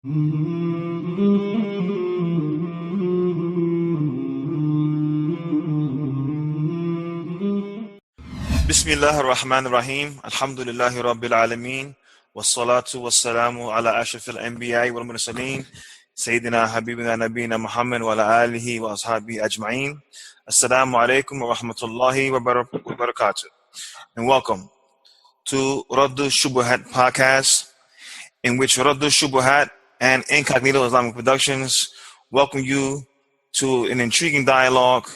Bismillah ar-Rahman ar-Rahim. Alhamdulillahi Rabbil Alameen. Wassalatu wassalamu ala ashrafil anbiya'i wal mursaleen. Sayyidina Habibina Nabina Muhammad wa ala alihi wa ashabihi ajma'een. Assalamu alaikum wa rahmatullahi wa barakatuh. And welcome to Radush Shubuhaat podcast, in which Radush Shubuhaat and Incognito Islamic Productions welcome you to an intriguing dialogue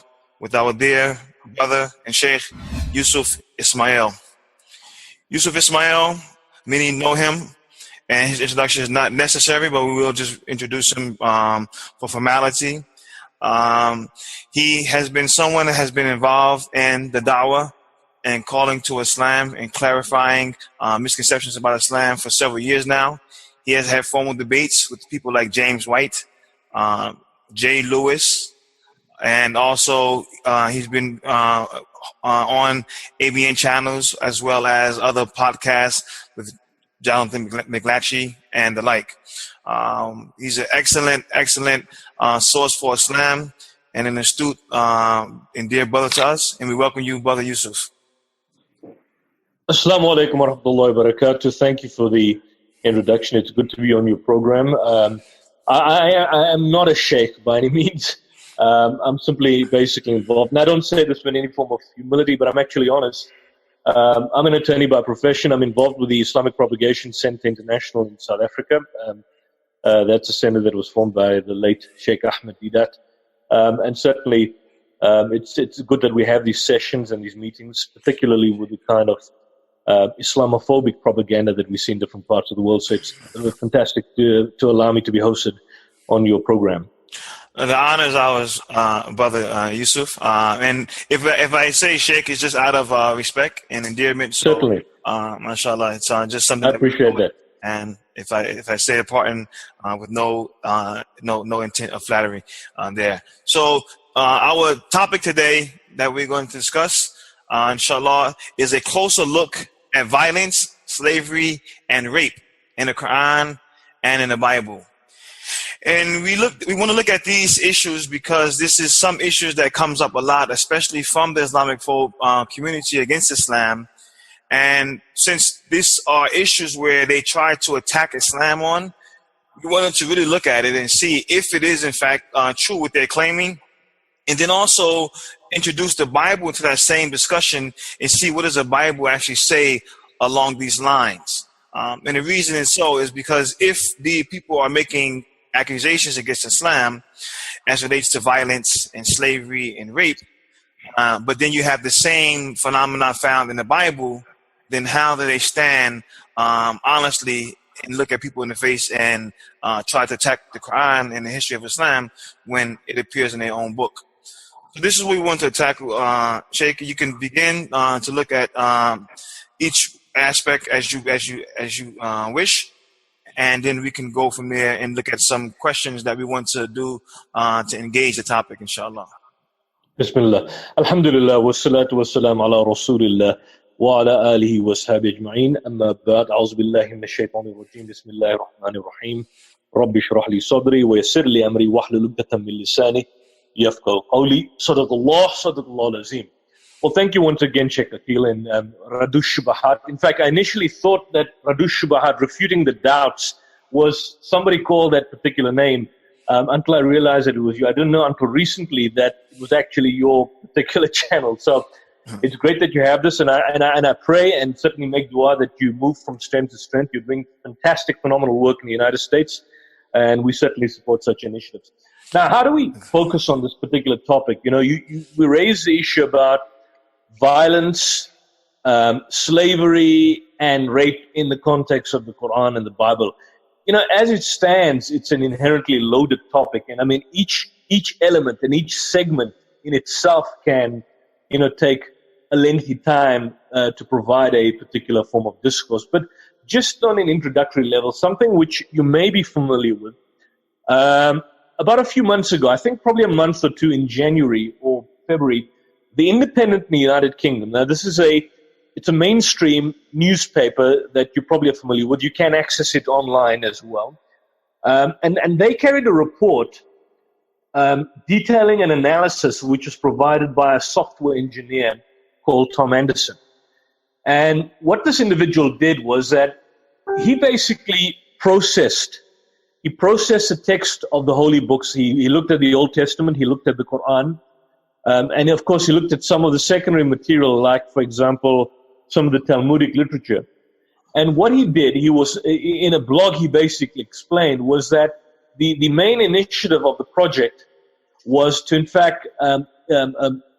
with our dear brother and Sheikh Yusuf Ismail. Yusuf Ismail, many know him, and his introduction is not necessary, but we will just introduce him for formality. He has been someone that has been involved in the da'wah and calling to Islam and clarifying misconceptions about Islam for several years now. He has had formal debates with people like James White, Jay Lewis, and also he's been on ABN channels as well as other podcasts with Jonathan McLatchy and the like. He's an excellent source for Islam and an astute and dear brother to us. And we welcome you, Brother Yusuf. Assalamu alaikum wa rahmatullahi wa barakatuh. Thank you for the introduction. It's good to be on your program. I am not a sheikh by any means. I'm simply basically involved. And I don't say this with any form of humility, but I'm actually honest. I'm an attorney by profession. I'm involved with the Islamic Propagation Center International in South Africa. That's a center that was formed by the late Sheikh Ahmed Didat. And certainly it's good that we have these sessions and these meetings, particularly with the kind of Islamophobic propaganda that we see in different parts of the world. So it's fantastic to allow me to be hosted on your program. The honor is ours, Brother Yusuf. And if I say Sheikh, it's just out of respect and endearment. So, certainly. mashallah, it's just something I appreciate that. And if I say a pardon with no intent of flattery there. So our topic today that we're going to discuss, inshallah, is a closer look at violence, slavery, and rape in the Quran and in the Bible. And we want to look at these issues because this is some issues that comes up a lot, especially from the Islamic community against Islam. And since these are issues where they try to attack Islam on, we wanted to really look at it and see if it is in fact true what they're claiming, and then also introduce the Bible into that same discussion and see what does the Bible actually say along these lines. And the reason is because if the people are making accusations against Islam as relates to violence and slavery and rape, but then you have the same phenomena found in the Bible, then how do they stand honestly and look at people in the face and try to attack the Quran and the history of Islam when it appears in their own book? So this is what we want to tackle. Sheikh, you can begin to look at each aspect as you wish, and then we can go from there and look at some questions that we want to do to engage the topic, inshallah. Bismillah. Alhamdulillah, wassalatu wassalam ala rasulillah wa ala alihi wa sahbihi ajma'in. Amma ba'd, a'udhu billahi minash shaitanir rajim. Bismillahir rahmanir rahim. Rabbi shrah li sadri wa yassir li amri wahlul 'uqdatam min lisani yafqahu qawli. Sadaqallahu al-azim. Well, thank you once again, Sheikh Akil and Radush Shubuhaat. In fact, I initially thought that Radush Shubuhaat, refuting the doubts, was somebody called that particular name until I realized that it was you. I didn't know until recently that it was actually your particular channel. So it's great that you have this, and I pray and certainly make dua that you move from strength to strength. You're doing fantastic, phenomenal work in the United States, and we certainly support such initiatives. Now, how do we focus on this particular topic? You know, we raise the issue about violence, slavery, and rape in the context of the Quran and the Bible. You know, as it stands, it's an inherently loaded topic. And I mean, each element and each segment in itself can, take a lengthy time to provide a particular form of discourse. But just on an introductory level, something which you may be familiar with, about a few months ago, I think probably a month or two in January or February, The Independent in the United Kingdom. Now, it's a mainstream newspaper that you probably are familiar with. You can access it online as well. And they carried a report detailing an analysis which was provided by a software engineer called Tom Anderson. And what this individual did was that he basically processed the text of the holy books. He looked at the Old Testament, he looked at the Quran, and of course he looked at some of the secondary material, like, for example, some of the Talmudic literature. And what he did, he was, in a blog he basically explained, was that the main initiative of the project was to, in fact,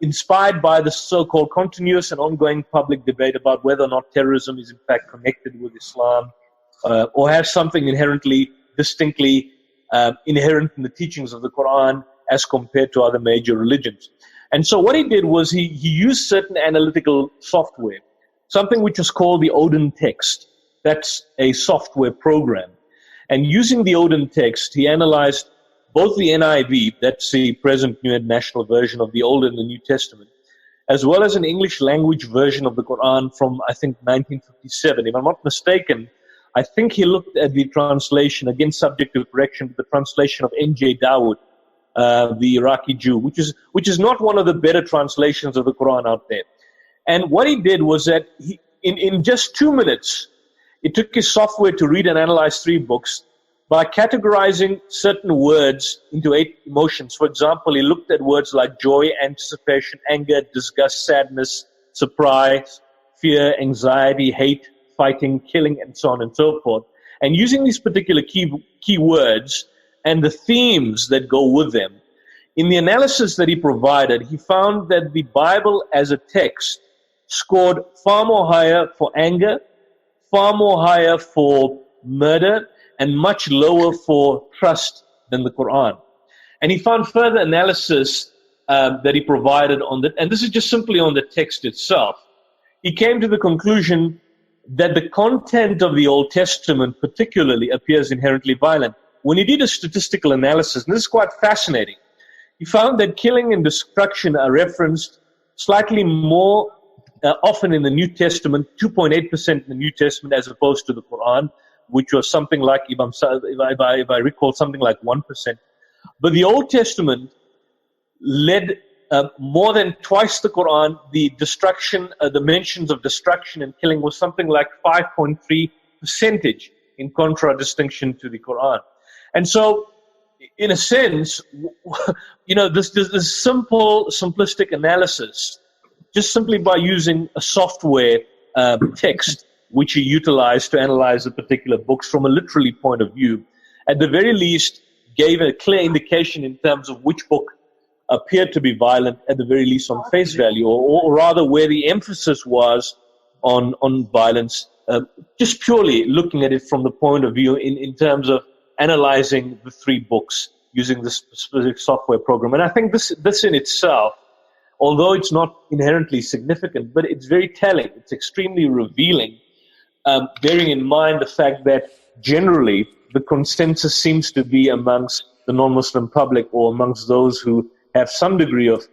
inspired by the so-called continuous and ongoing public debate about whether or not terrorism is in fact connected with Islam, or has something inherently, distinctly inherent in the teachings of the Quran as compared to other major religions. And so what he did was he used certain analytical software, something which is called the Odin text. That's a software program. And using the Odin text, he analyzed both the NIV, that's the present New International Version of the Old and the New Testament, as well as an English language version of the Quran from, I think, 1957. If I'm not mistaken, I think he looked at the translation, again subject to correction, the translation of N.J. Dawood, the Iraqi Jew, which is not one of the better translations of the Quran out there. And what he did was that in just 2 minutes, it took his software to read and analyze 3 books by categorizing certain words into 8 emotions. For example, he looked at words like joy, anticipation, anger, disgust, sadness, surprise, fear, anxiety, hate, fighting, killing, and so on and so forth. And using these particular key words and the themes that go with them, in the analysis that he provided, he found that the Bible as a text scored far more higher for anger, far more higher for murder, and much lower for trust than the Quran. And he found further analysis that he provided on that, and this is just simply on the text itself. He came to the conclusion that the content of the Old Testament particularly appears inherently violent. When he did a statistical analysis, and this is quite fascinating, he found that killing and destruction are referenced slightly more often in the New Testament, 2.8% in the New Testament as opposed to the Quran, which was something like, if I recall, something like 1%. But the Old Testament led more than twice the Quran. The destruction, the mentions of destruction and killing was something like 5.3% in contradistinction to the Quran. And so, in a sense, this simple, simplistic analysis, just simply by using a software text, which he utilized to analyze the particular books from a literary point of view, at the very least gave a clear indication in terms of which book appeared to be violent, at the very least on face value, or rather where the emphasis was on violence, just purely looking at it from the point of view in terms of analyzing the 3 books using this specific software program. And I think this in itself, although it's not inherently significant, but it's very telling, it's extremely revealing, bearing in mind the fact that generally the consensus seems to be amongst the non-Muslim public, or amongst those who have some degree of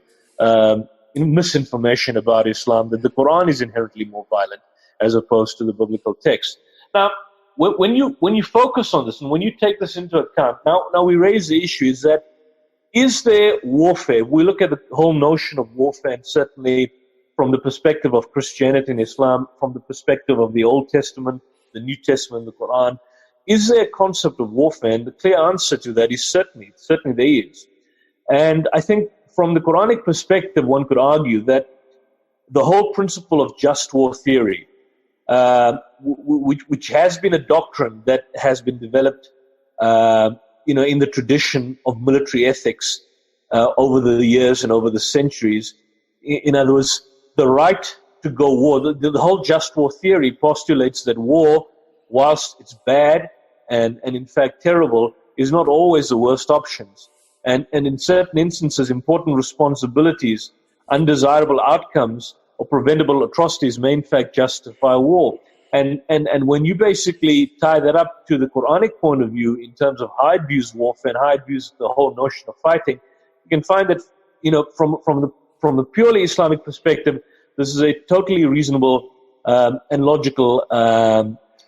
misinformation about Islam, that the Quran is inherently more violent as opposed to the biblical text. Now, when you focus on this and when you take this into account, now we raise the issue is that, is there warfare? We look at the whole notion of warfare, and certainly from the perspective of Christianity and Islam, from the perspective of the Old Testament, the New Testament, the Quran, is there a concept of warfare? And the clear answer to that is certainly there is. And I think from the Quranic perspective, one could argue that the whole principle of just war theory, which has been a doctrine that has been developed in the tradition of military ethics over the years and over the centuries. In other words, the right to go war, the whole just war theory postulates that war, whilst it's bad and in fact terrible, is not always the worst options. And in certain instances, important responsibilities, undesirable outcomes, or preventable atrocities may in fact justify war. And when you basically tie that up to the Quranic point of view in terms of how it views warfare and how it views the whole notion of fighting, you can find that, from the purely Islamic perspective, this is a totally reasonable and logical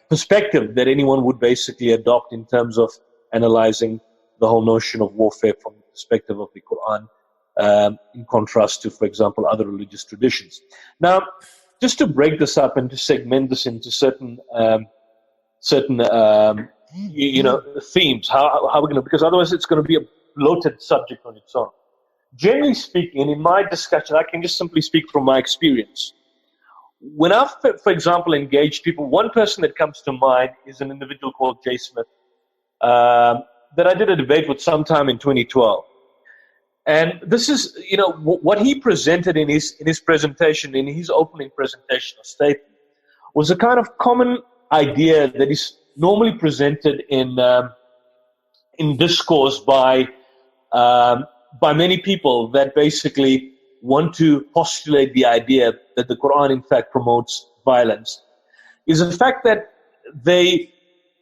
perspective that anyone would basically adopt in terms of analyzing the whole notion of warfare from the perspective of the Quran, in contrast to, for example, other religious traditions. Now, just to break this up and to segment this into certain themes, how we're going to, because otherwise it's going to be a bloated subject on its own. Generally speaking, and in my discussion, I can just simply speak from my experience. When I've, for example, engaged people, one person that comes to mind is an individual called Jay Smith, that I did a debate with sometime in 2012. And this is, what he presented in his presentation, in his opening presentation or statement, was a kind of common idea that is normally presented in discourse by many people that basically want to postulate the idea that the Quran in fact promotes violence, is the fact that they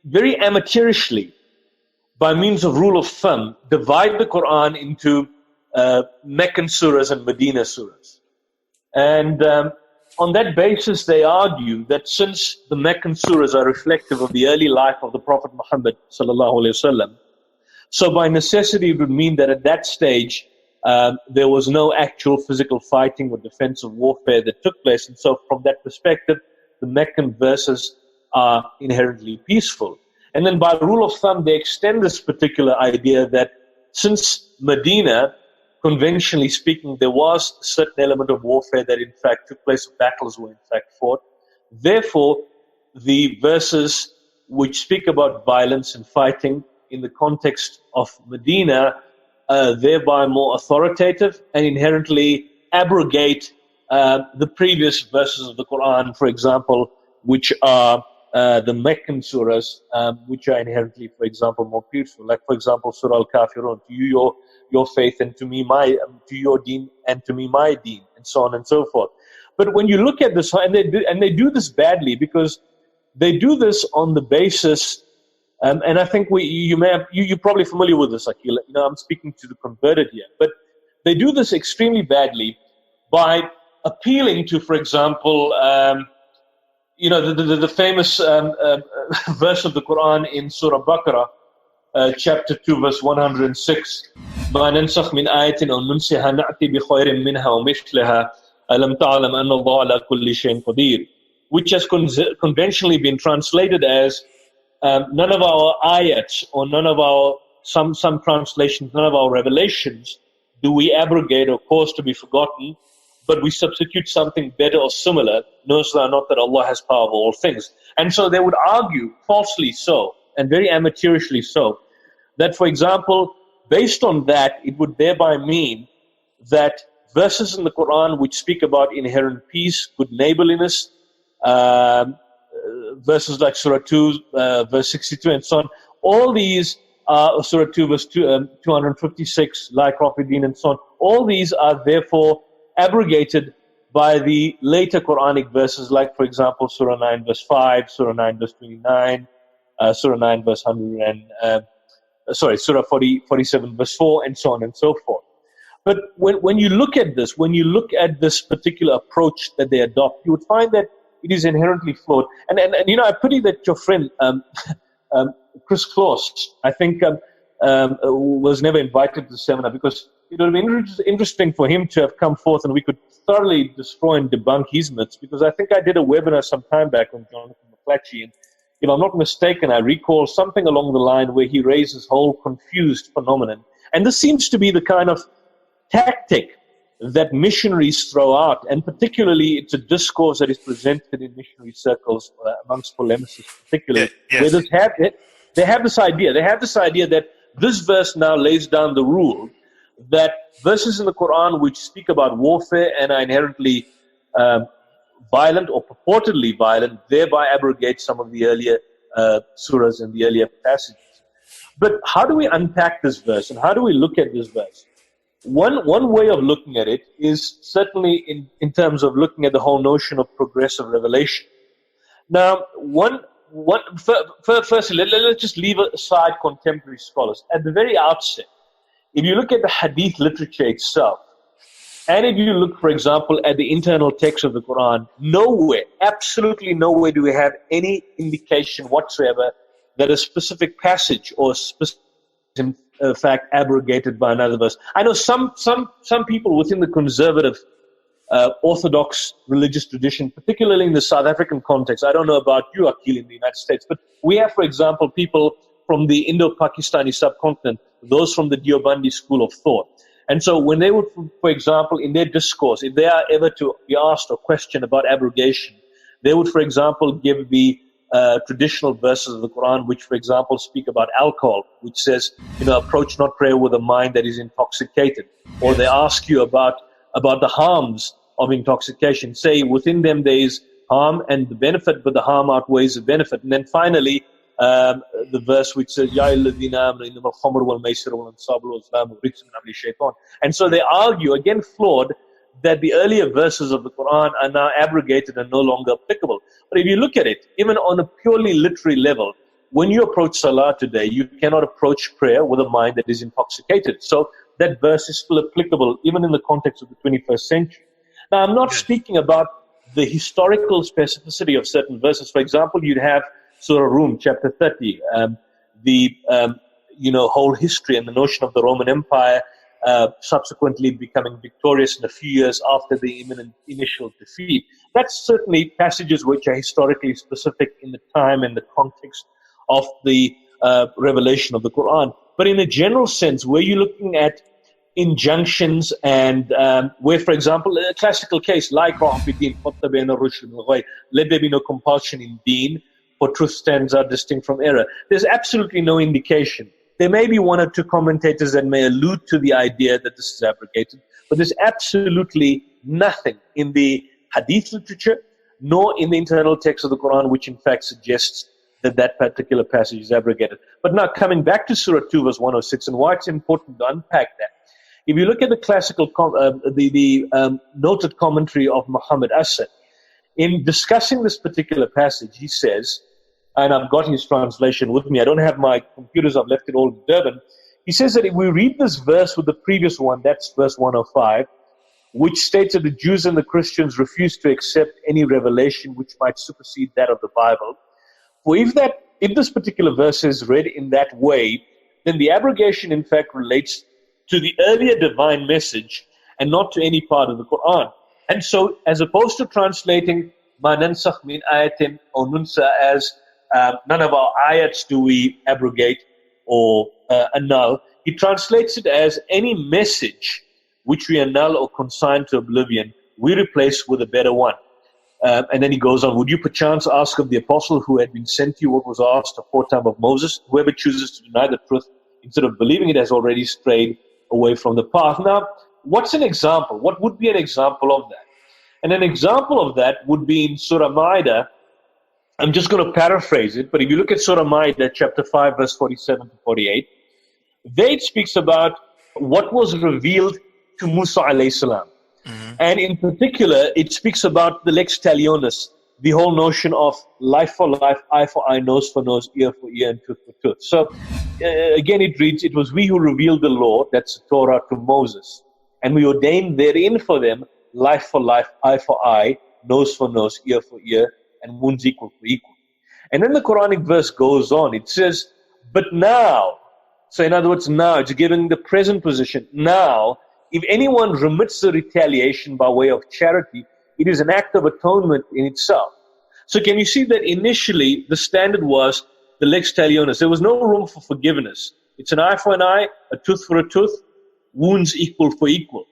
very amateurishly, by means of rule of thumb, divide the Quran into Meccan surahs and Medina surahs. And on that basis, they argue that since the Meccan surahs are reflective of the early life of the Prophet Muhammad sallallahu alaihi wasallam, so by necessity it would mean that at that stage there was no actual physical fighting or defensive warfare that took place. And so from that perspective, the Meccan verses are inherently peaceful. And then by rule of thumb, they extend this particular idea that since Medina, conventionally speaking, there was a certain element of warfare that in fact took place, battles were in fact fought. Therefore, the verses which speak about violence and fighting in the context of Medina are thereby more authoritative and inherently abrogate the previous verses of the Quran, for example, which are the Meccan surahs, which are inherently, for example, more peaceful. Like, for example, Surah Al-Kafirun, to you your faith, and to me to your deen, and to me my deen, and so on and so forth. But when you look at this, and they do this badly, because they do this on the basis, and I think you're probably familiar with this, Akil. I'm speaking to the converted here, but they do this extremely badly by appealing to, for example, the famous verse of the Quran in Surah Baqarah, chapter 2, verse 106. ما ننسخ من آية أو ننسها نأتي بخير منها ومثلها ألم تعلم أن الله على كل شيء قدير, which has conventionally been translated as none of our ayats, or none of our some translations, none of our revelations do we abrogate or cause to be forgotten, but we substitute something better or similar. Knowest thou not that Allah has power over all things? And so they would argue, falsely so, and very amateurishly so, that, for example, based on that, it would thereby mean that verses in the Quran which speak about inherent peace, good neighborliness, verses like Surah 2, verse 62, and so on, all these are Surah 2, verse 256, like Rafidin, and so on, all these are therefore abrogated by the later Quranic verses, like, for example, Surah 9, verse 5, Surah 9, verse 29, Surah 9, verse 100, Surah 47, verse 4, and so on and so forth. But when you look at this, when you look at this particular approach that they adopt, you would find that it is inherently flawed. And I pity that your friend, Chris Claus, I think, was never invited to the seminar, because it would have been interesting for him to have come forth and we could thoroughly destroy and debunk his myths, because I think I did a webinar some time back on Jonathan McClatchy, and if I'm not mistaken, I recall something along the line where he raised this whole confused phenomenon. And this seems to be the kind of tactic that missionaries throw out, and particularly it's a discourse that is presented in missionary circles amongst polemicists particularly, where they have this idea. They have this idea that this verse now lays down the rule that verses in the Quran which speak about warfare and are inherently violent or purportedly violent thereby abrogate some of the earlier surahs and the earlier passages. But how do we unpack this verse, and how do we look at this verse? One way of looking at it is certainly in terms of looking at the whole notion of progressive revelation. Now, firstly, let's just leave aside contemporary scholars. At the very outset, if you look at the hadith literature itself, and if you look, for example, at the internal text of the Quran, nowhere, absolutely nowhere do we have any indication whatsoever that a specific passage or specific in fact abrogated by another verse. I know some people within the conservative Orthodox religious tradition, particularly in the South African context. I don't know about you, Akil, in the United States, but we have, for example, people from the Indo-Pakistani subcontinent, those from the Deobandi school of thought. And so when they would, for example, in their discourse, if they are ever to be asked or questioned about abrogation, they would, for example, give the traditional verses of the Quran, which, for example, speak about alcohol, which says, approach not prayer with a mind that is intoxicated. Or they ask you about the harms of intoxication. Say, within them there is harm and the benefit, but the harm outweighs the benefit. And then finally, the verse which says, Ya alladhina amanu innamal khamru wal maisir wal ansabu wal azlamu rijsun min amali shaytan. And so they argue, again flawed, that the earlier verses of the Quran are now abrogated and no longer applicable. But if you look at it, even on a purely literary level, when you approach Salah today, you cannot approach prayer with a mind that is intoxicated. So that verse is still applicable, even in the context of the 21st century. Now, I'm not speaking about the historical specificity of certain verses. For example, you'd have Surah Rum, chapter 30, the whole history and the notion of the Roman Empire subsequently becoming victorious in a few years after the imminent initial defeat. That's certainly passages which are historically specific in the time and the context of the revelation of the Quran. But in a general sense, where you're looking at injunctions and where, for example, a classical case like let there be no compulsion in deen, for truth stands out distinct from error. There's absolutely no indication. There may be one or two commentators that may allude to the idea that this is abrogated, but there's absolutely nothing in the hadith literature nor in the internal text of the Quran which in fact suggests that that particular passage is abrogated. But now coming back to Surah 2 verse 106 and why it's important to unpack that. If you look at the classical, noted commentary of Muhammad Asad, in discussing this particular passage, he says, and I've got his translation with me, I don't have my computers, I've left it all in Durban. He says that if we read this verse with the previous one, that's verse 105, which states that the Jews and the Christians refuse to accept any revelation which might supersede that of the Bible. For if this particular verse is read in that way, then the abrogation in fact relates to the earlier divine message and not to any part of the Quran. And so, as opposed to translating ma nansakh min ayatin or nunsa as none of our ayats do we abrogate or annul, he translates it as any message which we annul or consign to oblivion, we replace with a better one. And then he goes on, would you perchance ask of the apostle who had been sent to you what was asked aforetime of Moses? Whoever chooses to deny the truth instead of believing it has already strayed away from the path. Now, what's an example? What would be an example of that? And an example of that would be in Surah Ma'idah. I'm just going to paraphrase it, but if you look at Surah Ma'idah, chapter 5, verse 47 to 48, there it speaks about what was revealed to Musa alayhi salam. Mm-hmm. And in particular, it speaks about the lex talionis, the whole notion of life for life, eye for eye, nose for nose, ear for ear, and tooth for tooth. So, again, it reads, it was we who revealed the law, that's the Torah, to Moses, and we ordained therein for them life for life, eye for eye, nose for nose, ear for ear, and wounds equal for equal. And then the Quranic verse goes on. It says, but now, so in other words, now, it's given the present position. Now, if anyone remits the retaliation by way of charity, it is an act of atonement in itself. So can you see that initially the standard was the lex talionis. There was no room for forgiveness. It's an eye for an eye, a tooth for a tooth, wounds equal for equal.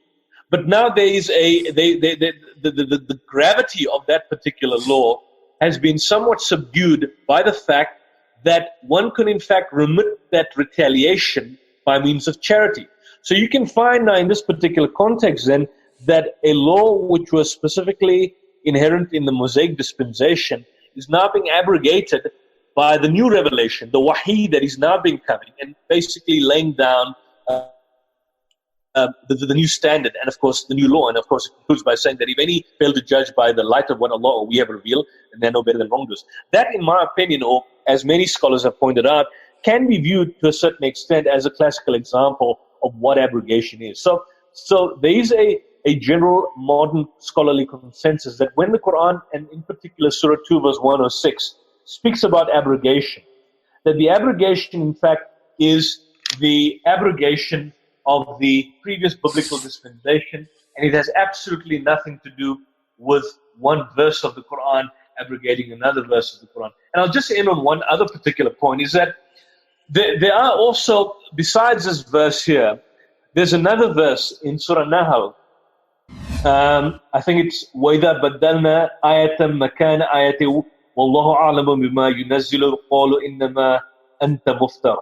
But now there is the gravity of that particular law has been somewhat subdued by the fact that one can in fact remit that retaliation by means of charity. So you can find now in this particular context then that a law which was specifically inherent in the Mosaic dispensation is now being abrogated by the new revelation, the wahi that is now being coming and basically laying down the new standard and of course the new law. And of course it concludes by saying that if any fail to judge by the light of what Allah or we have revealed, then they're no better than wrongdoers. That, in my opinion, or as many scholars have pointed out, can be viewed to a certain extent as a classical example of what abrogation is. So there is a general modern scholarly consensus that when the Quran, and in particular Surah 2 verse 106, speaks about abrogation, that the abrogation, in fact, is the abrogation of the previous biblical dispensation, and it has absolutely nothing to do with one verse of the Quran abrogating another verse of the Quran. And I'll just end on one other particular point, is that there are also, besides this verse here, there's another verse in Surah Nahl. I think it's وَإِذَا بَدَّلْنَا آيَةً مَكَانَ آيَةٍ وَاللَّهُ أَعْلَمُ بِمَا يُنَزِّلُ قَالُوا إِنَّمَا أَنْتَ مُفْتَرٍ.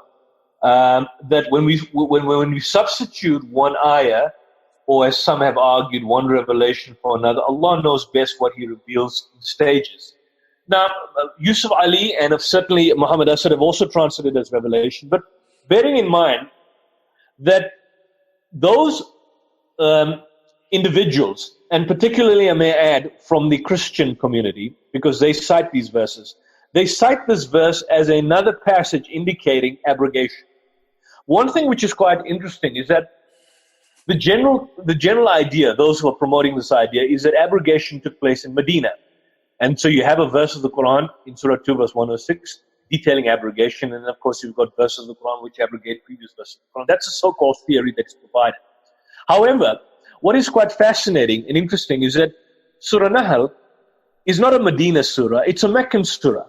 That when we substitute one ayah, or as some have argued, one revelation for another, Allah knows best what He reveals in stages. Now, Yusuf Ali and certainly Muhammad Asad have also translated as revelation, but bearing in mind that those individuals, and particularly I may add from the Christian community, because they cite these verses, they cite this verse as another passage indicating abrogation. One thing which is quite interesting is that the general idea, those who are promoting this idea, is that abrogation took place in Medina. And so you have a verse of the Quran in Surah 2, verse 106, detailing abrogation. And of course, you've got verses of the Quran which abrogate previous verses of the Quran. That's a so-called theory that's provided. However, what is quite fascinating and interesting is that Surah Nahl is not a Medina surah, it's a Meccan surah.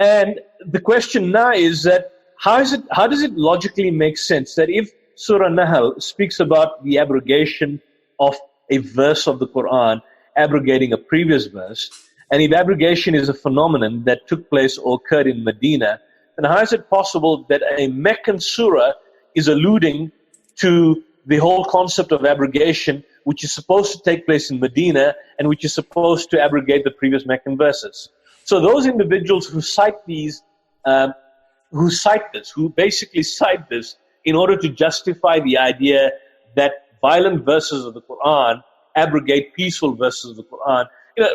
And the question now is that how does it logically make sense that if Surah Nahl speaks about the abrogation of a verse of the Quran, abrogating a previous verse, and if abrogation is a phenomenon that took place or occurred in Medina, then how is it possible that a Meccan surah is alluding to the whole concept of abrogation, which is supposed to take place in Medina and which is supposed to abrogate the previous Meccan verses? So those individuals who cite these, who basically cite this in order to justify the idea that violent verses of the Quran abrogate peaceful verses of the Quran,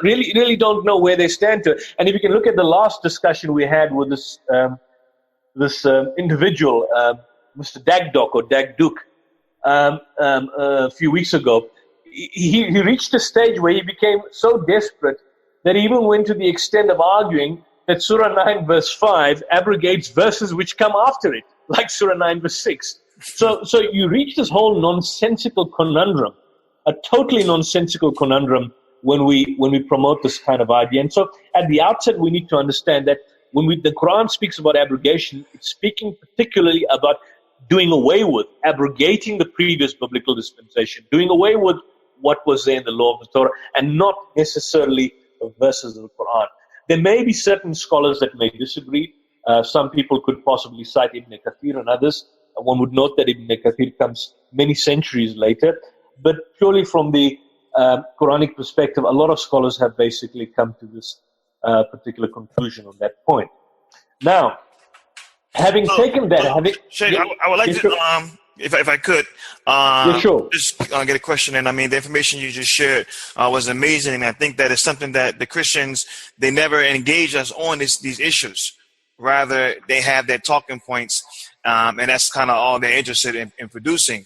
really don't know where they stand to it. And if you can look at the last discussion we had with this individual, Mr. Dagdok or Dagduk, a few weeks ago, he reached a stage where he became so desperate that he even went to the extent of arguing that Surah 9 verse 5 abrogates verses which come after it, like Surah 9 verse 6. So you reach this whole nonsensical conundrum, a totally nonsensical conundrum when we promote this kind of idea. And so at the outset, we need to understand that when the Quran speaks about abrogation, it's speaking particularly about doing away with, abrogating the previous biblical dispensation, doing away with what was there in the law of the Torah, and not necessarily the verses of the Quran. There may be certain scholars that may disagree. Some people could possibly cite Ibn Kathir and others. One would note that Ibn Kathir comes many centuries later. But purely from the Quranic perspective, a lot of scholars have basically come to this particular conclusion on that point. Now, having taken that, Sheikh, I would like to, if I could, sure. just get a question in. I mean, the information you just shared was amazing, and I think that is something that the Christians, they never engage us on these issues. Rather, they have their talking points, and that's kind of all they're interested in producing.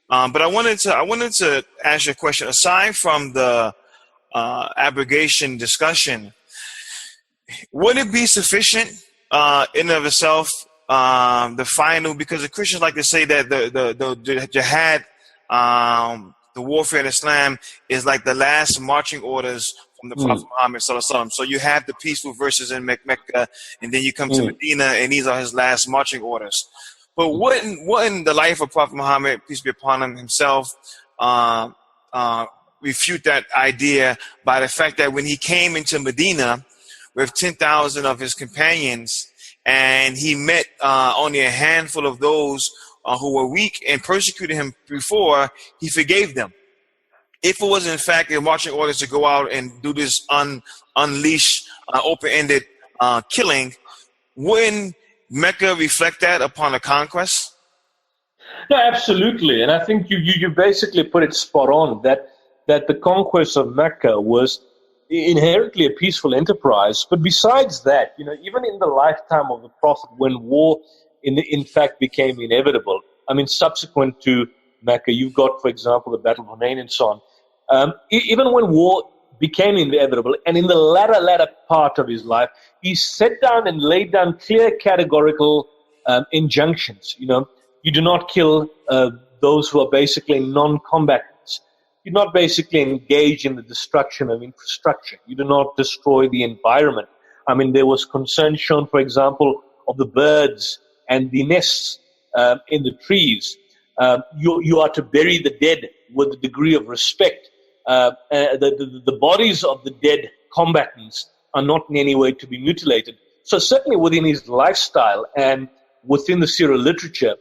But I wanted to ask you a question. Aside from the abrogation discussion, would it be sufficient in and of itself, the final? Because the Christians like to say that the jihad, the warfare in Islam, is like the last marching orders from the Prophet Muhammad sallallahu alaihi wasallam. So you have the peaceful verses in Mecca, and then you come to Medina, and these are his last marching orders. But wouldn't the life of Prophet Muhammad, peace be upon him, himself, refute that idea by the fact that when he came into Medina with 10,000 of his companions, and he met only a handful of those who were weak and persecuted him before, he forgave them. If it was in fact a marching orders to go out and do this unleashed, open-ended killing, wouldn't Mecca reflect that upon the conquest? No, absolutely. And I think you basically put it spot on, that the conquest of Mecca was inherently a peaceful enterprise. But besides that, even in the lifetime of the Prophet, when war in fact became inevitable, I mean, subsequent to Mecca, you've got, for example, the Battle of Hunayn and so on. Even when war became inevitable. And in the latter part of his life, he set down and laid down clear categorical injunctions. You do not kill those who are basically non-combatants. You do not basically engage in the destruction of infrastructure. You do not destroy the environment. I mean, there was concern shown, for example, of the birds and the nests in the trees. You are to bury the dead with a degree of respect. The bodies of the dead combatants are not in any way to be mutilated. So certainly within his lifestyle and within the Surah literature,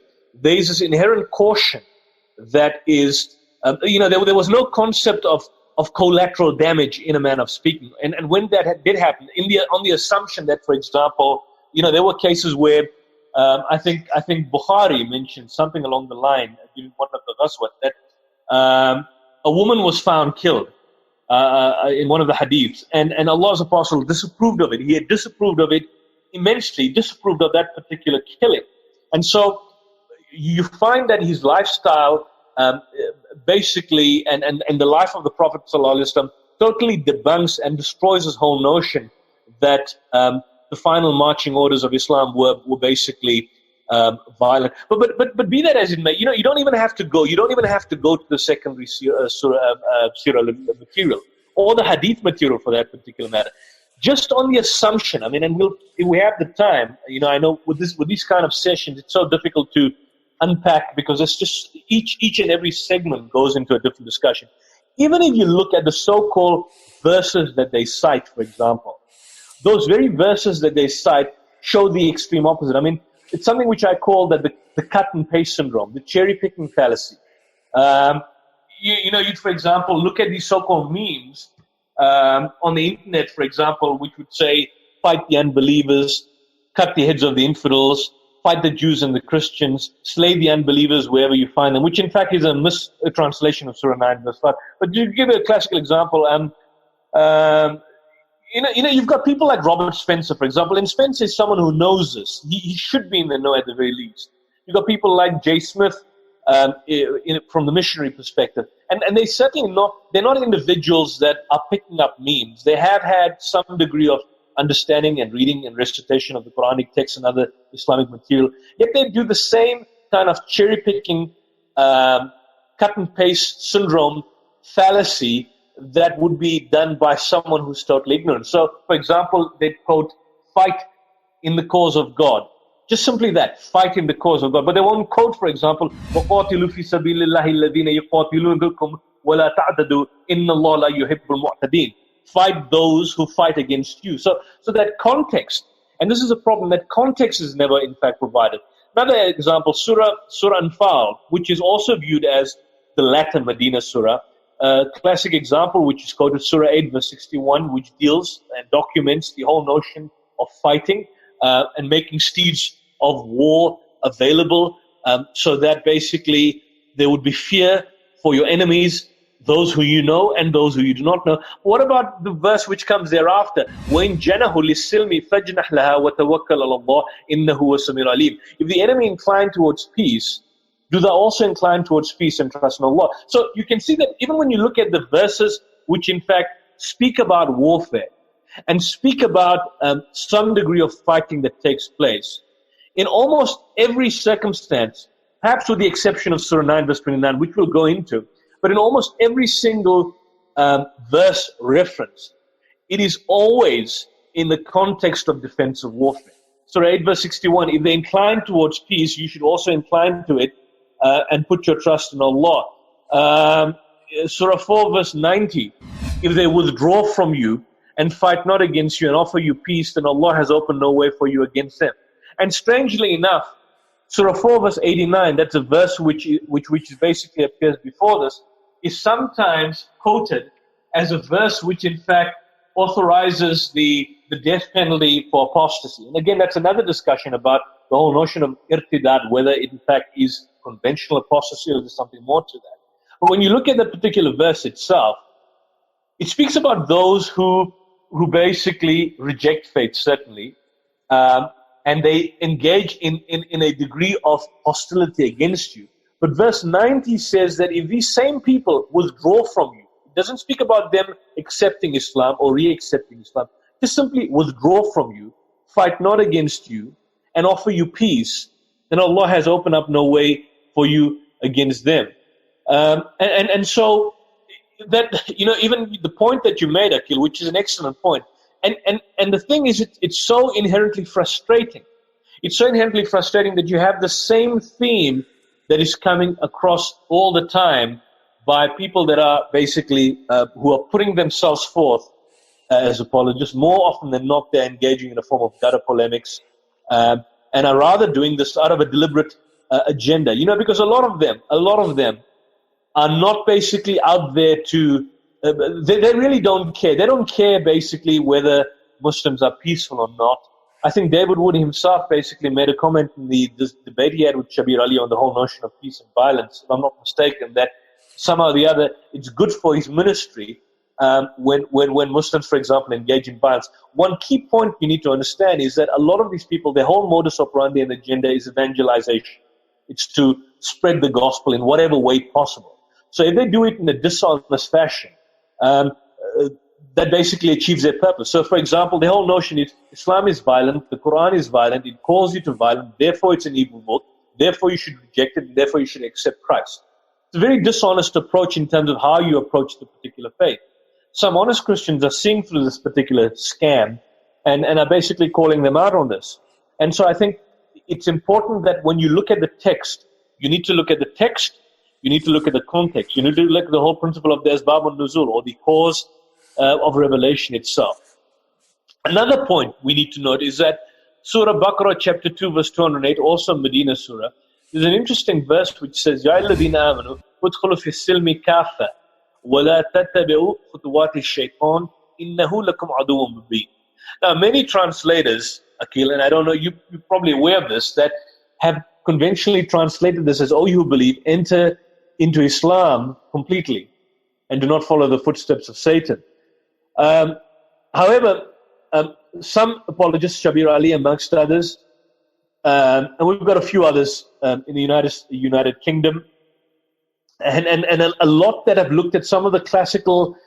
there is this inherent caution that is, there was no concept of collateral damage in a manner of speaking. And when that did happen, on the assumption that, for example, there were cases where I think Bukhari mentioned something along the line during one of the ghazwat that a woman was found killed in one of the hadiths, and Allah's Apostle disapproved of it. He had disapproved of it immensely, disapproved of that particular killing. And so you find that his lifestyle basically, and the life of the Prophet ﷺ totally debunks and destroys this whole notion that the final marching orders of Islam were basically violent. But be that as it may, you don't even have to go. You don't even have to go to the secondary surah material or the hadith material for that particular matter. Just on the assumption, I mean, and if we have the time, I know with these kind of sessions, it's so difficult to unpack because it's just each and every segment goes into a different discussion. Even if you look at the so-called verses that they cite, for example, those very verses that they cite show the extreme opposite. I mean, it's something which I call that the cut and paste syndrome, the cherry-picking fallacy. You'd, for example, look at these so-called memes on the internet, for example, which would say, fight the unbelievers, cut the heads of the infidels, fight the Jews and the Christians, slay the unbelievers wherever you find them, which in fact is a mistranslation of Surah 9 verse 5. But to give you a classical example, you've got people like Robert Spencer, for example, and Spencer is someone who knows this. He should be in the know at the very least. You've got people like Jay Smith from the missionary perspective. And they certainly they're not individuals that are picking up memes. They have had some degree of understanding and reading and recitation of the Quranic text and other Islamic material. Yet they do the same kind of cherry-picking, cut and paste syndrome fallacy that would be done by someone who's totally ignorant. So, for example, they quote, fight in the cause of God. Just simply that, fight in the cause of God. But they won't quote, for example, وَقَاتِلُوا فِي سَبِيلِ اللَّهِ الَّذِينَ يُقَاتِلُونَكُمْ وَلَا تَعْتَدُوا إِنَّ اللَّهَ لَا يُحِبُّ الْمُعْتَدِينَ. Fight those who fight against you. So that context, and this is a problem, that context is never in fact provided. Another example, Surah Anfal, which is also viewed as the latter Medina Surah. Classic example, which is quoted, Surah 8 verse 61, which deals and documents the whole notion of fighting and making steeds of war available so that basically there would be fear for your enemies, those who you know and those who you do not know. What about the verse which comes thereafter? وَإِن جَنَهُ لِلسِّلْمِ فَاجْنَحْ لَهَا وَتَوَكَّلْ عَلَى اللَّهِ إِنَّهُ هُوَ السَّمِيعُ الْعَلِيمُ. If the enemy incline towards peace, do they also incline towards peace and trust in Allah? So you can see that even when you look at the verses which in fact speak about warfare and speak about some degree of fighting that takes place, in almost every circumstance, perhaps with the exception of Surah 9 verse 29, which we'll go into, but in almost every single verse reference, it is always in the context of defensive warfare. Surah 8 verse 61, if they incline towards peace, you should also incline to it and put your trust in Allah. Surah 4 verse 90, if they withdraw from you and fight not against you and offer you peace, then Allah has opened no way for you against them. And strangely enough, Surah 4 verse 89, that's a verse which basically appears before this, is sometimes quoted as a verse which in fact authorizes the death penalty for apostasy. And again, that's another discussion about the whole notion of irtidad, whether it in fact is conventional apostasy or there's something more to that. But when you look at the particular verse itself, it speaks about those who basically reject faith, certainly, and they engage in a degree of hostility against you. But verse 90 says that if these same people withdraw from you, It doesn't speak about them accepting Islam or re-accepting Islam. Just simply withdraw from you, fight not against you, and offer you peace. Then Allah has opened up no way for you against them. And so that, even the point that you made, Akil, which is an excellent point. And the thing is, it's so inherently frustrating. It's so inherently frustrating that you have the same theme that is coming across all the time by people that are basically, who are putting themselves forth as apologists. More often than not, they're engaging in a form of gutter polemics, and are rather doing this out of a deliberate agenda. Because a lot of them are not basically out there to, they really don't care. They don't care basically whether Muslims are peaceful or not. I think David Wood himself basically made a comment in this debate he had with Shabir Ali on the whole notion of peace and violence, if I'm not mistaken, that somehow or the other it's good for his ministry when Muslims, for example, engage in violence. One key point you need to understand is that a lot of these people, their whole modus operandi and agenda is evangelization. It's to spread the gospel in whatever way possible. So if they do it in a dishonest fashion, that basically achieves their purpose. So, for example, the whole notion is Islam is violent, the Quran is violent, it calls you to violence, therefore it's an evil book, therefore you should reject it, and therefore you should accept Christ. It's a very dishonest approach in terms of how you approach the particular faith. Some honest Christians are seeing through this particular scam and are basically calling them out on this. And so I think it's important that when you look at the text, you need to look at the text, you need to look at the context, you need to look at the whole principle of the Asbab al-Nuzul, or the cause of revelation itself. Another point we need to note is that Surah Baqarah chapter 2 verse 208, also Medina Surah, there's an interesting verse which says, يَا الَّذِينَ آمَنُوا ادْخُلُوا فِي السِّلْمِ كَافَّةً وَلَا تَتَّبِعُوا خُطُوَاتِ الشَّيْطَانِ إِنَّهُ لَكُمْ عَدُوٌّ مُبِينٌ. Now, many translators, Akil, and I don't know, you're probably aware of this, that have conventionally translated this as, oh, you believe, enter into Islam completely and do not follow the footsteps of Satan. However, some apologists, Shabir Ali amongst others, and we've got a few others in the United Kingdom, and a lot that have looked at some of the classical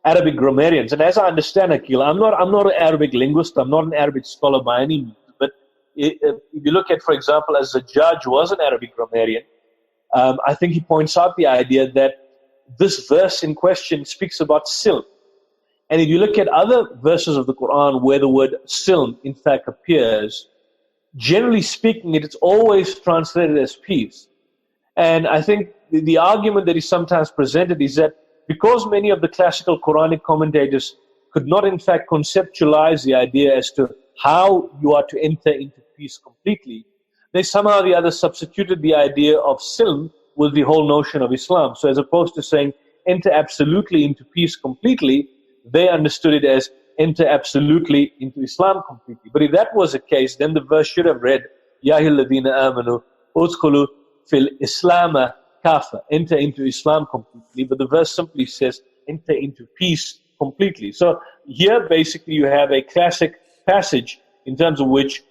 Arabic grammarians. And as I understand, Akil, I'm not an Arabic linguist, I'm not an Arabic scholar by any means, but if you look at, for example, as the judge was an Arabic grammarian, I think he points out the idea that this verse in question speaks about silm. And if you look at other verses of the Quran where the word silm in fact appears, generally speaking, it's always translated as peace. And I think the argument that is sometimes presented is that because many of the classical Quranic commentators could not in fact conceptualize the idea as to how you are to enter into peace completely, they somehow or the other substituted the idea of silm with the whole notion of Islam. So as opposed to saying enter absolutely into peace completely, they understood it as enter absolutely into Islam completely. But if that was the case, then the verse should have read, Ya ayyuhalladhina amanu udkhulu fil Islam kafa, enter into Islam completely. But the verse simply says enter into peace completely. So here basically you have a classic passage in terms of which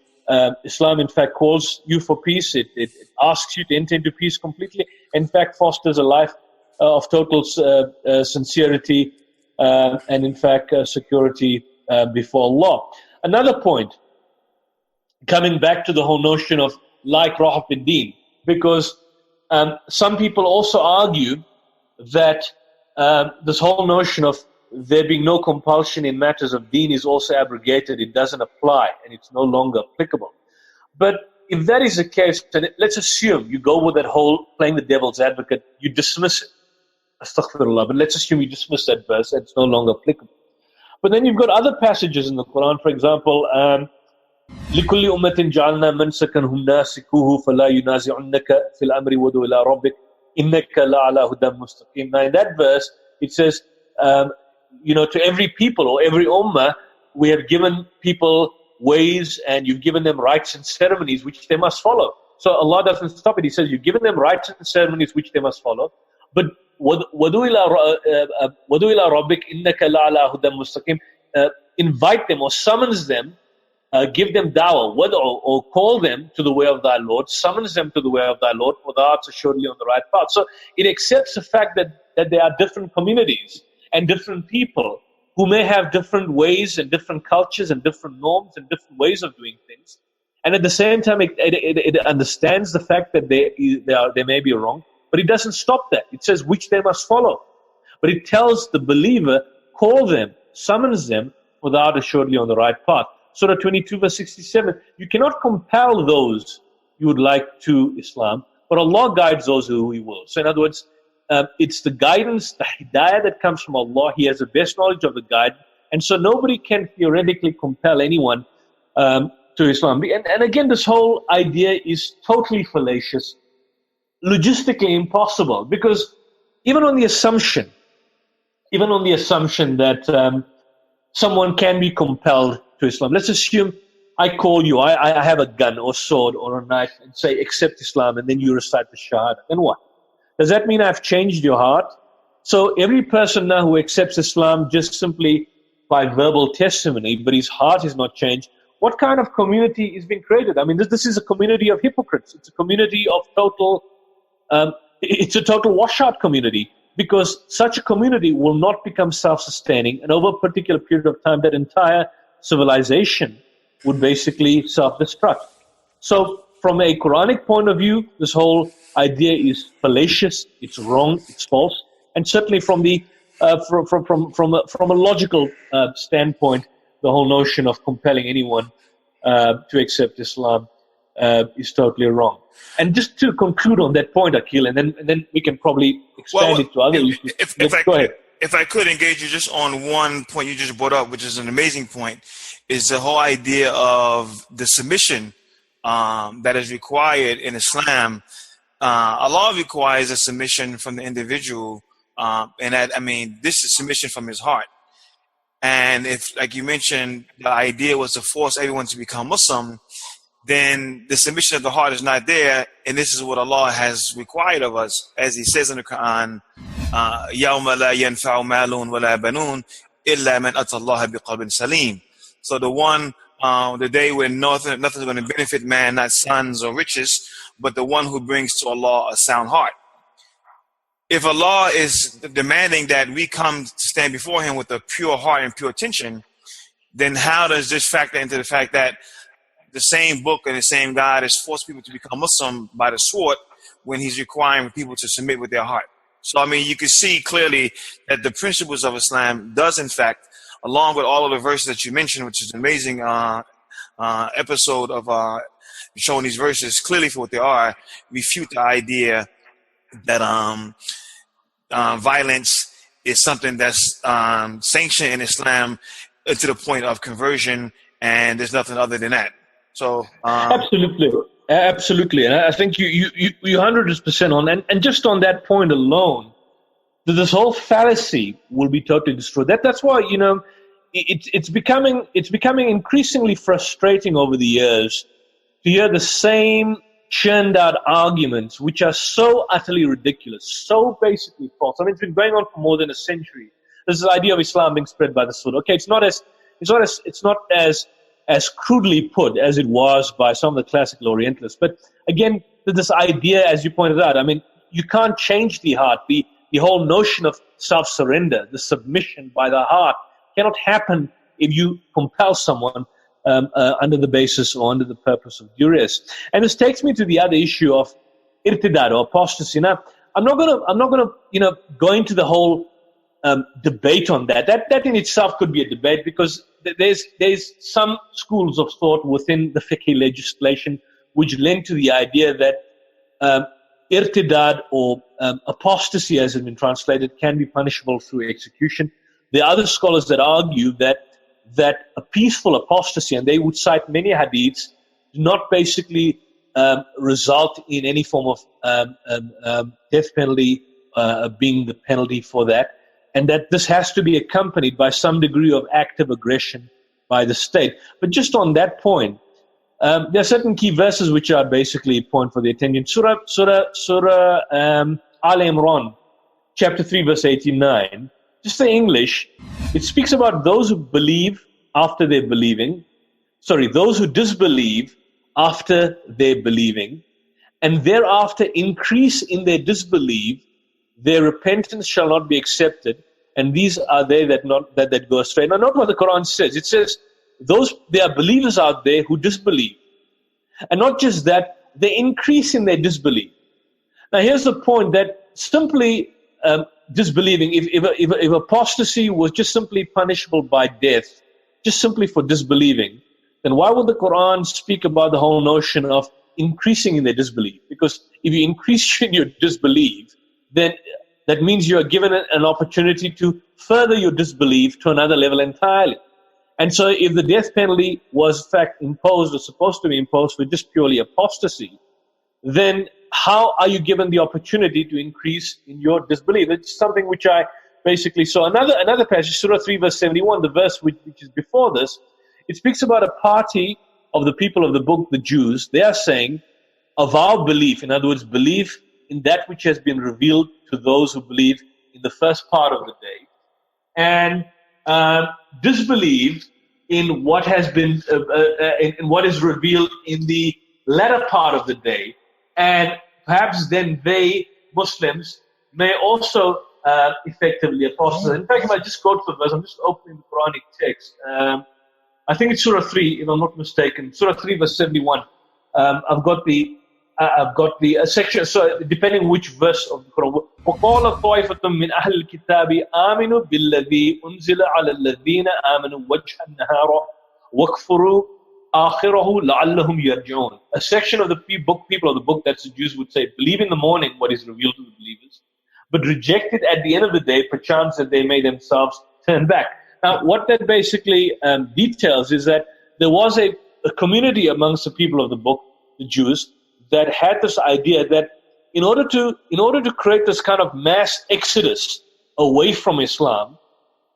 Islam in fact calls you for peace. It asks you to enter into peace completely. In fact, fosters a life of total sincerity and in fact security before Allah. Another point, coming back to the whole notion of like Rahab al-Din, because some people also argue that this whole notion of there being no compulsion in matters of deen is also abrogated. It doesn't apply and it's no longer applicable. But if that is the case, then let's assume you go with that whole playing the devil's advocate, you dismiss it. Astaghfirullah. But let's assume you dismiss that verse and it's no longer applicable. But then you've got other passages in the Quran, for example, لِكُلِّ أُمَّةٍ جَعَلْنَا مَنْسَكًا هُمْ نَاسِكُوهُ فَلَا يُنَازِعُنَّكَ فِي الْأَمْرِ وَدُعُ إِلَىٰ رَبِّكَ إِنَّكَ لَعَلَىٰ هُدًى مُسْتَقِيمٍ. Now in that verse, it says, to every people or every ummah, we have given people ways and you've given them rites and ceremonies which they must follow. So Allah doesn't stop it. He says, you've given them rites and ceremonies which they must follow. But وَدُعُ إِلَىٰ رَبِّكَ إِنَّكَ لَعَلَىٰ هُدًى مُسْتَقِيمٍ. Invite them or summons them, give them da'wah, or call them to the way of thy Lord, summons them to the way of thy Lord, for thou art assuredly on the right path. So it accepts the fact that there are different communities and different people who may have different ways and different cultures and different norms and different ways of doing things. And at the same time, it understands the fact that they may be wrong, but it doesn't stop that. It says which they must follow. But it tells the believer, call them, summons them, for thou art assuredly on the right path. Surah 22 verse 67, you cannot compel those you would like to Islam, but Allah guides those who He will. So in other words, it's the guidance, the hidayah that comes from Allah. He has the best knowledge of the guide. And so nobody can theoretically compel anyone to Islam. And again, this whole idea is totally fallacious, logistically impossible, because even on the assumption that someone can be compelled to Islam, let's assume I call you, I have a gun or sword or a knife and say, accept Islam, and then you recite the Shahada. Then what? Does that mean I've changed your heart? So every person now who accepts Islam just simply by verbal testimony, but his heart is not changed, what kind of community is being created? I mean, this is a community of hypocrites. It's a community of it's a total washout community, because such a community will not become self-sustaining, and over a particular period of time, that entire civilization would basically self-destruct. So from a Quranic point of view, this whole idea is fallacious, it's wrong, it's false, and certainly from the from a logical standpoint, the whole notion of compelling anyone to accept Islam is totally wrong. And just to conclude on that point, Akhil, and then we can probably expand it to other issues. Go ahead. If I could engage you just on one point you just brought up, which is an amazing point, is the whole idea of the submission that is required in Islam. Allah requires a submission from the individual, and that, I mean, this is submission from his heart. And if, like you mentioned, the idea was to force everyone to become Muslim, then the submission of the heart is not there, and this is what Allah has required of us, as He says in the Quran, يَوْمَ لَا يَنْفَعُ مَالٌ وَلَا بَنُونَ إِلَّا مَنْ أَتَى اللَّهَ بِقَلْبٍ سَلِيمٍ. So the day when nothing's going to benefit man, not sons or riches, but the one who brings to Allah a sound heart. If Allah is demanding that we come to stand before Him with a pure heart and pure intention, then how does this factor into the fact that the same book and the same God has forced people to become Muslim by the sword when He's requiring people to submit with their heart? So, I mean, you can see clearly that the principles of Islam does, in fact, along with all of the verses that you mentioned, which is an amazing episode of showing these verses clearly for what they are, refute the idea that violence is something that's sanctioned in Islam to the point of conversion, and there's nothing other than that. So absolutely, and I think you 100% on, and just on that point alone, this whole fallacy will be totally destroyed. That's why, you know, it's becoming increasingly frustrating over the years to hear the same churned out arguments which are so utterly ridiculous, so basically false. I mean, it's been going on for more than a century. This is the idea of Islam being spread by the sword. Okay, it's not as crudely put as it was by some of the classical Orientalists. But again, this idea, as you pointed out, I mean, you can't change the heart. The whole notion of self-surrender, the submission by the heart, cannot happen if you compel someone under the basis or under the purpose of duress. And this takes me to the other issue of irtidad or apostasy. Now, I'm not gonna go into the whole debate on that. That in itself could be a debate, because there's some schools of thought within the fiqh legislation which lend to the idea that irtidad or apostasy, as it's been translated, can be punishable through execution. There are other scholars that argue that a peaceful apostasy, and they would cite many hadiths, do not basically result in any form of death penalty being the penalty for that, and that this has to be accompanied by some degree of active aggression by the state. But just on that point, there are certain key verses which are basically a point for the attention. Surah Al Imran, chapter 3, verse 89. Just the English, it speaks about those who believe after their believing, those who disbelieve after their believing, and thereafter increase in their disbelief, their repentance shall not be accepted, and these are they that go astray. Now, note what the Quran says. It says, there are believers out there who disbelieve. And not just that, they increase in their disbelief. Now, here's the point, that simply disbelieving, if apostasy was just simply punishable by death, just simply for disbelieving, then why would the Quran speak about the whole notion of increasing in their disbelief? Because if you increase in your disbelief, then that means you are given an opportunity to further your disbelief to another level entirely. And so if the death penalty was in fact imposed or supposed to be imposed for just purely apostasy, then how are you given the opportunity to increase in your disbelief? It's something which I basically saw. Another passage, Surah 3 verse 71, the verse which is before this, it speaks about a party of the people of the book, the Jews. They are saying, of our belief, in other words, belief in that which has been revealed to those who believe in the first part of the day, and disbelieve in what has been in what is revealed in the latter part of the day, and perhaps then they, Muslims, may also effectively apostatize. In fact, if I just go to the verse, I'm just opening the Quranic text. I think it's Surah 3, if I'm not mistaken. Surah 3 verse 71. I've got the section, so depending which verse of the Quran. وَقَالَ طَائِفَةٌ مِّنْ أَهْلِ الْكِتَابِ آمِنُوا بِالَّذِي أُنزِلَ عَلَى الَّذِينَ آمَنُوا وَجْهَ النَّهَارِ وَاكْفُرُوا آخِرَهُ لَعَلَّهُمْ يَرْجِعُونَ. A section of the people of the book, that's the Jews, would say, believe in the morning what is revealed to the believers, but reject it at the end of the day, perchance that they may themselves turn back. Now, what that basically details is that there was a community amongst the people of the book, the Jews, that had this idea that in order to create this kind of mass exodus away from Islam,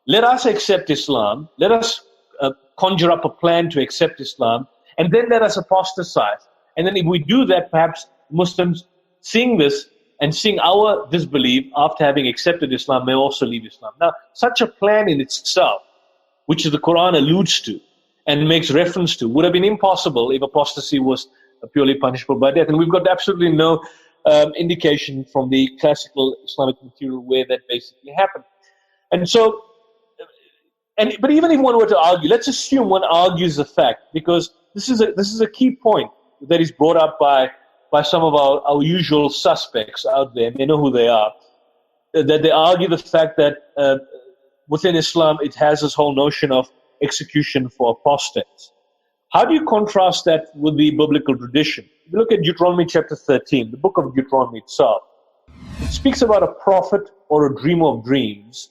let us accept Islam, let us conjure up a plan to accept Islam, and then let us apostatize. And then if we do that, perhaps Muslims seeing this and seeing our disbelief after having accepted Islam may also leave Islam. Now, such a plan in itself, which the Quran alludes to and makes reference to, would have been impossible if apostasy was purely punishable by death. And we've got absolutely no indication from the classical Islamic material where that basically happened. And so, but even if one were to argue, let's assume one argues the fact, because this is a key point that is brought up by some of our usual suspects out there, and they know who they are, that they argue the fact that within Islam it has this whole notion of execution for apostates. How do you contrast that with the biblical tradition? If you look at Deuteronomy chapter 13, the book of Deuteronomy itself, it speaks about a prophet or a dreamer of dreams.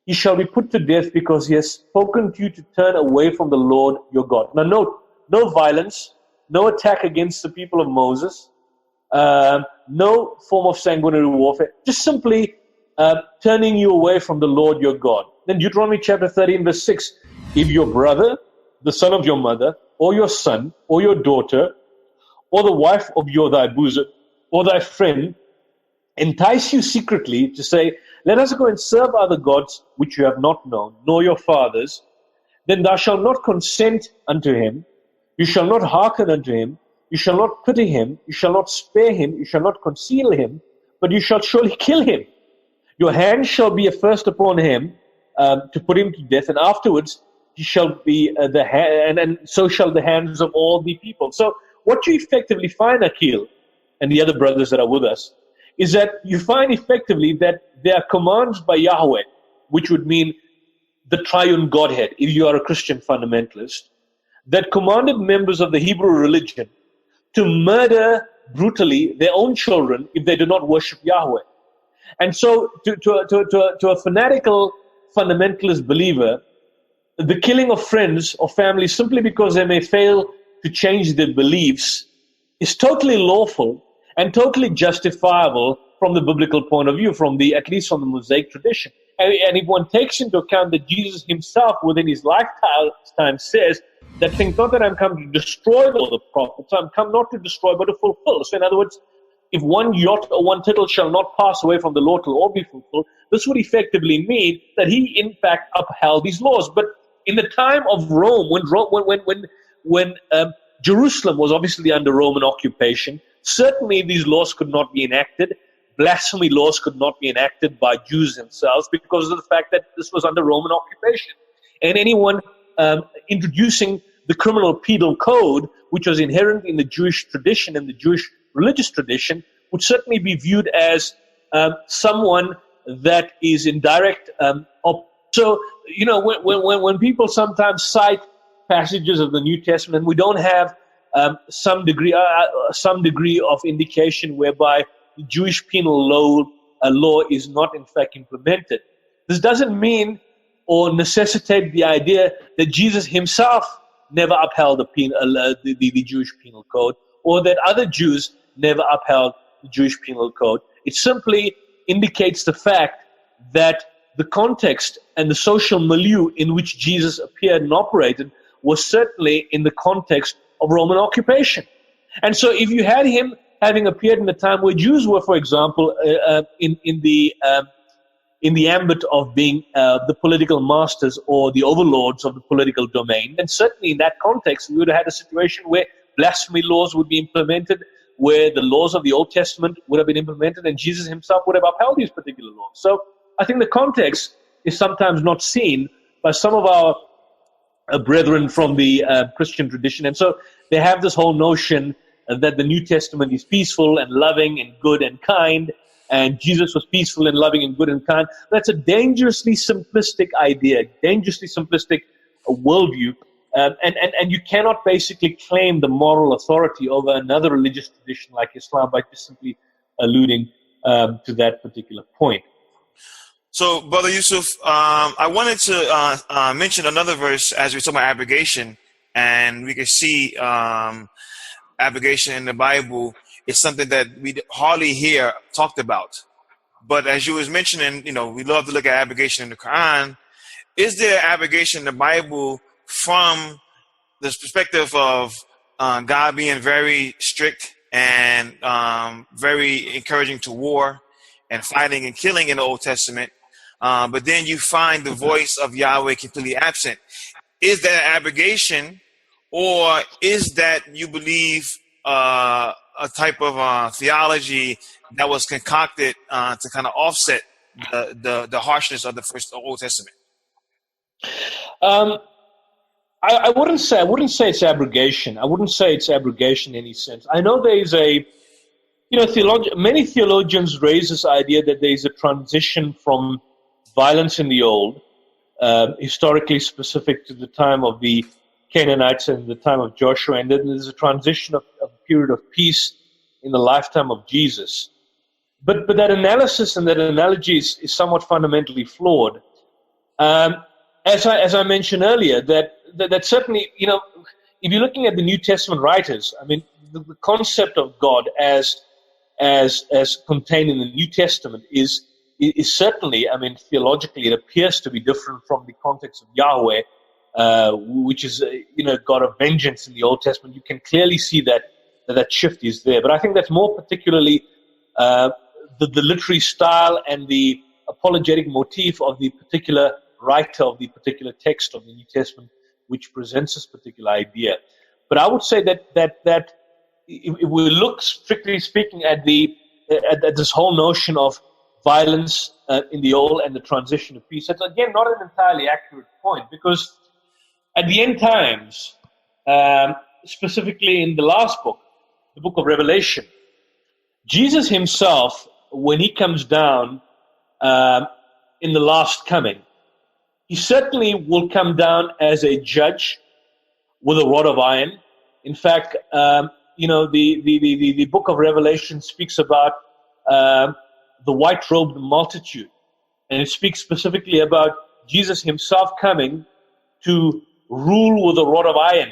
He shall be put to death because he has spoken to you to turn away from the Lord your God. Now note, no violence, no attack against the people of Moses, no form of sanguinary warfare, just simply turning you away from the Lord your God. Then Deuteronomy chapter 13 verse 6, if your brother, the son of your mother, or your son, or your daughter, or the wife of thy bosom, or thy friend, entice you secretly to say, let us go and serve other gods which you have not known, nor your fathers, then thou shalt not consent unto him, you shall not hearken unto him, you shall not pity him, you shall not spare him, you shall not conceal him, but you shall surely kill him. Your hand shall be first upon him to put him to death, and afterwards he shall be and so shall the hands of all the people. So what you effectively find, Akil, and the other brothers that are with us, is that you find effectively that there are commands by Yahweh, which would mean the triune Godhead, if you are a Christian fundamentalist, that commanded members of the Hebrew religion to murder brutally their own children if they do not worship Yahweh. And so to a fanatical fundamentalist believer, the killing of friends or family simply because they may fail to change their beliefs is totally lawful and totally justifiable from the biblical point of view, at least from the Mosaic tradition. And if one takes into account that Jesus himself within his lifetime says that think not that I'm come to destroy the prophets, I'm come not to destroy but to fulfill. So in other words, if one jot or one tittle shall not pass away from the law till all be fulfilled, this would effectively mean that he in fact upheld these laws. But in the time of Rome, when Jerusalem was obviously under Roman occupation, certainly these laws could not be enacted. blasphemy laws could not be enacted by Jews themselves because of the fact that this was under Roman occupation. And anyone introducing the criminal penal code, which was inherent in the Jewish tradition and the Jewish religious tradition, would certainly be viewed as someone that is in direct so, when people sometimes cite passages of the New Testament, we don't have some degree of indication whereby the Jewish penal law is not in fact implemented. This doesn't mean or necessitate the idea that Jesus himself never upheld the Jewish penal code, or that other Jews never upheld the Jewish penal code. It simply indicates the fact that the context and the social milieu in which Jesus appeared and operated was certainly in the context of Roman occupation. And so if you had him having appeared in a time where Jews were, for example, in the ambit of being the political masters or the overlords of the political domain, then certainly in that context we would have had a situation where blasphemy laws would be implemented, where the laws of the Old Testament would have been implemented, and Jesus himself would have upheld these particular laws. So I think the context is sometimes not seen by some of our brethren from the Christian tradition. And so they have this whole notion that the New Testament is peaceful and loving and good and kind, and Jesus was peaceful and loving and good and kind. That's a dangerously simplistic idea, dangerously simplistic worldview. And you cannot basically claim the moral authority over another religious tradition like Islam by just simply alluding to that particular point. So, Brother Yusuf, I wanted to mention another verse as we talk about abrogation, and we can see abrogation in the Bible is something that we hardly hear talked about. But as you was mentioning, we love to look at abrogation in the Quran. Is there abrogation in the Bible from the perspective of God being very strict and very encouraging to war and fighting and killing in the Old Testament? But then you find the voice of Yahweh completely absent. Is that abrogation, or is that, you believe, a type of theology that was concocted to kind of offset the harshness of the first Old Testament? I wouldn't say it's abrogation. I wouldn't say it's abrogation in any sense. I know there is many theologians raise this idea that there is a transition from violence in the old, historically specific to the time of the Canaanites and the time of Joshua, and then there's a transition of a period of peace in the lifetime of Jesus. But that analysis and that analogy is somewhat fundamentally flawed. As I mentioned earlier, that certainly, if you're looking at the New Testament writers, I mean, the concept of God as contained in the New Testament is certainly, I mean, theologically, it appears to be different from the context of Yahweh, which is, God of vengeance in the Old Testament. You can clearly see that shift is there. But I think that's more particularly the literary style and the apologetic motif of the particular writer of the particular text of the New Testament, which presents this particular idea. But I would say that if we look strictly speaking at this whole notion of violence in the old and the transition to peace, that's again not an entirely accurate point, because at the end times, specifically in the last book, the book of Revelation, Jesus himself, when he comes down in the last coming, he certainly will come down as a judge with a rod of iron. In fact, the book of Revelation speaks about the white-robed multitude, and it speaks specifically about Jesus himself coming to rule with a rod of iron,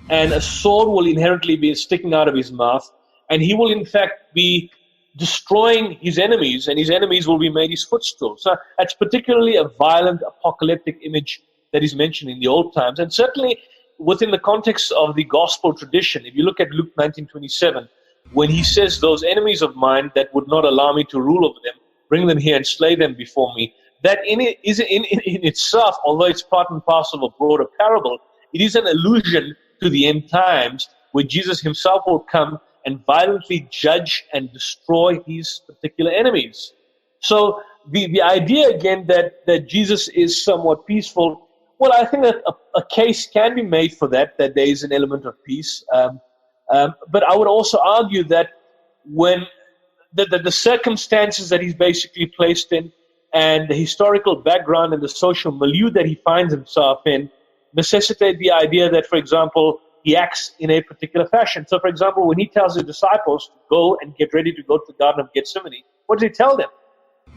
and a sword will inherently be sticking out of his mouth, and he will in fact be destroying his enemies, and his enemies will be made his footstool. So that's particularly a violent apocalyptic image that is mentioned in the old times, and certainly within the context of the gospel tradition. If you look at Luke 19:27, when he says, "Those enemies of mine that would not allow me to rule over them, bring them here and slay them before me," that in itself, although it's part and parcel of a broader parable, it is an allusion to the end times, where Jesus himself will come and violently judge and destroy his particular enemies. So the idea again that Jesus is somewhat peaceful, well, I think that a case can be made for that there is an element of peace. But I would also argue that when the circumstances that he's basically placed in and the historical background and the social milieu that he finds himself in necessitate the idea that, for example, he acts in a particular fashion. So, for example, when he tells his disciples to go and get ready to go to the Garden of Gethsemane, what does he tell them?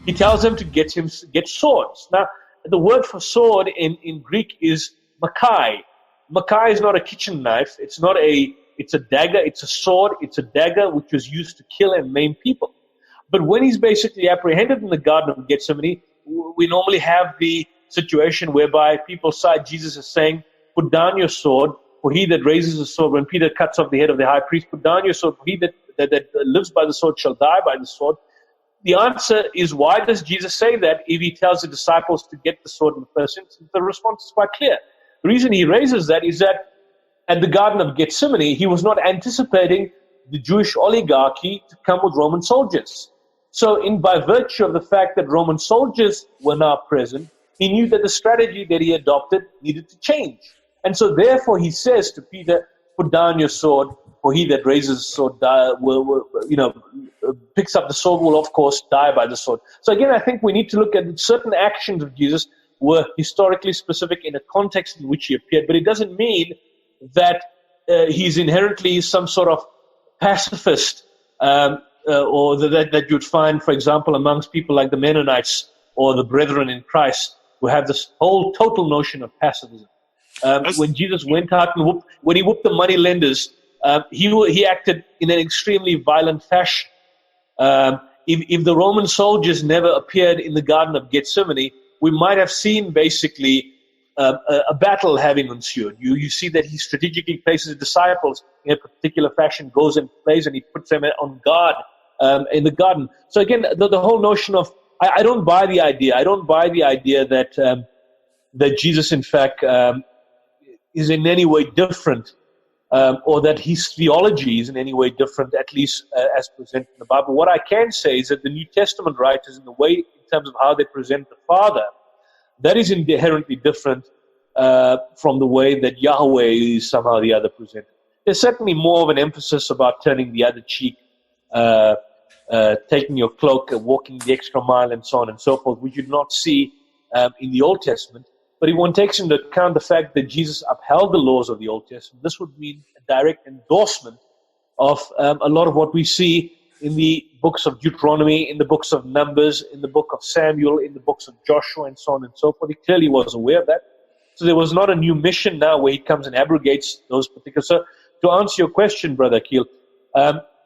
He tells them to get swords. Now, the word for sword in Greek is makai. Makai is not a kitchen knife. It's a dagger. It's a sword. It's a dagger which was used to kill and maim people. But when he's basically apprehended in the Garden of Gethsemane, we normally have the situation whereby people cite Jesus as saying, put down your sword, for he that raises a sword, when Peter cuts off the head of the high priest, put down your sword, for he that lives by the sword shall die by the sword. The answer is, why does Jesus say that if he tells the disciples to get the sword in the first instance? The response is quite clear. The reason he raises that is that at the Garden of Gethsemane, he was not anticipating the Jewish oligarchy to come with Roman soldiers. So by virtue of the fact that Roman soldiers were now present, he knew that the strategy that he adopted needed to change. And so therefore he says to Peter, put down your sword, for he that raises a sword picks up the sword will of course die by the sword. So again, I think we need to look at certain actions of Jesus were historically specific in a context in which he appeared, but it doesn't mean that he's inherently some sort of pacifist, or that you'd find, for example, amongst people like the Mennonites or the Brethren in Christ, who have this whole total notion of pacifism. When Jesus went out and when he whooped the money lenders, he acted in an extremely violent fashion. If the Roman soldiers never appeared in the Garden of Gethsemane, we might have seen basically a battle having ensued. You see that he strategically places his disciples in a particular fashion, goes and plays, and he puts them on guard in the garden. So again, the whole notion of, I don't buy the idea. I don't buy the idea that Jesus, in fact, is in any way different, or that his theology is in any way different, at least as presented in the Bible. What I can say is that the New Testament writers, in the way, in terms of how they present the Father, that is inherently different from the way that Yahweh is somehow the other presented. There's certainly more of an emphasis about turning the other cheek, taking your cloak, walking the extra mile, and so on and so forth, which you do not see in the Old Testament. But if one takes into account the fact that Jesus upheld the laws of the Old Testament, this would mean a direct endorsement of a lot of what we see in the books of Deuteronomy, in the books of Numbers, in the book of Samuel, in the books of Joshua, and so on and so forth. He clearly was aware of that. So there was not a new mission now where he comes and abrogates those particular. So to answer your question, Brother Akil,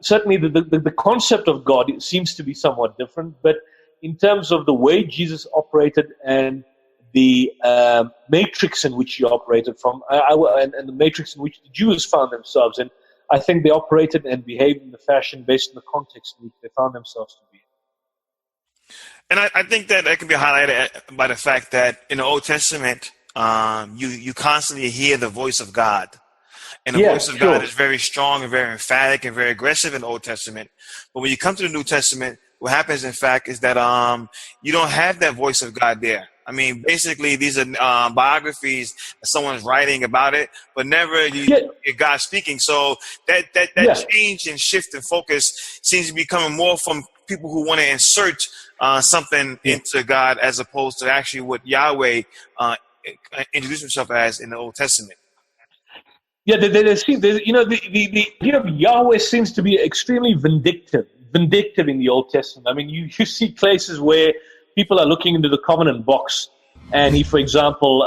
certainly the concept of God seems to be somewhat different, but in terms of the way Jesus operated and the matrix in which he operated from, and the matrix in which the Jews found themselves in, I think they operated and behaved in the fashion based on the context in which they found themselves to be. And I think that can be highlighted by the fact that in the Old Testament, you constantly hear the voice of God. And the voice of God is very strong and very emphatic and very aggressive in the Old Testament. But when you come to the New Testament, what happens, in fact, is that you don't have that voice of God there. I mean, basically, these are biographies that someone's writing about it, but never you hear God speaking. So that change and shift in focus seems to be coming more from people who want to insert something into God, as opposed to actually what Yahweh introduced himself as in the Old Testament. Yeah, the idea of Yahweh seems to be extremely vindictive in the Old Testament. I mean, you see places where people are looking into the covenant box, and he, for example,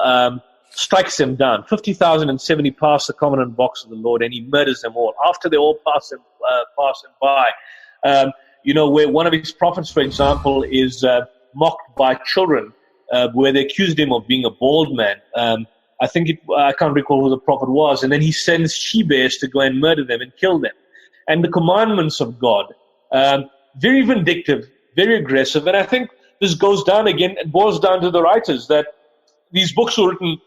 strikes them down. 50,070 pass the covenant box of the Lord, and he murders them all after they all pass him by. Where one of his prophets, for example, is mocked by children, where they accused him of being a bald man. I can't recall who the prophet was, and then he sends she-bears to go and murder them and kill them. And the commandments of God, very vindictive, very aggressive, and I think this goes down again and boils down to the writers, that these books were written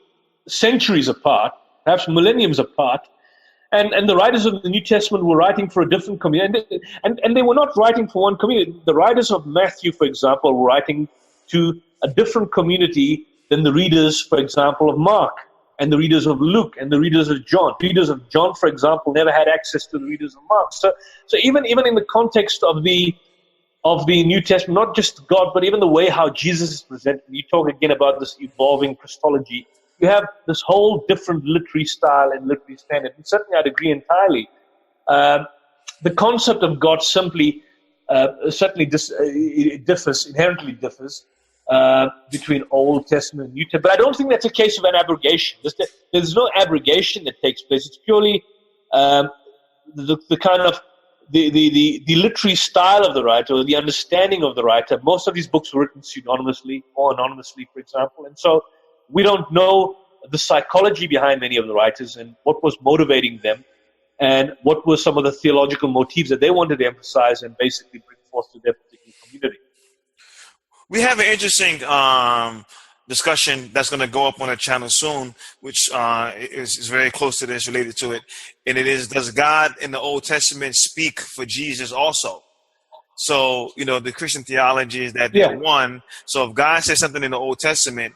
centuries apart, perhaps millenniums apart, And the writers of the New Testament were writing for a different community. And they were not writing for one community. The writers of Matthew, for example, were writing to a different community than the readers, for example, of Mark, and the readers of Luke, and the readers of John. Readers of John, for example, never had access to the readers of Mark. So even in the context of the New Testament, not just God, but even the way how Jesus is presented, you talk again about this evolving Christology. You have this whole different literary style and literary standard. And certainly I'd agree entirely. The concept of God certainly inherently differs between Old Testament and New Testament. But I don't think that's a case of an abrogation. There's no abrogation that takes place. It's purely the kind of the literary style of the writer, or the understanding of the writer. Most of these books were written pseudonymously or anonymously, for example. And so we don't know the psychology behind many of the writers and what was motivating them and what were some of the theological motifs that they wanted to emphasize and basically bring forth to their particular community. We have an interesting discussion that's going to go up on the channel soon, which is very close to this, related to it. And it is, does God in the Old Testament speak for Jesus also? So, the Christian theology is that they're one. So if God says something in the Old Testament,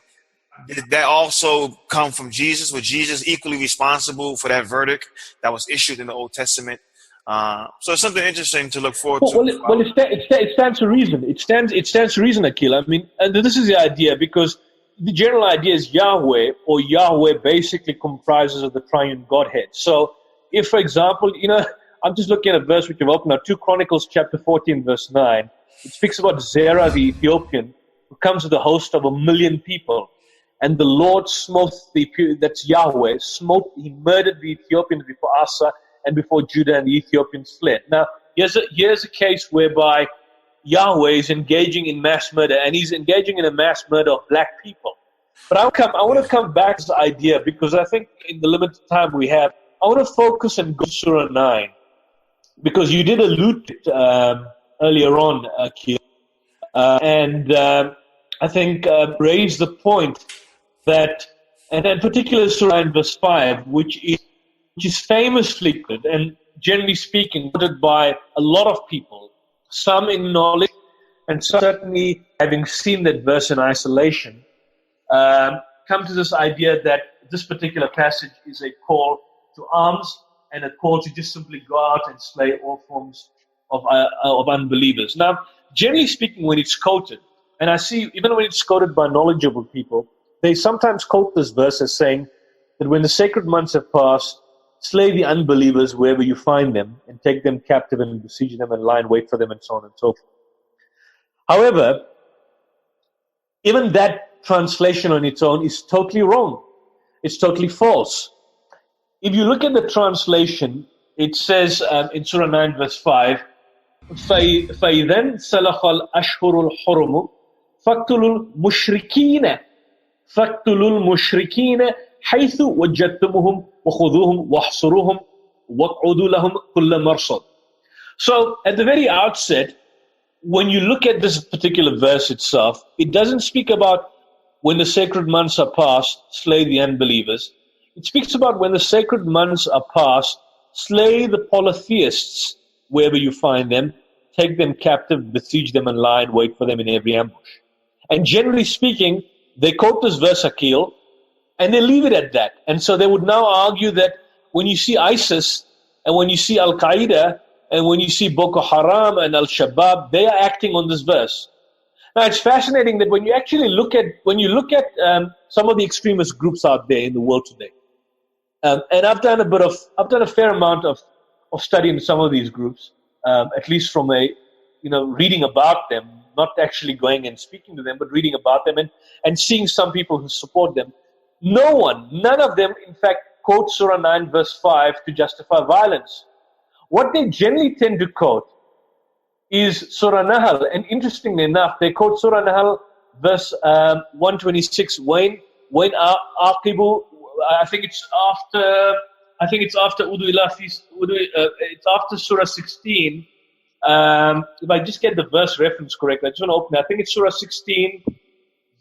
did that also come from Jesus? Was Jesus equally responsible for that verdict that was issued in the Old Testament? So it's something interesting to look forward to. Well, it stands to reason. It stands to reason, Akil. I mean, and this is the idea, because the general idea is Yahweh, or Yahweh basically comprises of the triune Godhead. So if, for example, I'm just looking at a verse which I've opened now, 2 Chronicles chapter 14, verse 9. It speaks about Zerah the Ethiopian, who comes with a host of 1 million people. And the Lord smote that's Yahweh, he murdered the Ethiopians before Asa and before Judah, and the Ethiopians fled. Now, here's a case whereby Yahweh is engaging in mass murder, and he's engaging in a mass murder of black people. But I want to come back to this idea, because I think in the limited time we have, I want to focus on Surah 9, because you did allude to it earlier on, Akil, and I think raised the point that, and in particular Surah 9 verse 5, which is famously good and generally speaking quoted by a lot of people, some in knowledge and certainly having seen that verse in isolation, come to this idea that this particular passage is a call to arms and a call to just simply go out and slay all forms of unbelievers. Now, generally speaking, when it's quoted, and I see even when it's quoted by knowledgeable people, they sometimes quote this verse as saying that when the sacred months have passed, slay the unbelievers wherever you find them, and take them captive and besiege them and lie in wait for them, and so on and so forth. However, even that translation on its own is totally wrong. It's totally false. If you look at the translation, it says in Surah 9 verse 5, فَإِذَنْ سَلَخَ الْأَشْهُرُ الْحُرُمُ فَاقْتُلُوا الْمُشْرِكِينَ حَيْثُ وَجَدْتُمُهُمْ وَخُذُوهُمْ وَاحْصُرُوهُمْ وَاقْعُدُوا لَهُمْ كُلَّ مَرْصَدٍ. So at the very outset, when you look at this particular verse itself, it doesn't speak about when the sacred months are past, slay the unbelievers. It speaks about when the sacred months are past, slay the polytheists wherever you find them, take them captive, besiege them, and lie in wait for them in every ambush. And generally speaking, they quote this verse, Akil, and they leave it at that. And so they would now argue that when you see ISIS, and when you see Al-Qaeda, and when you see Boko Haram and Al-Shabaab, they are acting on this verse. Now, it's fascinating that when you actually look at some of the extremist groups out there in the world today, and I've done a fair amount of study in some of these groups, at least from reading about them, not actually going and speaking to them, but reading about them and seeing some people who support them. None of them, in fact, quote Surah 9 verse 5 to justify violence. What they generally tend to quote is Surah Nahl, and interestingly enough, they quote Surah Nahl verse 126. When aqibu, I think it's after Udu Ilafis, it's after Surah 16. If I just get the verse reference correct, I just want to open it. I think it's Surah 16,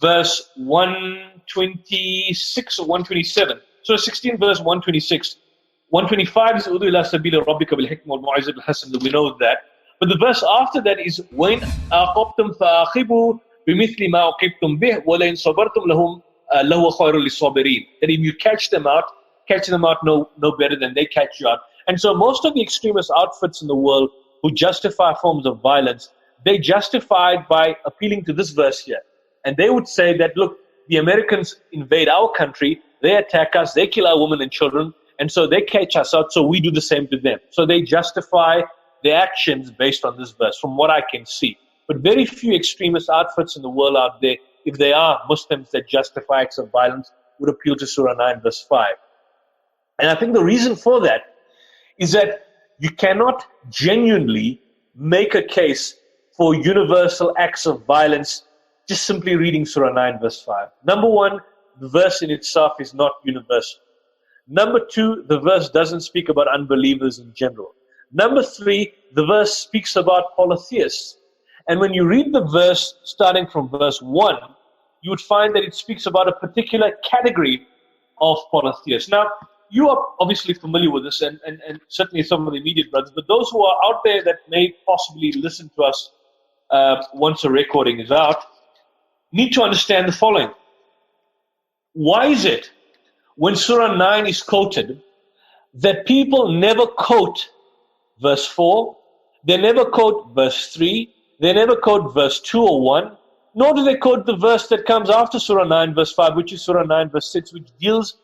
verse 126 or 127. Surah 16, verse 126. 125 is Udu ila sabila rabbika bil hikmah wal mu'izat al hasan. We know that. But the verse after that is when aqabtum fa'aqibu bimithli ma aqibtum bih wa la in sabartum lahum lahu khairul lisabirin. That if you catch them out no better than they catch you out. And so most of the extremist outfits in the world who justify forms of violence, they justify it by appealing to this verse here. And they would say that, look, the Americans invade our country, they attack us, they kill our women and children, and so they catch us out, so we do the same to them. So they justify their actions based on this verse, from what I can see. But very few extremist outfits in the world out there, if they are Muslims that justify acts of violence, would appeal to Surah 9 verse 5. And I think the reason for that is that you cannot genuinely make a case for universal acts of violence just simply reading Surah 9 verse 5. Number one, the verse in itself is not universal. Number two, the verse doesn't speak about unbelievers in general. Number three, the verse speaks about polytheists. And when you read the verse starting from verse 1, you would find that it speaks about a particular category of polytheists. Now, you are obviously familiar with this, and certainly some of the immediate brothers, but those who are out there that may possibly listen to us once a recording is out, need to understand the following. Why is it when Surah 9 is quoted that people never quote verse 4, they never quote verse 3, they never quote verse 2 or 1, nor do they quote the verse that comes after Surah 9 verse 5, which is Surah 9 verse 6, which deals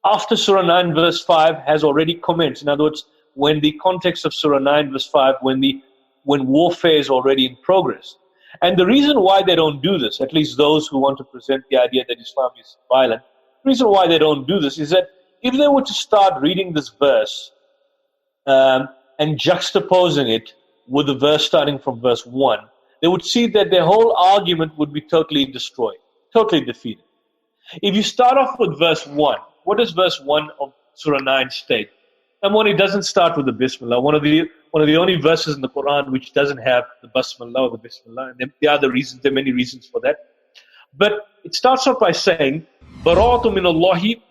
after Surah 9 verse 5 has already commenced. In other words, when the context of Surah 9 verse 5, when warfare is already in progress. And the reason why they don't do this, at least those who want to present the idea that Islam is violent, the reason why they don't do this is that if they were to start reading this verse and juxtaposing it with the verse starting from verse 1, they would see that their whole argument would be totally destroyed, totally defeated. If you start off with verse 1, what does verse 1 of Surah 9 state? Number one, it doesn't start with the Bismillah. One of the only verses in the Quran which doesn't have the Basmallah or the Bismillah. And there are many reasons for that. But it starts off by saying, Bara'atu min Allahi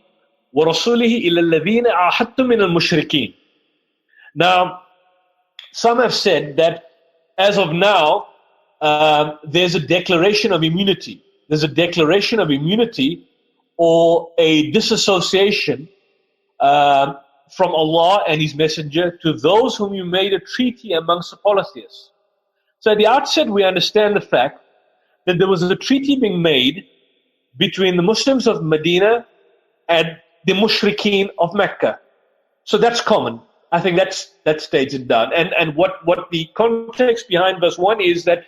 wa rasulihi ila alladhina ahadtum min al-mushrikeen. Now, some have said that as of now, there's a declaration of immunity. There's a declaration of immunity or a disassociation from Allah and His Messenger to those whom you made a treaty amongst the polytheists. So at the outset, we understand the fact that there was a treaty being made between the Muslims of Medina and the Mushrikeen of Mecca. So that's common. I think that states it down. And what the context behind verse 1 is that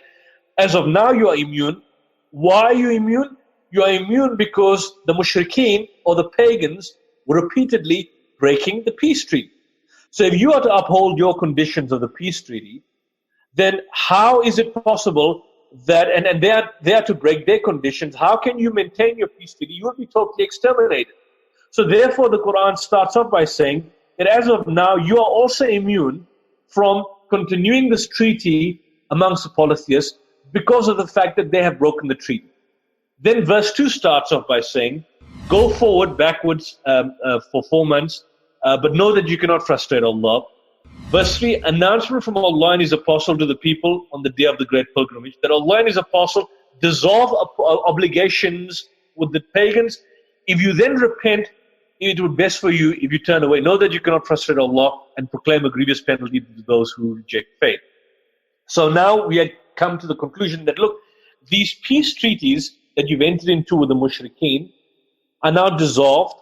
as of now you are immune. Why are you immune? You are immune because the Mushrikeen or the pagans were repeatedly breaking the peace treaty. So if you are to uphold your conditions of the peace treaty, then how is it possible that, and they are to break their conditions, how can you maintain your peace treaty? You will be totally exterminated. So therefore the Quran starts off by saying that as of now you are also immune from continuing this treaty amongst the polytheists because of the fact that they have broken the treaty. Then verse 2 starts off by saying, go forward, backwards for 4 months, but know that you cannot frustrate Allah. Verse 3, announcement from Allah and His Apostle to the people on the day of the great pilgrimage, that Allah and His Apostle dissolve obligations with the pagans. If you then repent, it would be best for you if you turn away. Know that you cannot frustrate Allah and proclaim a grievous penalty to those who reject faith. So now we had come to the conclusion that, look, these peace treaties that you've entered into with the Mushrikeen are now dissolved.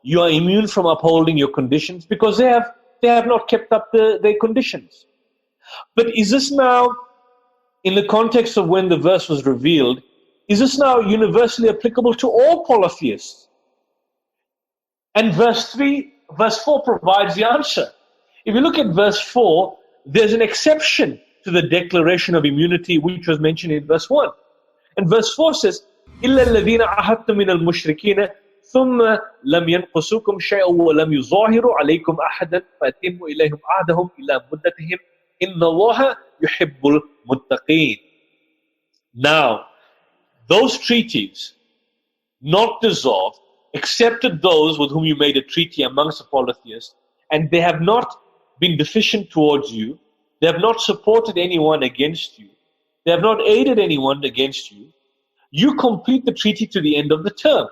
You are immune from upholding your conditions because they have not kept up their conditions. But is this now, in the context of when the verse was revealed, is this now universally applicable to all polytheists? And verse 4 provides the answer. If you look at verse 4, there's an exception to the declaration of immunity which was mentioned in verse 1. And verse 4 says, إِلَّا الَّذِينَ عَهَدْتُم مِّنَ الْمُشْرِكِينَ ثُمَّ لَمْ يَنْقُصُوكُمْ شَيْئًا وَلَمْ يُظَاهِرُوا عَلَيْكُمْ أَحَدًا فَأَتِمُّوا إِلَيْهِمْ عَهْدَهُمْ إِلَى مُدَّتِهِمْ إِنَّ اللَّهَ يُحِبُّ الْمُتَّقِينَ. Now, those treaties, not dissolved, excepted those with whom you made a treaty amongst the polytheists, and they have not been deficient towards you, they have not supported anyone against you, they have not aided anyone against you, you complete the treaty to the end of the term.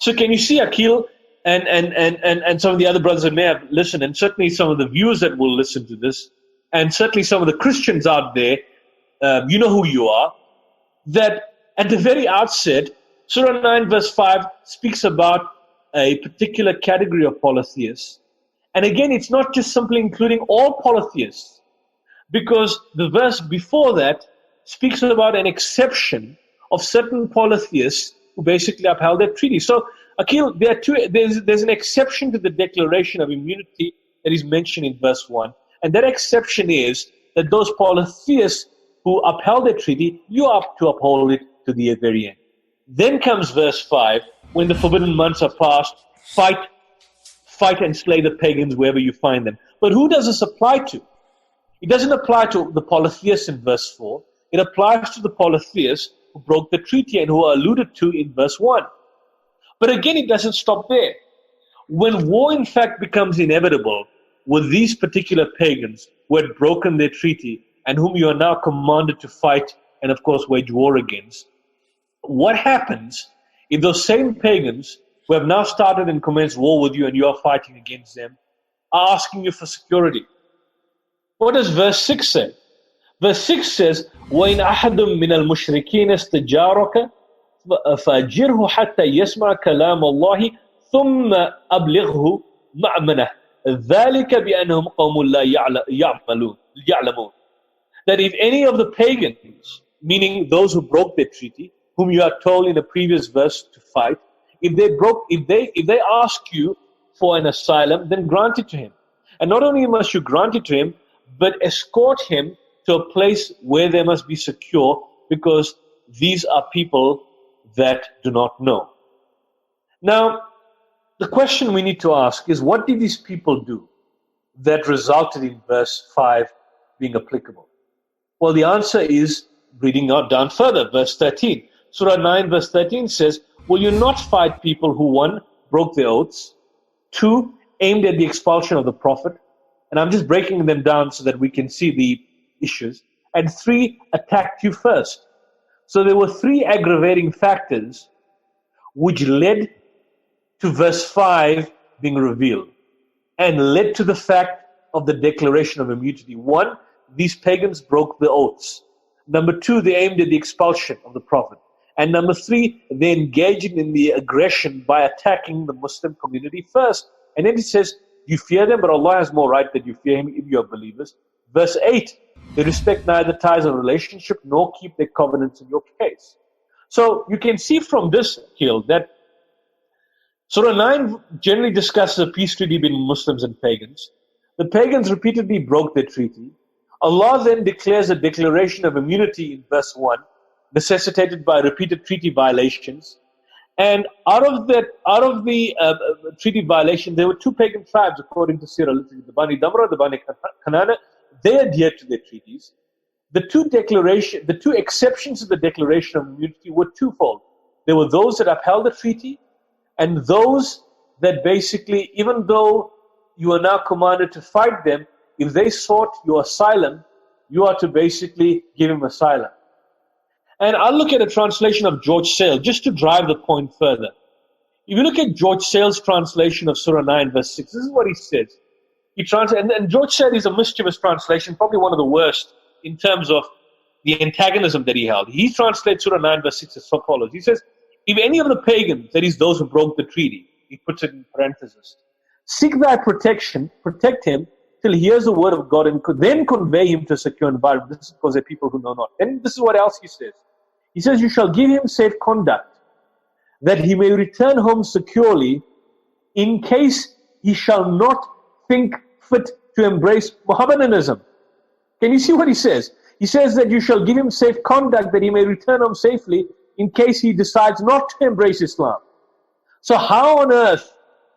So can you see, Akil, and some of the other brothers that may have listened, and certainly some of the viewers that will listen to this, and certainly some of the Christians out there, you know who you are, that at the very outset, Surah 9 verse 5 speaks about a particular category of polytheists. And again, it's not just simply including all polytheists, because the verse before that speaks about an exception of certain polytheists who basically upheld that treaty. So, Akil, there's an exception to the declaration of immunity that is mentioned in verse 1. And that exception is that those polytheists who upheld that treaty, you are to uphold it to the very end. Then comes verse 5, when the forbidden months are past, fight and slay the pagans wherever you find them. But who does this apply to? It doesn't apply to the polytheists in verse 4. It applies to the polytheists who broke the treaty and who are alluded to in verse 1. But again, it doesn't stop there. When war, in fact, becomes inevitable with these particular pagans who had broken their treaty and whom you are now commanded to fight and, of course, wage war against, what happens if those same pagans who have now started and commenced war with you and you are fighting against them are asking you for security? What does verse 6 say? Verse 6 says, وَإِنْ أَحَدٌ مِّنَ الْمُشْرِكِينَ اسْتَجَارَكَ فَأَجِرْهُ حَتَّى يَسْمَعَ كَلَامَ اللَّهِ ثُمَّ أَبْلِغْهُ مَأْمَنَهُ ذَلِكَ بِأَنَّهُمْ قَوْمٌ لَا يَعْلَمُونَ. That if any of the pagans, meaning those who broke their treaty, whom you are told in the previous verse to fight, if they ask you for an asylum, then grant it to him. And not only must you grant it to him, but escort him to a place where they must be secure, because these are people that do not know. Now, the question we need to ask is, what did these people do that resulted in verse 5 being applicable? Well, the answer is reading down further, verse 13. Surah 9 verse 13 says, will you not fight people who, 1, broke their oaths, 2, aimed at the expulsion of the Prophet, and I'm just breaking them down so that we can see the issues, and 3, attacked you first. So there were 3 aggravating factors which led to verse 5 being revealed and led to the fact of the declaration of immunity. 1, these pagans broke the oaths. Number 2, they aimed at the expulsion of the Prophet. And number 3, they engaged in the aggression by attacking the Muslim community first. And then it says, you fear them, but Allah has more right that you fear him if you are believers. Verse 8, they respect neither ties of relationship nor keep their covenants in your case. So you can see from this, Akil, that Surah 9 generally discusses a peace treaty between Muslims and pagans. The pagans repeatedly broke their treaty. Allah then declares a declaration of immunity in verse 1, necessitated by repeated treaty violations. And out of the treaty violation, there were 2 pagan tribes, according to Sirah literature, the Bani Damra, the Bani Kanana. They adhered to their treaties. The two exceptions to the declaration of immunity were twofold. There were those that upheld the treaty, and those that basically, even though you are now commanded to fight them, if they sought your asylum, you are to basically give him asylum. And I'll look at a translation of George Sale just to drive the point further. If you look at George Sale's translation of Surah 9 verse 6, this is what he says. And George Sale is a mischievous translation, probably one of the worst in terms of the antagonism that he held. He translates Surah 9 verse 6 as follows. He says, if any of the pagans, that is those who broke the treaty, he puts it in parentheses, seek thy protection, protect him till he hears the word of God and then convey him to a secure environment. This is because they're people who know not. And this is what else he says. He says, you shall give him safe conduct, that he may return home securely, in case he shall not think fit to embrace Mohammedanism. Can you see what he says? He says that you shall give him safe conduct, that he may return home safely, in case he decides not to embrace Islam. So how on earth,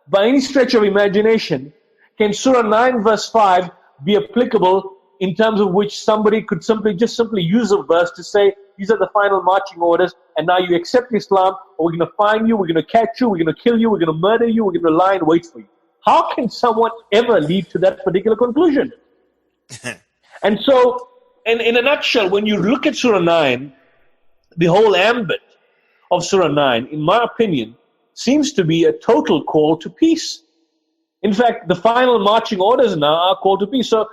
by any stretch of imagination, can Surah 9 verse 5 be applicable in terms of which somebody could simply use a verse to say, these are the final marching orders, and now you accept Islam, or we're going to find you, we're going to catch you, we're going to kill you, we're going to murder you, we're going to lie and wait for you. How can someone ever lead to that particular conclusion? And so, in a nutshell, when you look at Surah 9, the whole ambit of Surah 9, in my opinion, seems to be a total call to peace. In fact, the final marching orders now are call to peace. So,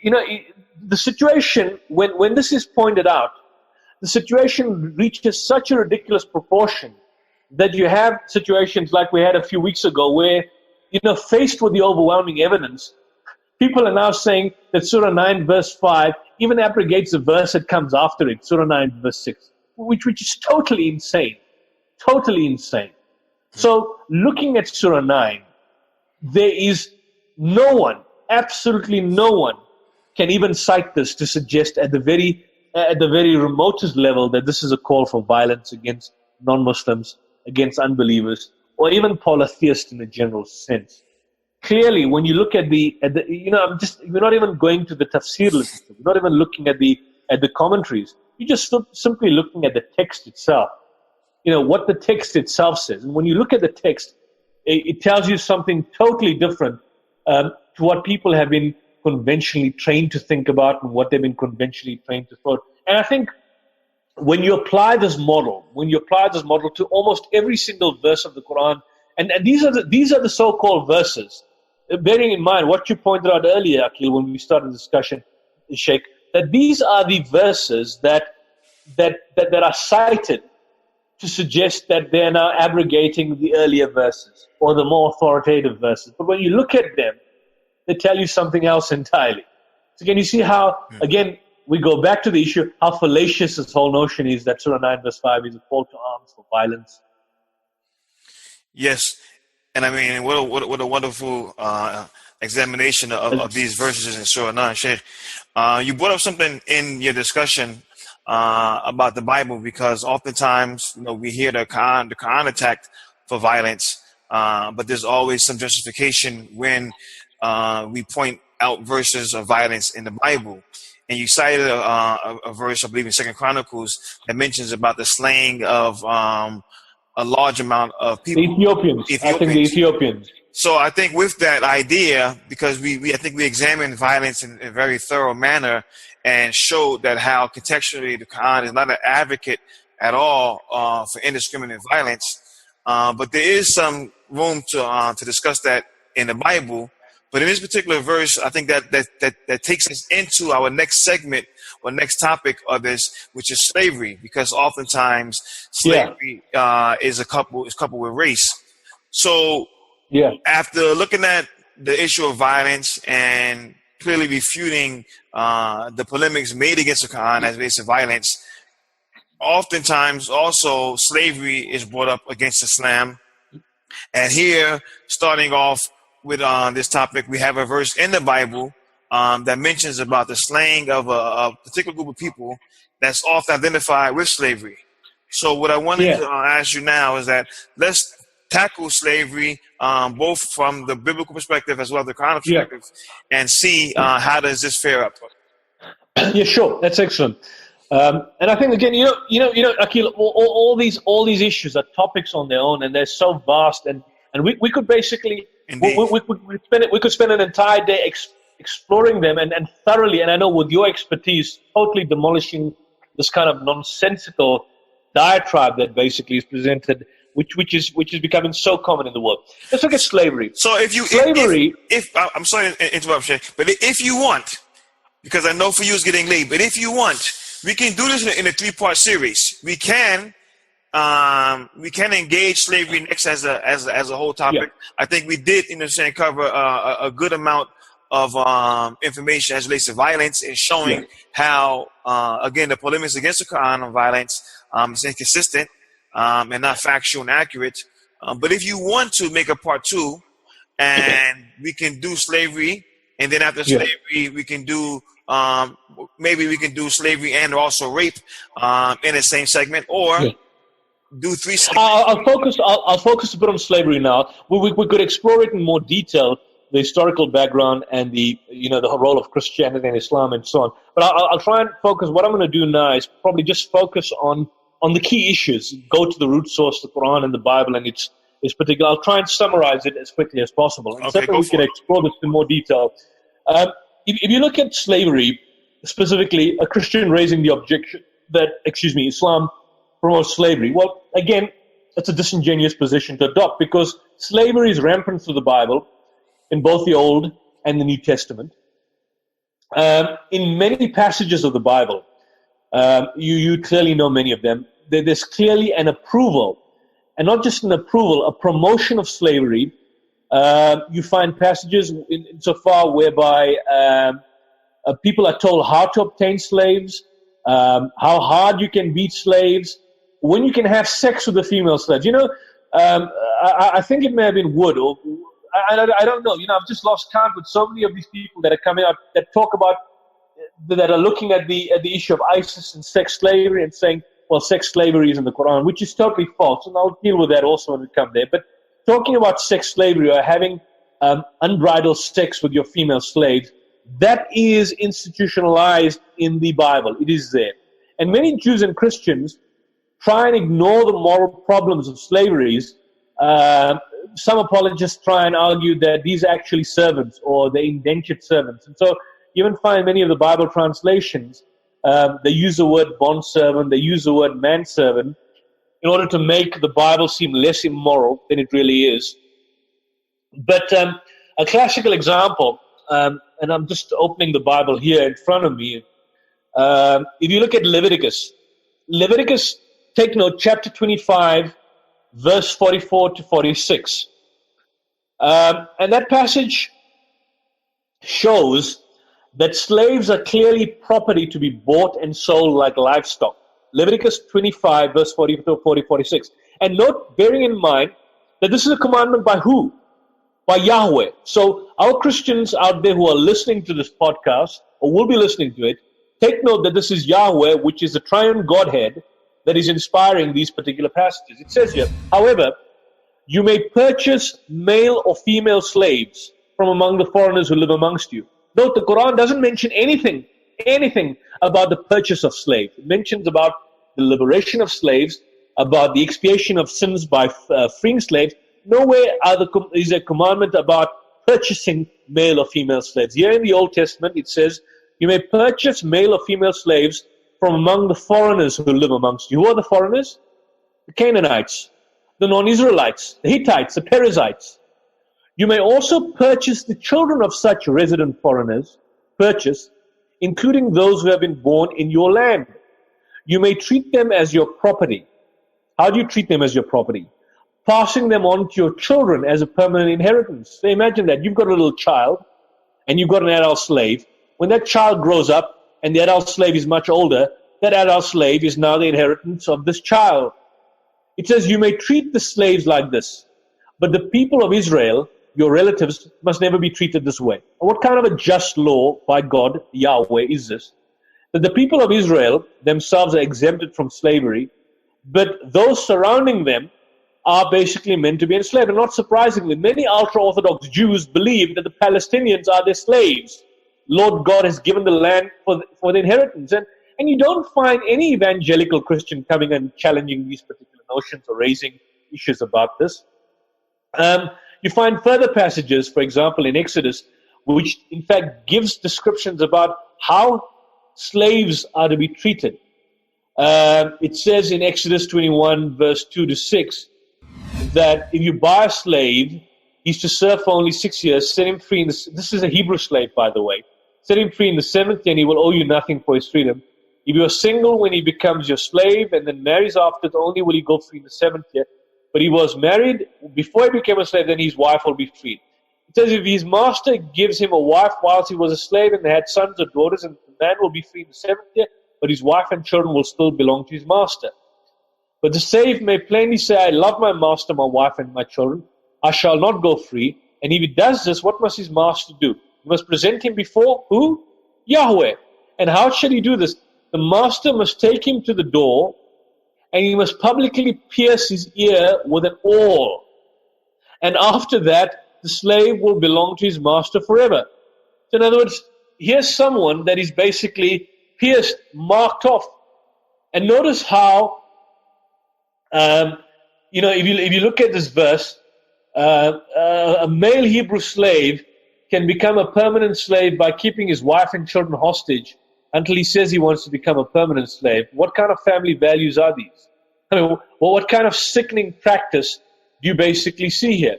the situation, when this is pointed out, the situation reaches such a ridiculous proportion that you have situations like we had a few weeks ago where, faced with the overwhelming evidence, people are now saying that Surah 9 verse 5 even abrogates the verse that comes after it, Surah 9 verse 6, which is totally insane. Totally insane. So looking at Surah 9, there is no one, absolutely no one, can even cite this to suggest at the very remotest level that this is a call for violence against non-Muslims, against unbelievers, or even polytheists in a general sense. Clearly, when you look at we're not even going to the tafsir literature. We're not even looking at the commentaries. You're just simply looking at the text itself. What the text itself says. And when you look at the text, it tells you something totally different to what people have been conventionally trained to think about and what they've been conventionally trained to thought. And I think when you apply this model to almost every single verse of the Quran, and these are the so-called verses, bearing in mind what you pointed out earlier, Akhil, when we started the discussion, Sheikh, that these are the verses that are cited to suggest that they're now abrogating the earlier verses or the more authoritative verses. But when you look at them, they tell you something else entirely. So can you see how, again, we go back to the issue, how fallacious this whole notion is that Surah 9 verse 5 is a call to arms for violence? Yes. And I mean, what a wonderful examination of these verses in Surah 9, Sheikh. You brought up something in your discussion about the Bible, because oftentimes, we hear the Quran attacked for violence, but there's always some justification when we point out verses of violence in the Bible. And you cited a verse, I believe in 2 Chronicles, that mentions about the slaying of a large amount of people. Ethiopians. I think the Ethiopians. So I think with that idea, because I think we examined violence in a very thorough manner and showed that how contextually the Quran is not an advocate at all for indiscriminate violence, but there is some room to discuss that in the Bible. But in this particular verse, I think that takes us into our next segment or next topic of this, which is slavery, because oftentimes slavery is coupled with race. So after looking at the issue of violence and clearly refuting the polemics made against the Quran as relates to violence, oftentimes also slavery is brought up against Islam. And here, starting off with this topic, we have a verse in the Bible that mentions about the slaying of a particular group of people that's often identified with slavery. So what I wanted to ask you now is that let's tackle slavery both from the biblical perspective as well as the Quran perspective, and see how does this fare up. Yeah, sure. That's excellent. And I think again, Akhil, all these issues are topics on their own, and they're so vast, and we could basically we could spend an entire day exploring them and thoroughly, and I know with your expertise, totally demolishing this kind of nonsensical diatribe that basically is presented, which is becoming so common in the world. Let's look at slavery. So if I'm sorry to interrupt, Sheikh, but if you want, because I know for you it's getting late, but if you want, we can do this in a 3-part series. We can engage slavery next as a whole topic. Yeah. I think we did, cover a good amount of information as relates to violence and showing how, again, the polemics against the Quran on violence is inconsistent and not factual and accurate. But if you want to make a part 2, and we can do slavery, and then after slavery we can do maybe we can do slavery and also rape in the same segment, or do 3 segments. I'll focus a bit on slavery now. We could explore it in more detail, the historical background and the role of Christianity and Islam and so on. But I'll try and focus. What I'm going to do now is probably just focus on the key issues. Go to the root source, the Quran and the Bible, and its is particular. I'll try and summarize it as quickly as possible. And Okay, certainly go we can for it. explore this in more detail. If you look at slavery, specifically a Christian raising the objection that, Islam promotes slavery, well, again, it's a disingenuous position to adopt because slavery is rampant through the Bible in both the Old and the New Testament. In many passages of the Bible, you clearly know many of them, there's clearly an approval, and not just an approval, a promotion of slavery. You find passages insofar whereby people are told how to obtain slaves, how hard you can beat slaves, when you can have sex with the female slaves. I think it may have been Wood, or I don't know. I've just lost count with so many of these people that are coming out that talk about, that are looking at the issue of ISIS and sex slavery and saying, well, sex slavery is in the Quran, which is totally false. And I'll deal with that also when we come there. But talking about sex slavery or having unbridled sex with your female slaves, that is institutionalized in the Bible. It is there. And many Jews and Christians try and ignore the moral problems of slaveries. Some apologists try and argue that these are actually servants or they're indentured servants. And so you even find many of the Bible translations, they use the word bondservant, they use the word manservant in order to make the Bible seem less immoral than it really is. But a classical example, and I'm just opening the Bible here in front of me. If you look at Leviticus, take note, chapter 25, verse 44 to 46. And that passage shows that slaves are clearly property to be bought and sold like livestock. Leviticus 25, verse 40 to 46. And note, bearing in mind, that this is a commandment by who? By Yahweh. So our Christians out there who are listening to this podcast, or will be listening to it, take note that this is Yahweh, which is the triune Godhead, that is inspiring these particular passages. It says here, however, you may purchase male or female slaves from among the foreigners who live amongst you. Note, the Quran doesn't mention anything about the purchase of slaves. It mentions about the liberation of slaves, about the expiation of sins by freeing slaves. Nowhere is a commandment about purchasing male or female slaves. Here in the Old Testament, it says, you may purchase male or female slaves from among the foreigners who live amongst you. Who are the foreigners? The Canaanites, the non-Israelites, the Hittites, the Perizzites. You may also purchase the children of such resident foreigners, including those who have been born in your land. You may treat them as your property. How do you treat them as your property? Passing them on to your children as a permanent inheritance. So imagine that. You've got a little child and you've got an adult slave. When that child grows up and the adult slave is much older, that adult slave is now the inheritance of this child. It says you may treat the slaves like this, but the people of Israel, your relatives, must never be treated this way. What kind of a just law by God, Yahweh, is this? That the people of Israel themselves are exempted from slavery, but those surrounding them are basically meant to be enslaved. And not surprisingly, many ultra-Orthodox Jews believe that the Palestinians are their slaves. Lord God has given the land for the inheritance. And you don't find any evangelical Christian coming and challenging these particular notions or raising issues about this. You find further passages, for example, in Exodus, which in fact gives descriptions about how slaves are to be treated. It says in Exodus 21, verse 2 to 6, that if you buy a slave, he's to serve for only 6 years, set him free. This is a Hebrew slave, by the way. Set him free in the 7th year, and he will owe you nothing for his freedom. If you are single when he becomes your slave and then marries after, only will he go free in the 7th year. But he was married before he became a slave, then his wife will be freed. It says if his master gives him a wife whilst he was a slave and they had sons or daughters, and the man will be free in the 7th year, but his wife and children will still belong to his master. But the slave may plainly say, I love my master, my wife, and my children. I shall not go free. And if he does this, what must his master do? He must present him before who? Yahweh. And how shall he do this? The master must take him to the door, and he must publicly pierce his ear with an awl. And after that, the slave will belong to his master forever. So in other words, here's someone that is basically pierced, marked off. And notice how, if you look at this verse, a male Hebrew slave can become a permanent slave by keeping his wife and children hostage until he says he wants to become a permanent slave. What kind of family values are these? Well, what kind of sickening practice do you basically see here?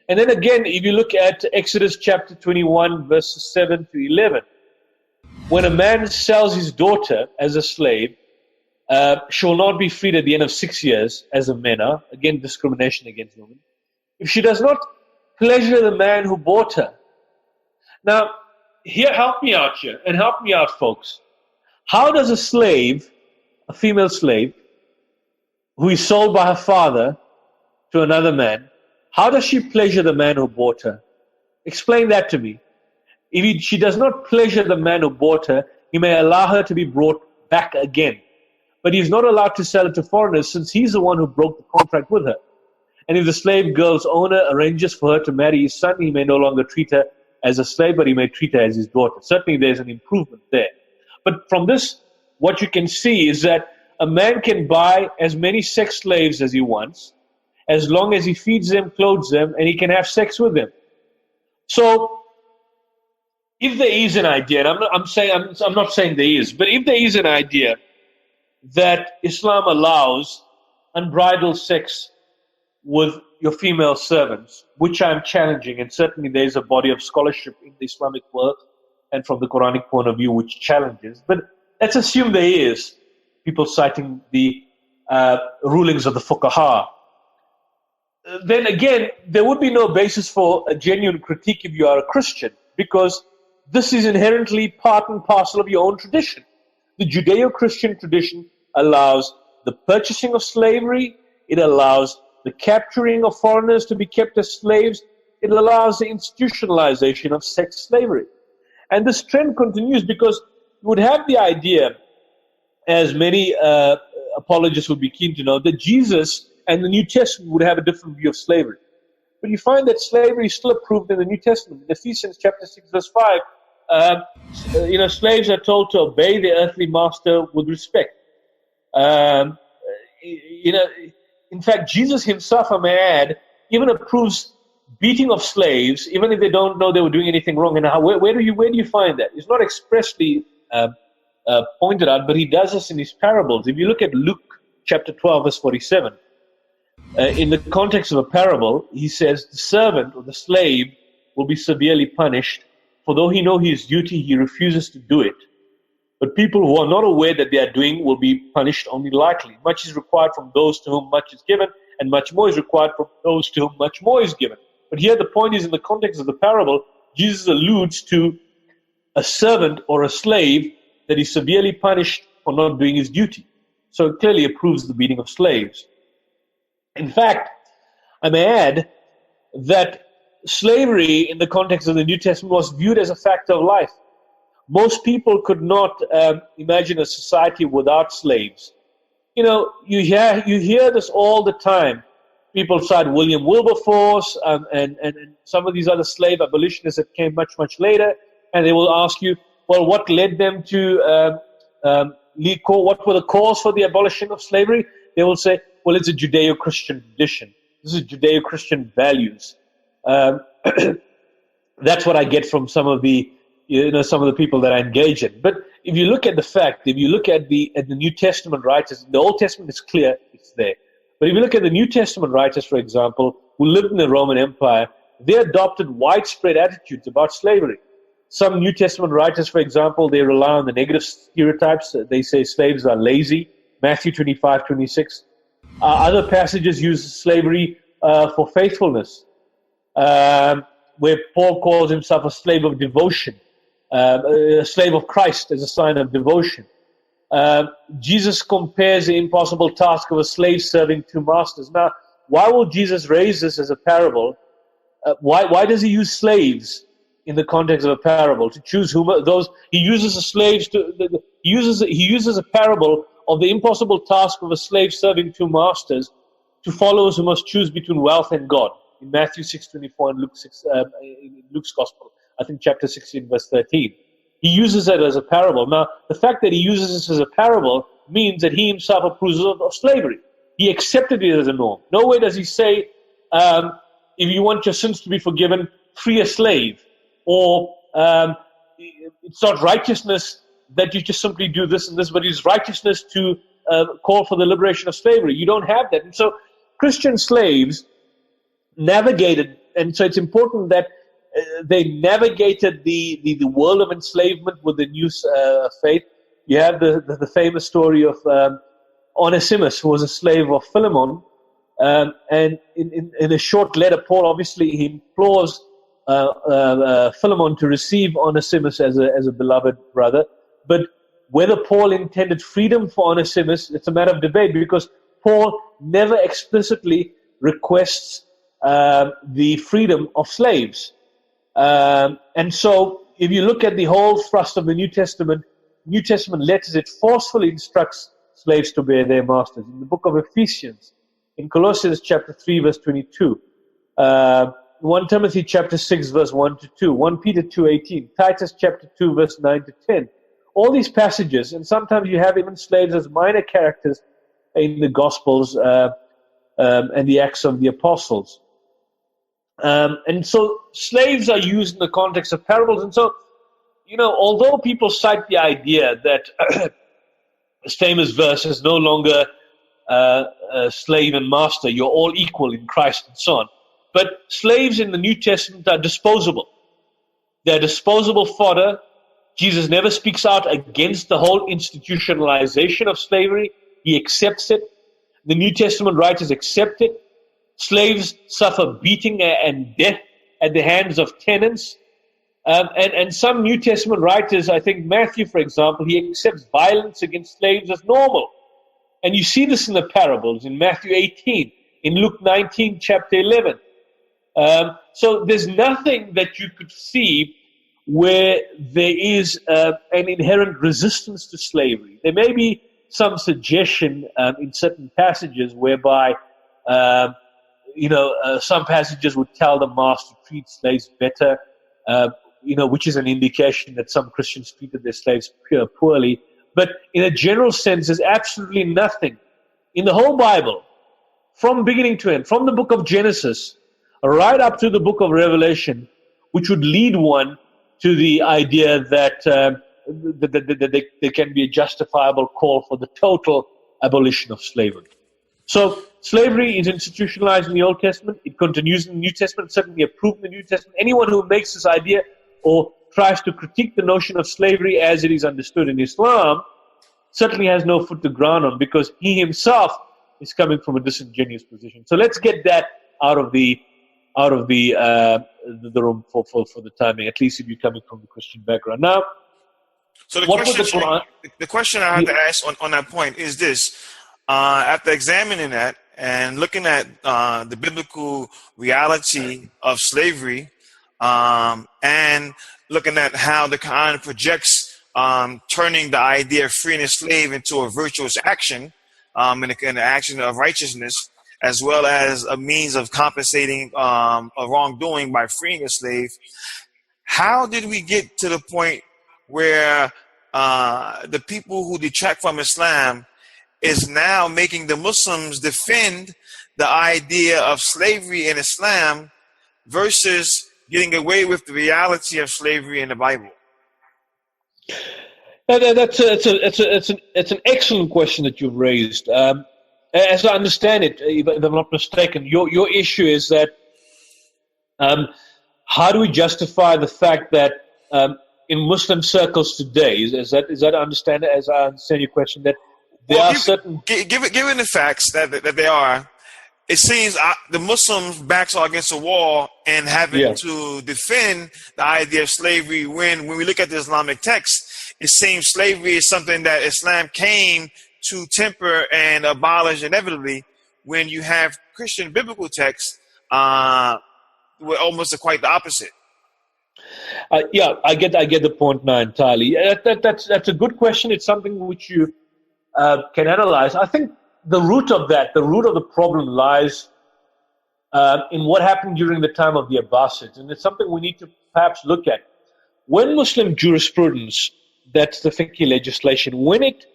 And then again, if you look at Exodus chapter 21, verses 7 to 11, when a man sells his daughter as a slave, she will not be freed at the end of 6 years, as a men are. Again, discrimination against women. If she does not pleasure the man who bought her. Now, here, help me out here, and help me out, folks. How does a slave, a female slave, who is sold by her father to another man, how does she pleasure the man who bought her? Explain that to me. If she does not pleasure the man who bought her, he may allow her to be brought back again. But he's not allowed to sell it to foreigners, since he's the one who broke the contract with her. And if the slave girl's owner arranges for her to marry his son, he may no longer treat her as a slave, but he may treat her as his daughter. Certainly there's an improvement there. But from this, what you can see is that a man can buy as many sex slaves as he wants, as long as he feeds them, clothes them, and he can have sex with them. So, if there is an idea, and I'm not saying there is, but if there is an idea that Islam allows unbridled sex with your female servants, which I'm challenging, and certainly there's a body of scholarship in the Islamic world and from the Quranic point of view which challenges, but let's assume there is, people citing the rulings of the fuqaha, then again, there would be no basis for a genuine critique if you are a Christian, because this is inherently part and parcel of your own tradition. The Judeo-Christian tradition allows the purchasing of slavery, it allows the capturing of foreigners to be kept as slaves, it allows the institutionalization of sex slavery. And this trend continues because you would have the idea, as many apologists would be keen to know, that Jesus and the New Testament would have a different view of slavery. But you find that slavery is still approved in the New Testament. In Ephesians chapter 6, verse 5, slaves are told to obey their earthly master with respect. In fact, Jesus himself, I may add, even approves beating of slaves, even if they don't know they were doing anything wrong. And where do you find that? It's not expressly pointed out, but he does this in his parables. If you look at Luke chapter 12, verse 47, in the context of a parable, he says, the servant or the slave will be severely punished, for though he know his duty, he refuses to do it. But people who are not aware that they are doing will be punished only lightly. Much is required from those to whom much is given, and much more is required from those to whom much more is given. But here the point is, in the context of the parable, Jesus alludes to a servant or a slave that is severely punished for not doing his duty. So it clearly approves the beating of slaves. In fact, I may add that slavery in the context of the New Testament was viewed as a fact of life. Most people could not imagine a society without slaves. You hear this all the time. People cite William Wilberforce and some of these other slave abolitionists that came much, much later, and they will ask you, well, what led them to what were the cause for the abolition of slavery? They will say, well, it's a Judeo-Christian tradition. This is Judeo-Christian values. That's what I get from some of the people that I engage in. But if you look at the fact, if you look at the New Testament writers, the Old Testament is clear, it's there. But if you look at the New Testament writers, for example, who lived in the Roman Empire, they adopted widespread attitudes about slavery. Some New Testament writers, for example, they rely on the negative stereotypes. They say slaves are lazy, Matthew 25:26. Other passages use slavery for faithfulness, where Paul calls himself a slave of devotion, a slave of Christ as a sign of devotion. Jesus compares the impossible task of a slave serving two masters. Now, why will Jesus raise this as a parable? Why does he use slaves in the context of a parable to choose whom those he uses? He uses a parable of the impossible task of a slave serving two masters to followers who must choose between wealth and God. In Matthew 6:24 and in Luke's Gospel, I think chapter 16, verse 13. He uses it as a parable. Now, the fact that he uses this as a parable means that he himself approves of slavery. He accepted it as a norm. Nowhere does he say, if you want your sins to be forgiven, free a slave. Or it's not righteousness that you just simply do this and this, but it's righteousness to call for the liberation of slavery. You don't have that. And so Christian slaves navigated, and so it's important that they navigated the world of enslavement with the new faith. You have the famous story of Onesimus, who was a slave of Philemon, and in a short letter, Paul obviously he implores Philemon to receive Onesimus as a beloved brother. But whether Paul intended freedom for Onesimus, it's a matter of debate, because Paul never explicitly requests the freedom of slaves. And so if you look at the whole thrust of the New Testament letters, it forcefully instructs slaves to obey their masters. In the book of Ephesians, in Colossians chapter 3, verse 22, 1 Timothy chapter 6, verse 1 to 2, 1 Peter 2:18, Titus chapter 2, verse 9 to 10. All these passages, and sometimes you have even slaves as minor characters in the Gospels and the Acts of the Apostles. And so slaves are used in the context of parables. And so, although people cite the idea that this famous verse is no longer slave and master, you're all equal in Christ and so on. But slaves in the New Testament are disposable. They're disposable fodder. Jesus never speaks out against the whole institutionalization of slavery. He accepts it. The New Testament writers accept it. Slaves suffer beating and death at the hands of tenants. And some New Testament writers, I think Matthew, for example, he accepts violence against slaves as normal. And you see this in the parables, in Matthew 18, in Luke 19, chapter 11. So there's nothing that you could see where there is an inherent resistance to slavery. There may be some suggestion in certain passages whereby some passages would tell the master to treat slaves better, which is an indication that some Christians treated their slaves poorly. But in a general sense, there's absolutely nothing in the whole Bible, from beginning to end, from the book of Genesis right up to the book of Revelation, which would lead one to the idea that there can be a justifiable call for the total abolition of slavery. So slavery is institutionalized in the Old Testament. It continues in the New Testament, certainly approved in the New Testament. Anyone who makes this idea or tries to critique the notion of slavery as it is understood in Islam certainly has no foot to ground on, because he himself is coming from a disingenuous position. So let's get that out of the room for the timing, at least if you're coming from the Christian background. Now, so the question I have to ask on that point is this. After examining that and looking at the biblical reality of slavery and looking at how the Quran projects turning the idea of freeing a slave into a virtuous action and an action of righteousness, as well as a means of compensating a wrongdoing by freeing a slave, how did we get to the point where the people who detract from Islam is now making the Muslims defend the idea of slavery in Islam versus getting away with the reality of slavery in the Bible? It's an excellent question that you've raised. As I understand it, if I'm not mistaken, your issue is that how do we justify the fact that in Muslim circles today, as I understand your question, that there are certain... Given the facts that they are, it seems the Muslims' backs are against the wall and having to defend the idea of slavery when we look at the Islamic text, it seems slavery is something that Islam came to temper and abolish inevitably, when you have Christian biblical texts were almost quite the opposite. I get the point now entirely. That's a good question. It's something which you can analyze. I think the root of the problem lies in what happened during the time of the Abbasids, and it's something we need to perhaps look at. When Muslim jurisprudence, that's the fiqh legislation, when it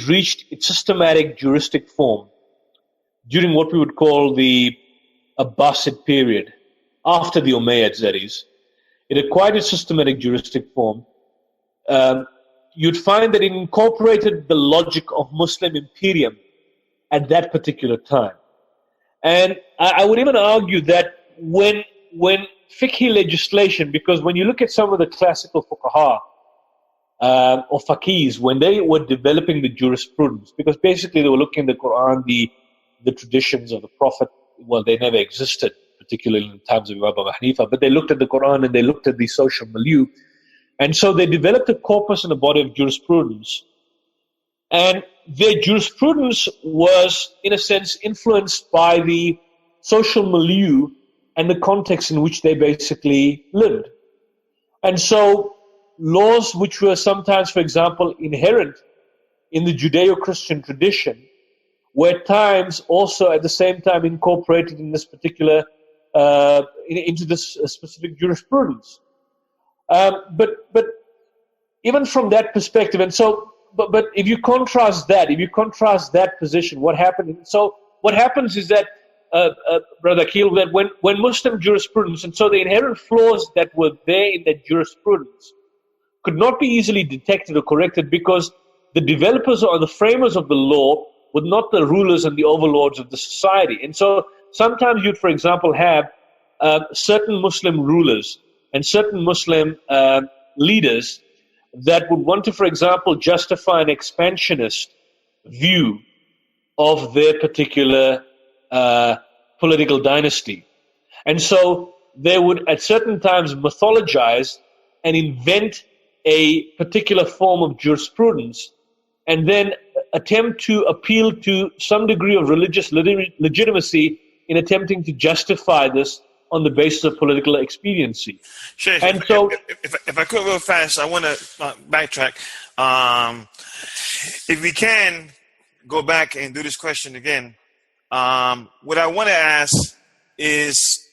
reached its systematic juristic form, during what we would call the Abbasid period, after the Umayyads, that is. It acquired a systematic juristic form. You'd find that it incorporated the logic of Muslim imperium at that particular time. And I would even argue that when fiqhi legislation, because when you look at some of the classical fuqaha or faqihs, when they were developing the jurisprudence, because basically they were looking at the Quran, the traditions of the Prophet, well, they never existed, particularly in times of Imam Abu Hanifa, but they looked at the Quran and they looked at the social milieu. And so they developed a corpus and a body of jurisprudence. And their jurisprudence was, in a sense, influenced by the social milieu and the context in which they basically lived. And so laws which were sometimes, for example, inherent in the Judeo-Christian tradition were at times also at the same time incorporated in this particular, into this specific jurisprudence. But even from that perspective, and so, but if you contrast that position, what happened? So what happens is that, Brother Akil, that when Muslim jurisprudence, and so the inherent flaws that were there in that jurisprudence could not be easily detected or corrected because the developers or the framers of the law were not the rulers and the overlords of the society. And so sometimes you'd, for example, have certain Muslim rulers and certain Muslim leaders that would want to, for example, justify an expansionist view of their particular political dynasty. And so they would at certain times mythologize and invent a particular form of jurisprudence and then attempt to appeal to some degree of religious legitimacy in attempting to justify this on the basis of political expediency. Sheikh, and so, if I could real fast, I want to backtrack. If we can go back and do this question again, what I want to ask is,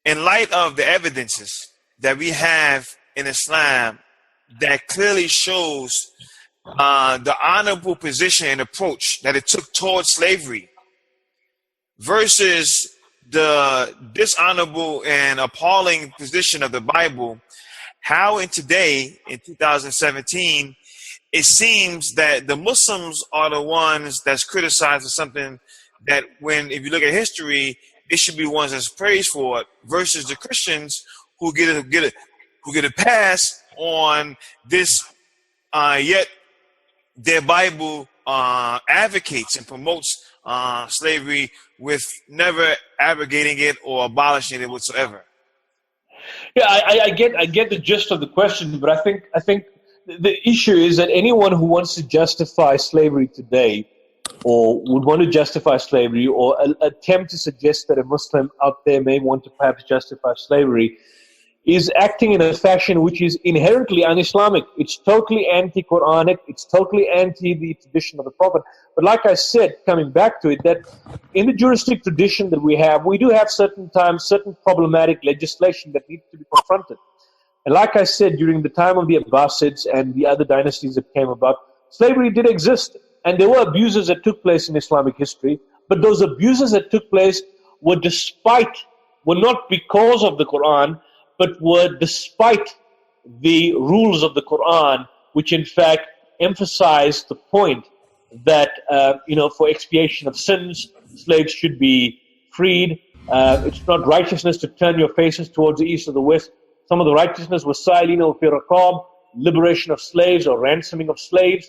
in light of the evidences that we have in Islam that clearly shows the honorable position and approach that it took towards slavery versus the dishonorable and appalling position of the Bible, how in today, in 2017, it seems that the Muslims are the ones that's criticized for something that when, if you look at history, they should be ones that's praised for it, versus the Christians who get a pass on this, yet their Bible advocates and promotes slavery with never abrogating it or abolishing it whatsoever. Yeah, I get the gist of the question, but I think the issue is that anyone who wants to justify slavery today, or would want to justify slavery, or attempt to suggest that a Muslim out there may want to perhaps justify slavery, is acting in a fashion which is inherently un-Islamic. It's totally anti-Quranic. It's totally anti the tradition of the Prophet. But like I said, coming back to it, that in the juristic tradition that we do have certain problematic legislation that needs to be confronted. And like I said, during the time of the Abbasids and the other dynasties that came about, slavery did exist. And there were abuses that took place in Islamic history. But those abuses that took place were not because of the Quran, but were despite the rules of the Quran, which in fact emphasized the point that, for expiation of sins, slaves should be freed. It's not righteousness to turn your faces towards the east or the west. Some of the righteousness was Sa'ilina wa fi riqab, liberation of slaves or ransoming of slaves.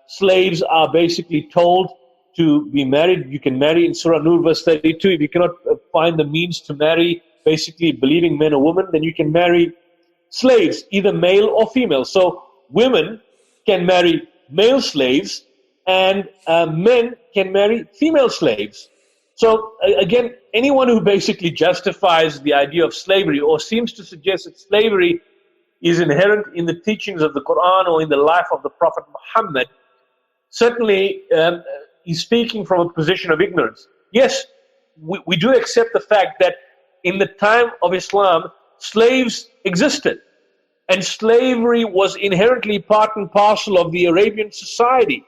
Slaves are basically told to be married. You can marry in Surah Nur verse 32. If you cannot find the means to marry basically believing men or women, then you can marry slaves, either male or female. So women can marry male slaves and men can marry female slaves. So again, anyone who basically justifies the idea of slavery or seems to suggest that slavery is inherent in the teachings of the Quran or in the life of the Prophet Muhammad, certainly is speaking from a position of ignorance. Yes, we do accept the fact that in the time of Islam, slaves existed. And slavery was inherently part and parcel of the Arabian society.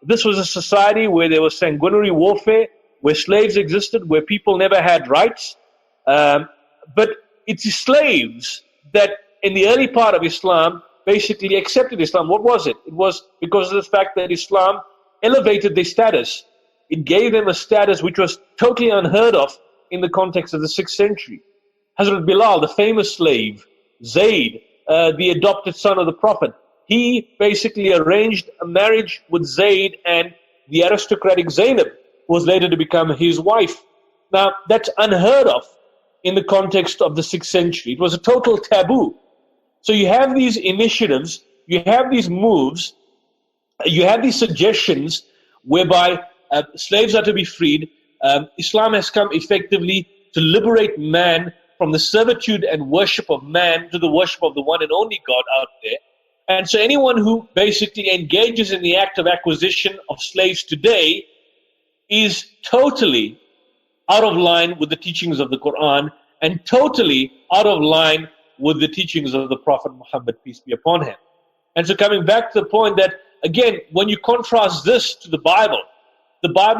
This was a society where there was sanguinary warfare, where slaves existed, where people never had rights. But it's the slaves that in the early part of Islam basically accepted Islam. What was it? It was because of the fact that Islam elevated their status. It gave them a status which was totally unheard of in the context of the 6th century. Hazrat Bilal, the famous slave, Zayd, the adopted son of the Prophet, he basically arranged a marriage with Zayd and the aristocratic Zainab, who was later to become his wife. Now, that's unheard of in the context of the 6th century. It was a total taboo. So you have these initiatives, you have these moves, you have these suggestions whereby slaves are to be freed. Islam has come effectively to liberate man from the servitude and worship of man to the worship of the one and only God out there. And so anyone who basically engages in the act of acquisition of slaves today is totally out of line with the teachings of the Quran and totally out of line with the teachings of the Prophet Muhammad, peace be upon him. And so coming back to the point that, again, when you contrast this to the Bible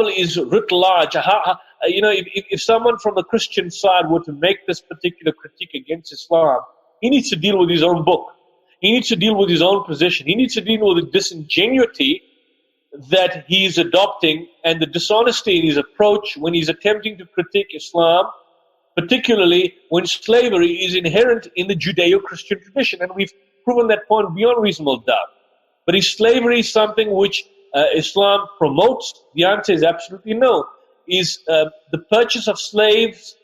is writ large. If someone from the Christian side were to make this particular critique against Islam, he needs to deal with his own book. He needs to deal with his own position. He needs to deal with the disingenuity that he's adopting and the dishonesty in his approach when he's attempting to critique Islam, particularly when slavery is inherent in the Judeo-Christian tradition. And we've proven that point beyond reasonable doubt. But is slavery something which Islam promotes? The answer is absolutely no. Is the purchase of slaves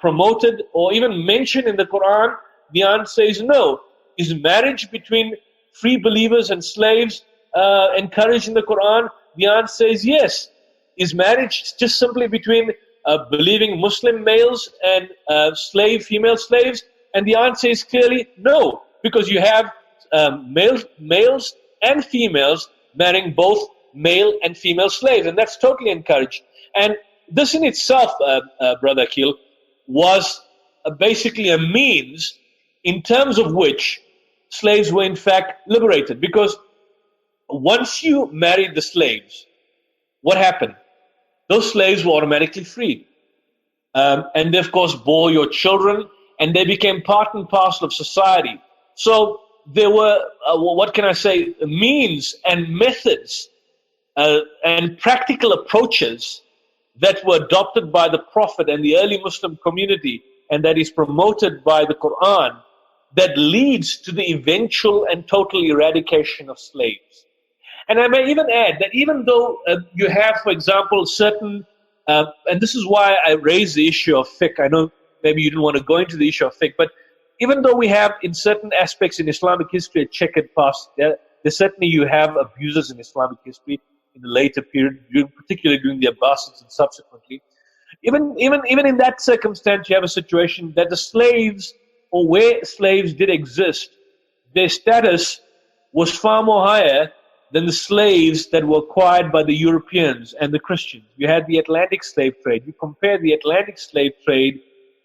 promoted or even mentioned in the Quran? The answer is no. Is marriage between free believers and slaves encouraged in the Quran? The answer is yes. Is marriage just simply between believing Muslim males and female slaves? And the answer is clearly no, because you have males and females marrying both male and female slaves, and that's totally encouraged. And this in itself, Brother Akil, was basically a means in terms of which slaves were in fact liberated. Because once you married the slaves, what happened? Those slaves were automatically freed. And they, of course, bore your children, and they became part and parcel of society. So there were, means and methods and practical approaches that were adopted by the Prophet and the early Muslim community, and that is promoted by the Quran, that leads to the eventual and total eradication of slaves. And I may even add that even though you have, for example, certain, and this is why I raised the issue of fiqh. I know maybe you didn't want to go into the issue of fiqh, but even though we have in certain aspects in Islamic history a checkered past, there certainly you have abuses in Islamic history in the later period, particularly during the Abbasids and subsequently. Even in that circumstance, you have a situation that the slaves, or where slaves did exist, their status was far more higher than the slaves that were acquired by the Europeans and the Christians. You had the Atlantic slave trade. You compare the Atlantic slave trade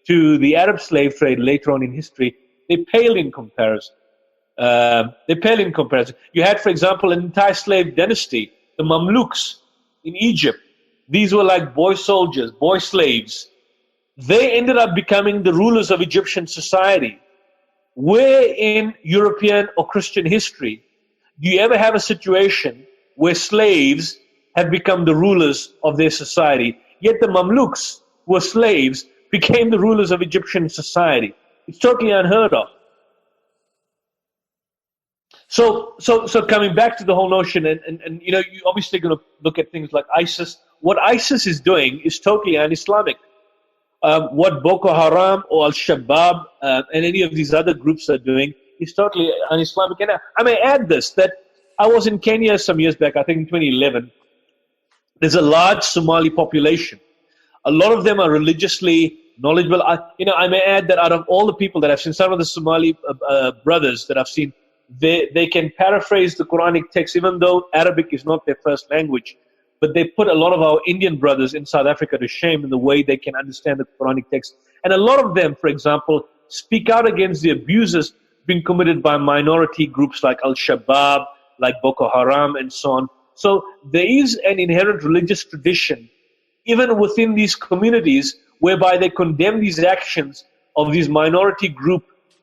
to the Arab slave trade later on in history, they pale in comparison. You had, for example, an entire slave dynasty, the Mamluks in Egypt. These were like boy soldiers, boy slaves. They ended up becoming the rulers of Egyptian society. Where in European or Christian history do you ever have a situation where slaves have become the rulers of their society? Yet the Mamluks, who were slaves, became the rulers of Egyptian society. It's totally unheard of. So coming back to the whole notion, and you're obviously going to look at things like ISIS. What ISIS is doing is totally un-Islamic. What Boko Haram or Al-Shabaab and any of these other groups are doing is totally un-Islamic. And I may add this, that I was in Kenya some years back, I think in 2011. There's a large Somali population. A lot of them are religiously knowledgeable. I may add that out of all the people that I've seen, some of the Somali brothers that I've seen, they can paraphrase the Quranic text, even though Arabic is not their first language. But they put a lot of our Indian brothers in South Africa to shame in the way they can understand the Quranic text. And a lot of them, for example, speak out against the abuses being committed by minority groups like Al-Shabaab, like Boko Haram, and so on. So there is an inherent religious tradition, even within these communities, whereby they condemn these actions of these minority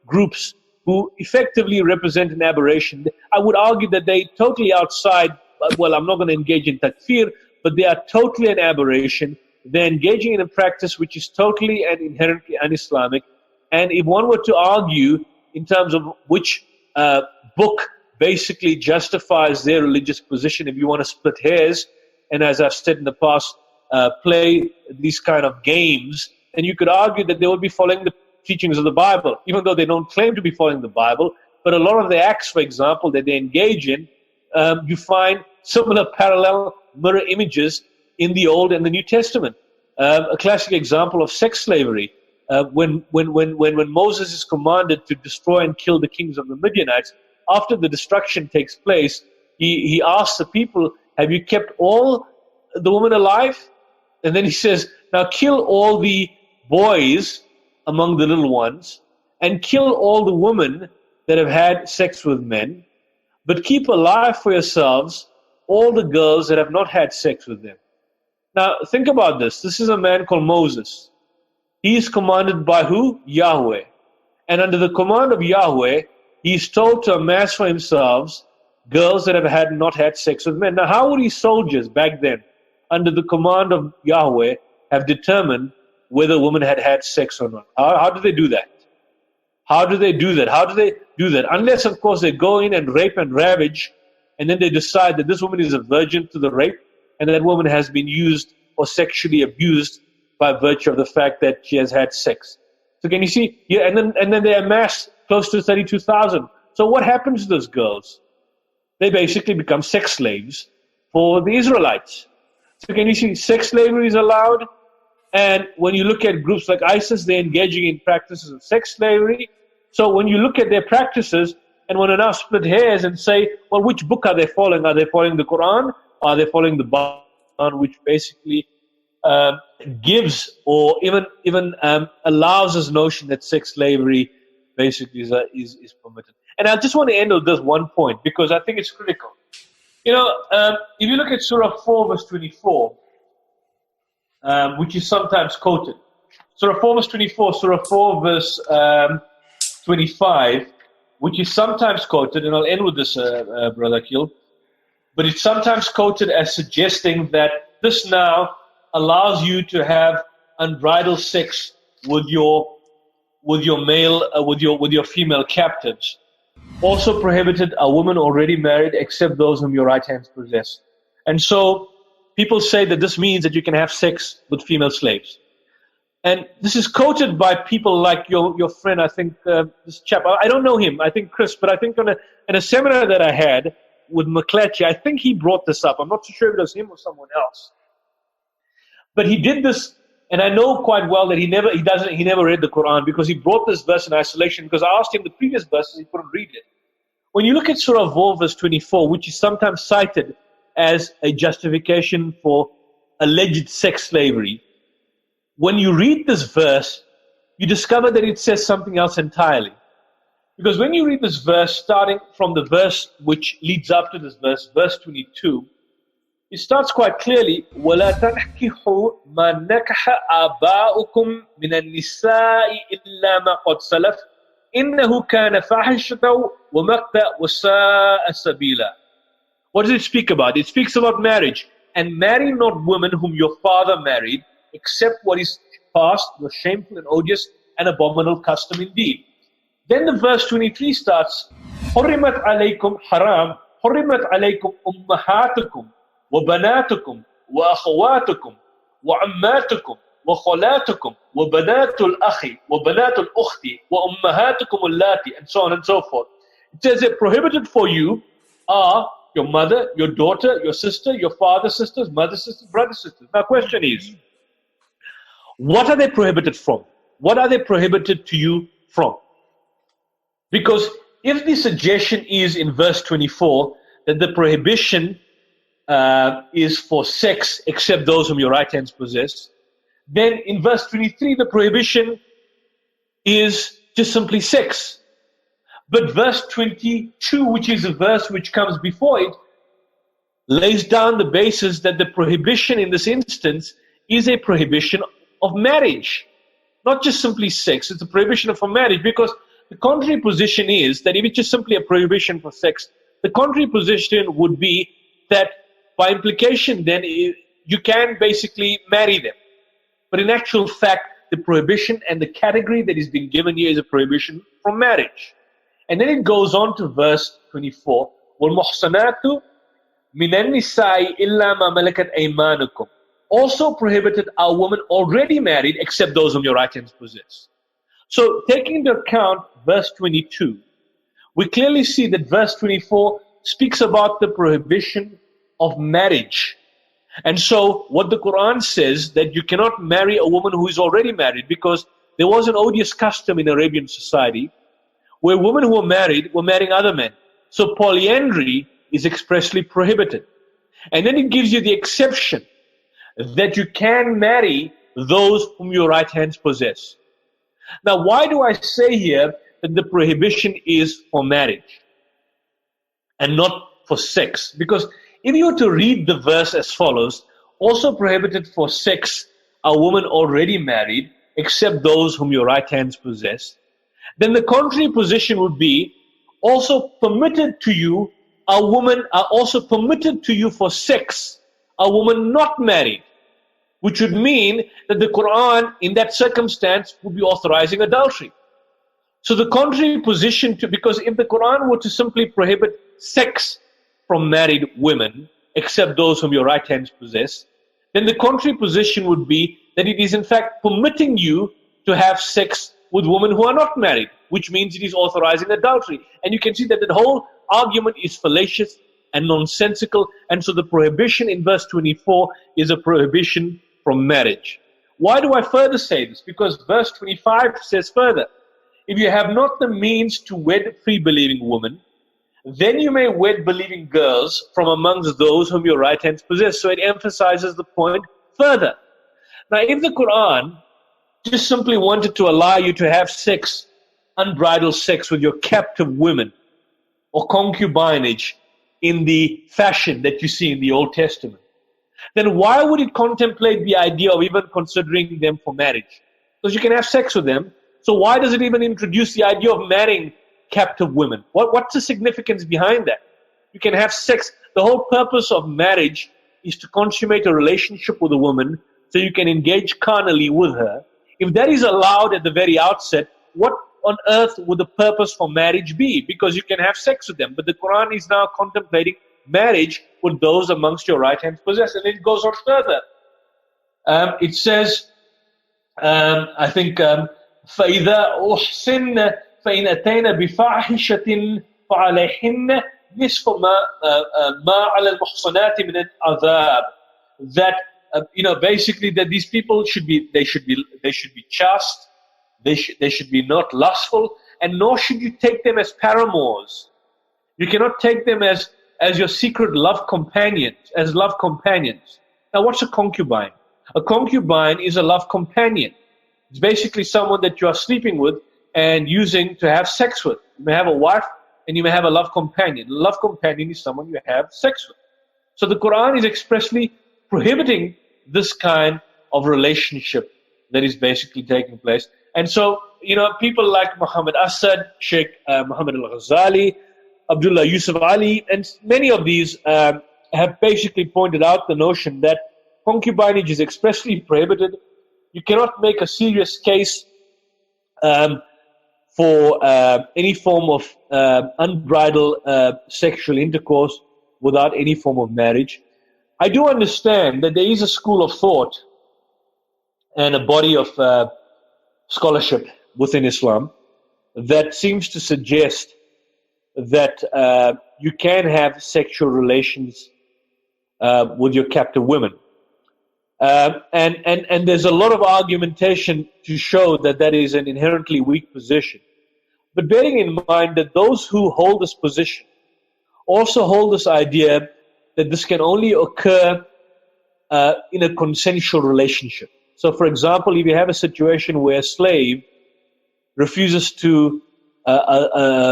groups who effectively represent an aberration. I would argue that they totally outside, well, I'm not going to engage in takfir, but they are totally an aberration. They're engaging in a practice which is totally and inherently un-Islamic. And if one were to argue in terms of which book basically justifies their religious position, if you want to split hairs, and as I've said in the past, play these kind of games, then you could argue that they would be following the teachings of the Bible, even though they don't claim to be following the Bible. But a lot of the acts, for example, that they engage in, you find similar parallel mirror images in the Old and the New Testament. A classic example of sex slavery, when Moses is commanded to destroy and kill the kings of the Midianites, after the destruction takes place, he asks the people, have you kept all the women alive? And then he says, now kill all the boys among the little ones, and kill all the women that have had sex with men, but keep alive for yourselves all the girls that have not had sex with them. Now, think about this. This is a man called Moses. He is commanded by who? Yahweh. And under the command of Yahweh, he is told to amass for himself girls that have not had sex with men. Now, how would his soldiers back then, under the command of Yahweh, have determined whether a woman had had sex or not? How do they do that? How do they do that? How do they do that? Unless, of course, they go in and rape and ravage, and then they decide that this woman is a virgin to the rape, and that woman has been used or sexually abused by virtue of the fact that she has had sex. So can you see? Yeah, and then they amass close to 32,000. So what happens to those girls? They basically become sex slaves for the Israelites. So can you see? Sex slavery is allowed. And when you look at groups like ISIS, they're engaging in practices of sex slavery. So when you look at their practices and want to now split hairs and say, well, which book are they following? Are they following the Quran? Or are they following the Bible, which basically gives or even allows this notion that sex slavery basically is permitted? And I just want to end with this one point because I think it's critical. You know, if you look at Surah 4, verse 24, which is sometimes quoted. Surah 4 verse 24, Surah 4 verse 25, which is sometimes quoted, and I'll end with this, Brother Akil, but it's sometimes quoted as suggesting that this now allows you to have unbridled sex with your female captives. Also prohibited a woman already married except those whom your right hands possess. And so people say that this means that you can have sex with female slaves. And this is quoted by people like your friend, I think, this chap, I don't know him, I think Chris, but I think in a seminar that I had with McClatchy, I think he brought this up. I'm not too sure if it was him or someone else. But he did this, and I know quite well that he never read the Quran because he brought this verse in isolation because I asked him the previous verses, he couldn't read it. When you look at Surah 4, verse 24, which is sometimes cited as a justification for alleged sex slavery, when you read this verse, you discover that it says something else entirely. Because when you read this verse, starting from the verse which leads up to this verse, verse 22, it starts quite clearly, وَلَا تَنْكِحُوا مَا نَكَحَ آبَاؤُكُمْ مِنَ النِّسَاءِ إِلَّا مَا قَدْ سَلَفَ إِنَّهُ كَانَ فَاحِشَةً وَمَقْتًا وَسَاءَ سَبِيلًا. What does it speak about? It speaks about marriage. And marry not women whom your father married, except what is past was shameful and odious and abominable custom indeed. Then the verse 23 starts, حُرِّمَتْ عَلَيْكُمْ حَرَامٌ حُرِّمَتْ عَلَيْكُمْ أُمَّهَاتُكُمْ وَبَنَاتُكُمْ وَأَخَوَاتُكُمْ وَعَمَّاتُكُمْ وَخَلَاتُكُمْ وَبَنَاتُ الْأَخِ وَبَنَاتُ الْأُخْتِ وَأُمَّهَاتُكُمُ اللَّاتِي, and so on and so forth. It says that prohibited for you are your mother, your daughter, your sister, your father's sisters, mother's sisters, brother's sisters. Now, question is, what are they prohibited from? What are they prohibited to you from? Because if the suggestion is in verse 24 that the prohibition is for sex except those whom your right hands possess, then in verse 23 the prohibition is just simply sex. But verse 22, which is a verse which comes before it, lays down the basis that the prohibition in this instance is a prohibition of marriage, not just simply sex. It's a prohibition for marriage, because the contrary position is that if it's just simply a prohibition for sex, the contrary position would be that by implication then you can basically marry them. But in actual fact, the prohibition and the category that is being given here is a prohibition from marriage. And then it goes on to verse 24. وَالْمُحْصَنَاتُ مِنَ النِّسَاءِ إِلَّا مَا مَلَكَتْ أَيْمَانُكُمْ. Also prohibited are women already married except those whom your right hands possess. So taking into account verse 22, we clearly see that verse 24 speaks about the prohibition of marriage. And so what the Quran says, that you cannot marry a woman who is already married, because there was an odious custom in Arabian society where women who were marrying other men. So polyandry is expressly prohibited. And then it gives you the exception that you can marry those whom your right hands possess. Now, why do I say here that the prohibition is for marriage and not for sex? Because if you were to read the verse as follows, also prohibited for sex are women already married, except those whom your right hands possess, then the contrary position would be, also permitted to you are women are also permitted to you for sex, a woman not married, which would mean that the Quran in that circumstance would be authorizing adultery. So the contrary position because if the Quran were to simply prohibit sex from married women, except those whom your right hands possess, then the contrary position would be that it is in fact permitting you to have sex with women who are not married, which means it is authorizing adultery. And you can see that the whole argument is fallacious and nonsensical, and so the prohibition in verse 24 is a prohibition from marriage. Why do I further say this? Because verse 25 says further, if you have not the means to wed free believing women, then you may wed believing girls from amongst those whom your right hands possess. So it emphasizes the point further. Now, if the Quran just simply wanted to allow you to have sex, unbridled sex with your captive women or concubinage in the fashion that you see in the Old Testament, then why would it contemplate the idea of even considering them for marriage? Because you can have sex with them. So why does it even introduce the idea of marrying captive women? What's the significance behind that? You can have sex. The whole purpose of marriage is to consummate a relationship with a woman so you can engage carnally with her. If that is allowed at the very outset, what on earth would the purpose for marriage be? Because you can have sex with them. But the Quran is now contemplating marriage with those amongst your right hands possess. And it goes on further. It says, I think, فَإِذَا أُحْسِنَّ فَإِنْ أَتَيْنَ بِفَاحِشَةٍ فَعَلَيْهِنَّ نِصْفُ مَا عَلَى الْمُحْصَنَاتِ مِنَ الْعَذَابِ. That basically that these people should be chaste, they should be not lustful, and nor should you take them as paramours. You cannot take them as your secret love companions, as love companions. Now, what's a concubine? A concubine is a love companion. It's basically someone that you are sleeping with and using to have sex with. You may have a wife and you may have a love companion. A love companion is someone you have sex with. So the Quran is expressly prohibiting this kind of relationship that is basically taking place. And so, people like Muhammad Asad, Sheikh Muhammad al-Ghazali, Abdullah Yusuf Ali, and many of these have basically pointed out the notion that concubinage is expressly prohibited. You cannot make a serious case for any form of unbridled sexual intercourse without any form of marriage. I do understand that there is a school of thought and a body of scholarship within Islam that seems to suggest that you can have sexual relations with your captive women. And there's a lot of argumentation to show that that is an inherently weak position. But bearing in mind that those who hold this position also hold this idea that this can only occur in a consensual relationship. So, for example, if you have a situation where a slave refuses to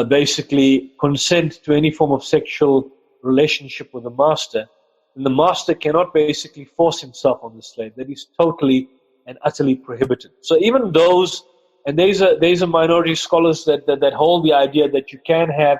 basically consent to any form of sexual relationship with the master, then the master cannot basically force himself on the slave. That is totally and utterly prohibited. So even those, and there's a minority of scholars that hold the idea that you can have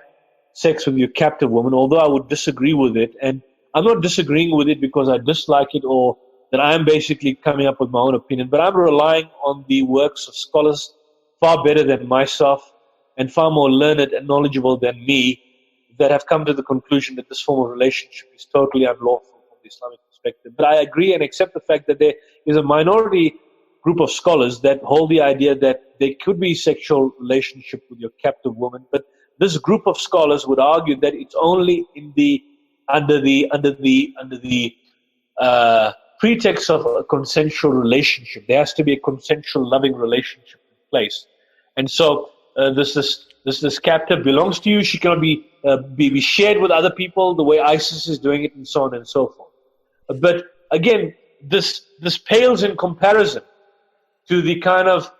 sex with your captive woman, although I would disagree with it. And I'm not disagreeing with it because I dislike it or that I'm basically coming up with my own opinion, but I'm relying on the works of scholars far better than myself and far more learned and knowledgeable than me that have come to the conclusion that this form of relationship is totally unlawful from the Islamic perspective. But I agree and accept the fact that there is a minority group of scholars that hold the idea that there could be sexual relationship with your captive woman, but this group of scholars would argue that it's only in the under the pretext of a consensual relationship. There has to be a consensual, loving relationship in place, and so this captive belongs to you. She cannot be shared with other people the way ISIS is doing it, and so on and so forth. But again, this pales in comparison to the kind of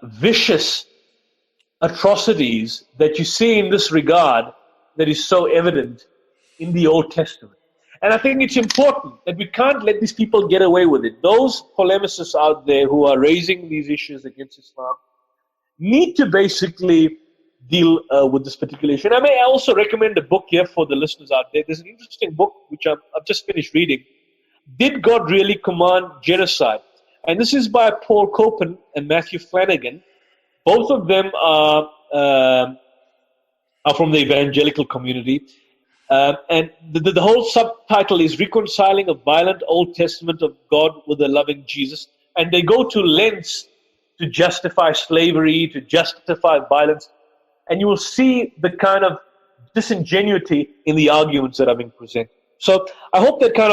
vicious atrocities that you see in this regard that is so evident in the Old Testament. And I think it's important that we can't let these people get away with it. Those polemicists out there who are raising these issues against Islam need to basically deal with this particular issue. And I may also recommend a book here for the listeners out there. There's an interesting book which I've just finished reading. Did God Really Command Genocide? And this is by Paul Copen and Matthew Flanagan. Both of them are from the evangelical community. And the whole subtitle is Reconciling a Violent Old Testament of God with a Loving Jesus. And they go to lengths to justify slavery, to justify violence. And you will see the kind of disingenuity in the arguments that are being presented. So I hope that kind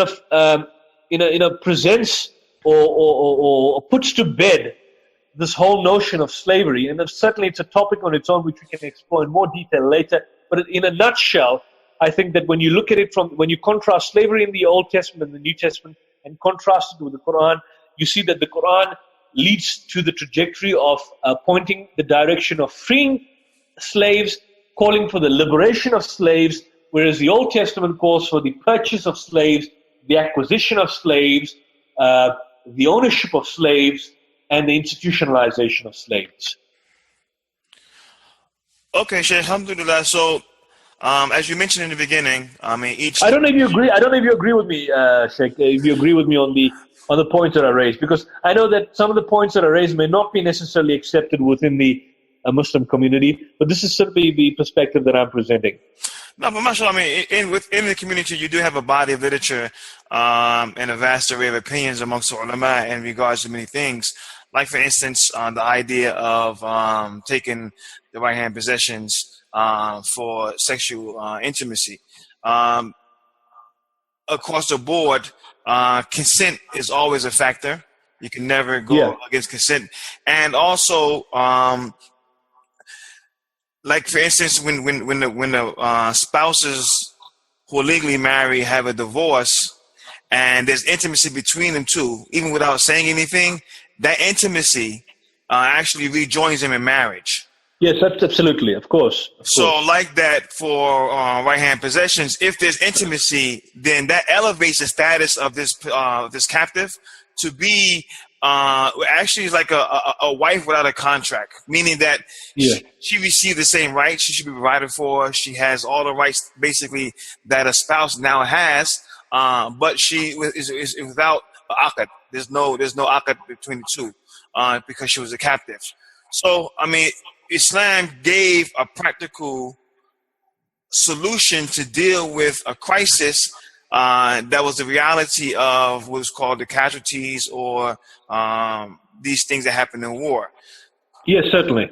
of presents or puts to bed this whole notion of slavery. And certainly it's a topic on its own which we can explore in more detail later. But in a nutshell, I think that when you look at it when you contrast slavery in the Old Testament and the New Testament and contrast it with the Quran, you see that the Quran leads to the trajectory of pointing the direction of freeing slaves, calling for the liberation of slaves, whereas the Old Testament calls for the purchase of slaves, the acquisition of slaves, the ownership of slaves, and the institutionalization of slaves. Okay, Sheikh, alhamdulillah. So, as you mentioned in the beginning, I mean, I don't know if you agree. I don't know if you agree with me, Sheikh. If you agree with me on the points that I raised, because I know that some of the points that I raised may not be necessarily accepted within the Muslim community, but this is simply the perspective that I'm presenting. No, but mashallah, I mean, within the community, you do have a body of literature and a vast array of opinions amongst the ulama in regards to many things. Like, for instance, the idea of taking the right-hand possessions for sexual intimacy. Across the board, consent is always a factor. You can never go against consent. And also, like, for instance, when the spouses who are legally married have a divorce and there's intimacy between them two, even without saying anything, that intimacy actually rejoins them in marriage. Yes, absolutely, of course. So like that for right-hand possessions, if there's intimacy, then that elevates the status of this captive to be actually like a wife without a contract, meaning that she received the same rights, she should be provided for, she has all the rights basically that a spouse now has, but she is without aqd. There's no aqd between the two because she was a captive. So, I mean, Islam gave a practical solution to deal with a crisis that was the reality of what was called the casualties or these things that happen in war. Yes, certainly.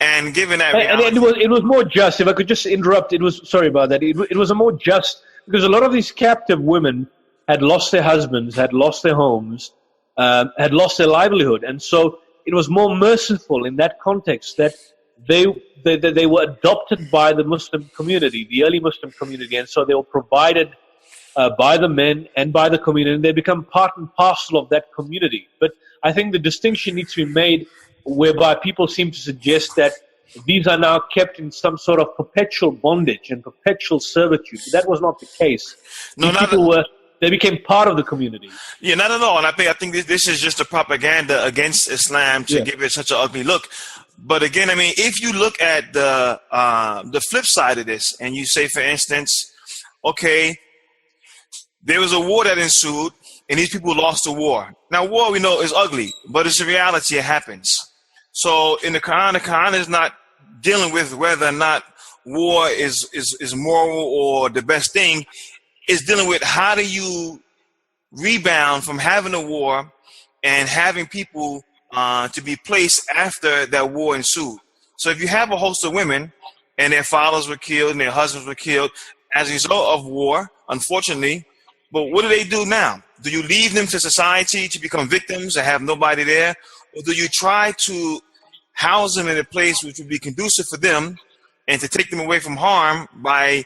And given that reality, and it was more just. If I could just interrupt, sorry about that. It was a more just, because a lot of these captive women had lost their husbands, had lost their homes, had lost their livelihood, and so it was more merciful in that context that they were adopted by the Muslim community, the early Muslim community, and so they were provided by the men and by the community, and they become part and parcel of that community. But I think the distinction needs to be made, whereby people seem to suggest that these are now kept in some sort of perpetual bondage and perpetual servitude. That was not the case. No, These people they became part of the community. Yeah, not at all. And I think this is just a propaganda against Islam to give it such an ugly look. But again, I mean, if you look at the flip side of this, and you say, for instance, okay, there was a war that ensued, and these people lost the war. Now, war we know is ugly, but it's a reality. It happens. So in the Quran is not dealing with whether or not war is moral or the best thing. It's dealing with how do you rebound from having a war and having people to be placed after that war ensued. So if you have a host of women and their fathers were killed and their husbands were killed as a result of war, unfortunately, but what do they do now? Do you leave them to society to become victims and have nobody there? Or do you try to house them in a place which would be conducive for them and to take them away from harm by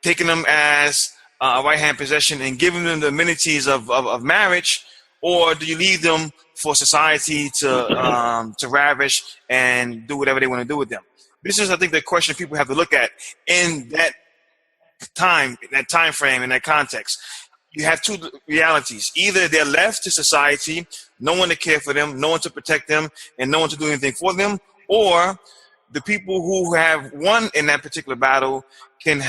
taking them as a right-hand possession and giving them the amenities of marriage? Or do you leave them for society to ravish and do whatever they want to do with them? This is, I think, the question people have to look at in that time frame, in that context. You have two realities. Either they're left to society, no one to care for them, no one to protect them, and no one to do anything for them, or the people who have won in that particular battle can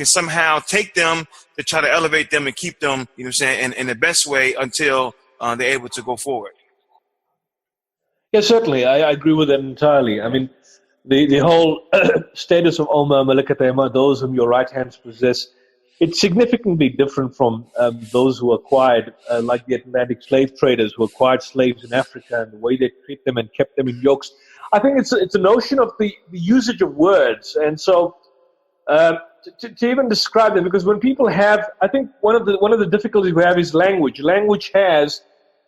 somehow take them to try to elevate them and keep them, you know what I'm saying, in the best way until they're able to go forward. Yeah, certainly. I agree with that entirely. I mean, the whole status of Oma Malakatayma, those whom your right hands possess, it's significantly different from those who acquired, like the Atlantic slave traders who acquired slaves in Africa and the way they treat them and kept them in yokes. I think it's a notion of the usage of words. And so to even describe them, because when people have, I think one of the difficulties we have is language. Language has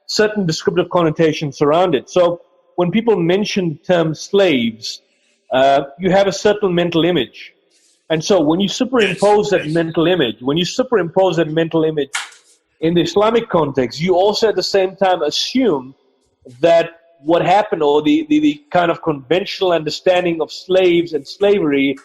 certain descriptive connotations around it. So when people mention the term slaves, you have a certain mental image. And so when you superimpose that mental image, in the Islamic context, you also at the same time assume that what happened, or the kind of conventional understanding of slaves and slavery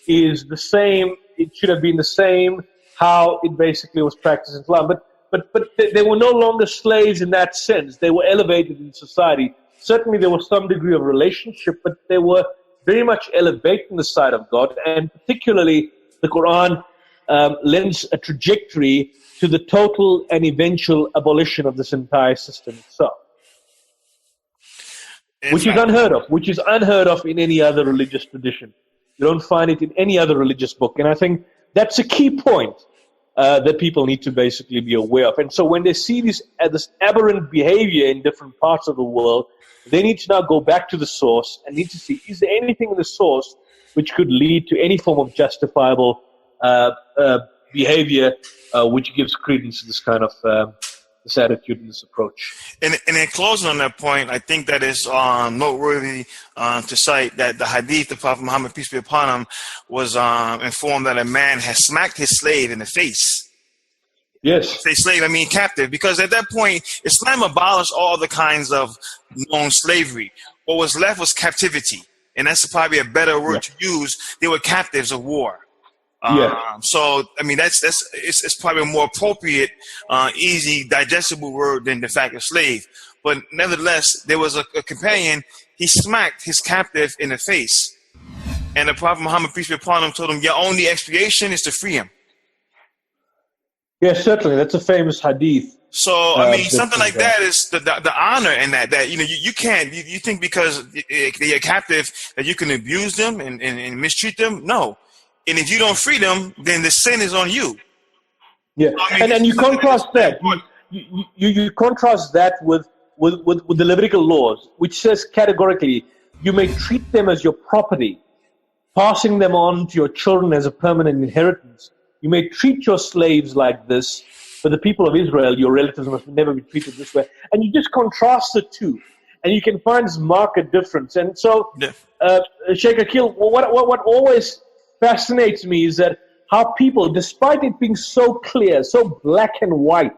is the same, it should have been the same, how it basically was practiced in Islam. But they were no longer slaves in that sense. They were elevated in society. Certainly there was some degree of relationship, but they were very much elevating the side of God, and particularly the Quran lends a trajectory to the total and eventual abolition of this entire system itself, which is unheard of in any other religious tradition. You don't find it in any other religious book, and I think that's a key point that people need to basically be aware of. And so when they see this aberrant behavior in different parts of the world, they need to now go back to the source and need to see, is there anything in the source which could lead to any form of justifiable behavior which gives credence to this kind of this attitude and this approach. And in closing on that point, I think that is noteworthy to cite that the hadith of Prophet Muhammad, peace be upon him, was informed that a man has smacked his slave in the face. Yes. Say slave, I mean captive, because at that point, Islam abolished all the kinds of known slavery. What was left was captivity, and that's probably a better word to use. They were captives of war. So, I mean, it's probably a more appropriate, easy, digestible word than the fact of slave. But nevertheless, there was a companion. He smacked his captive in the face, and the Prophet Muhammad, peace be upon him, told him, "Your only expiation is to free him." Yes, certainly. That's a famous hadith. So, I mean, something like that is the honor in that, you know, you can't, you think because they're captive that you can abuse them and mistreat them. No. And if you don't free them, then the sin is on you. Yeah. I mean, and you contrast that. You contrast that with the Levitical laws, which says categorically, you may treat them as your property, passing them on to your children as a permanent inheritance. You may treat your slaves like this, but the people of Israel, your relatives, must never be treated this way. And you just contrast the two, and you can find this marked difference. And so, Sheikh Akil, what always fascinates me is that how people, despite it being so clear, so black and white,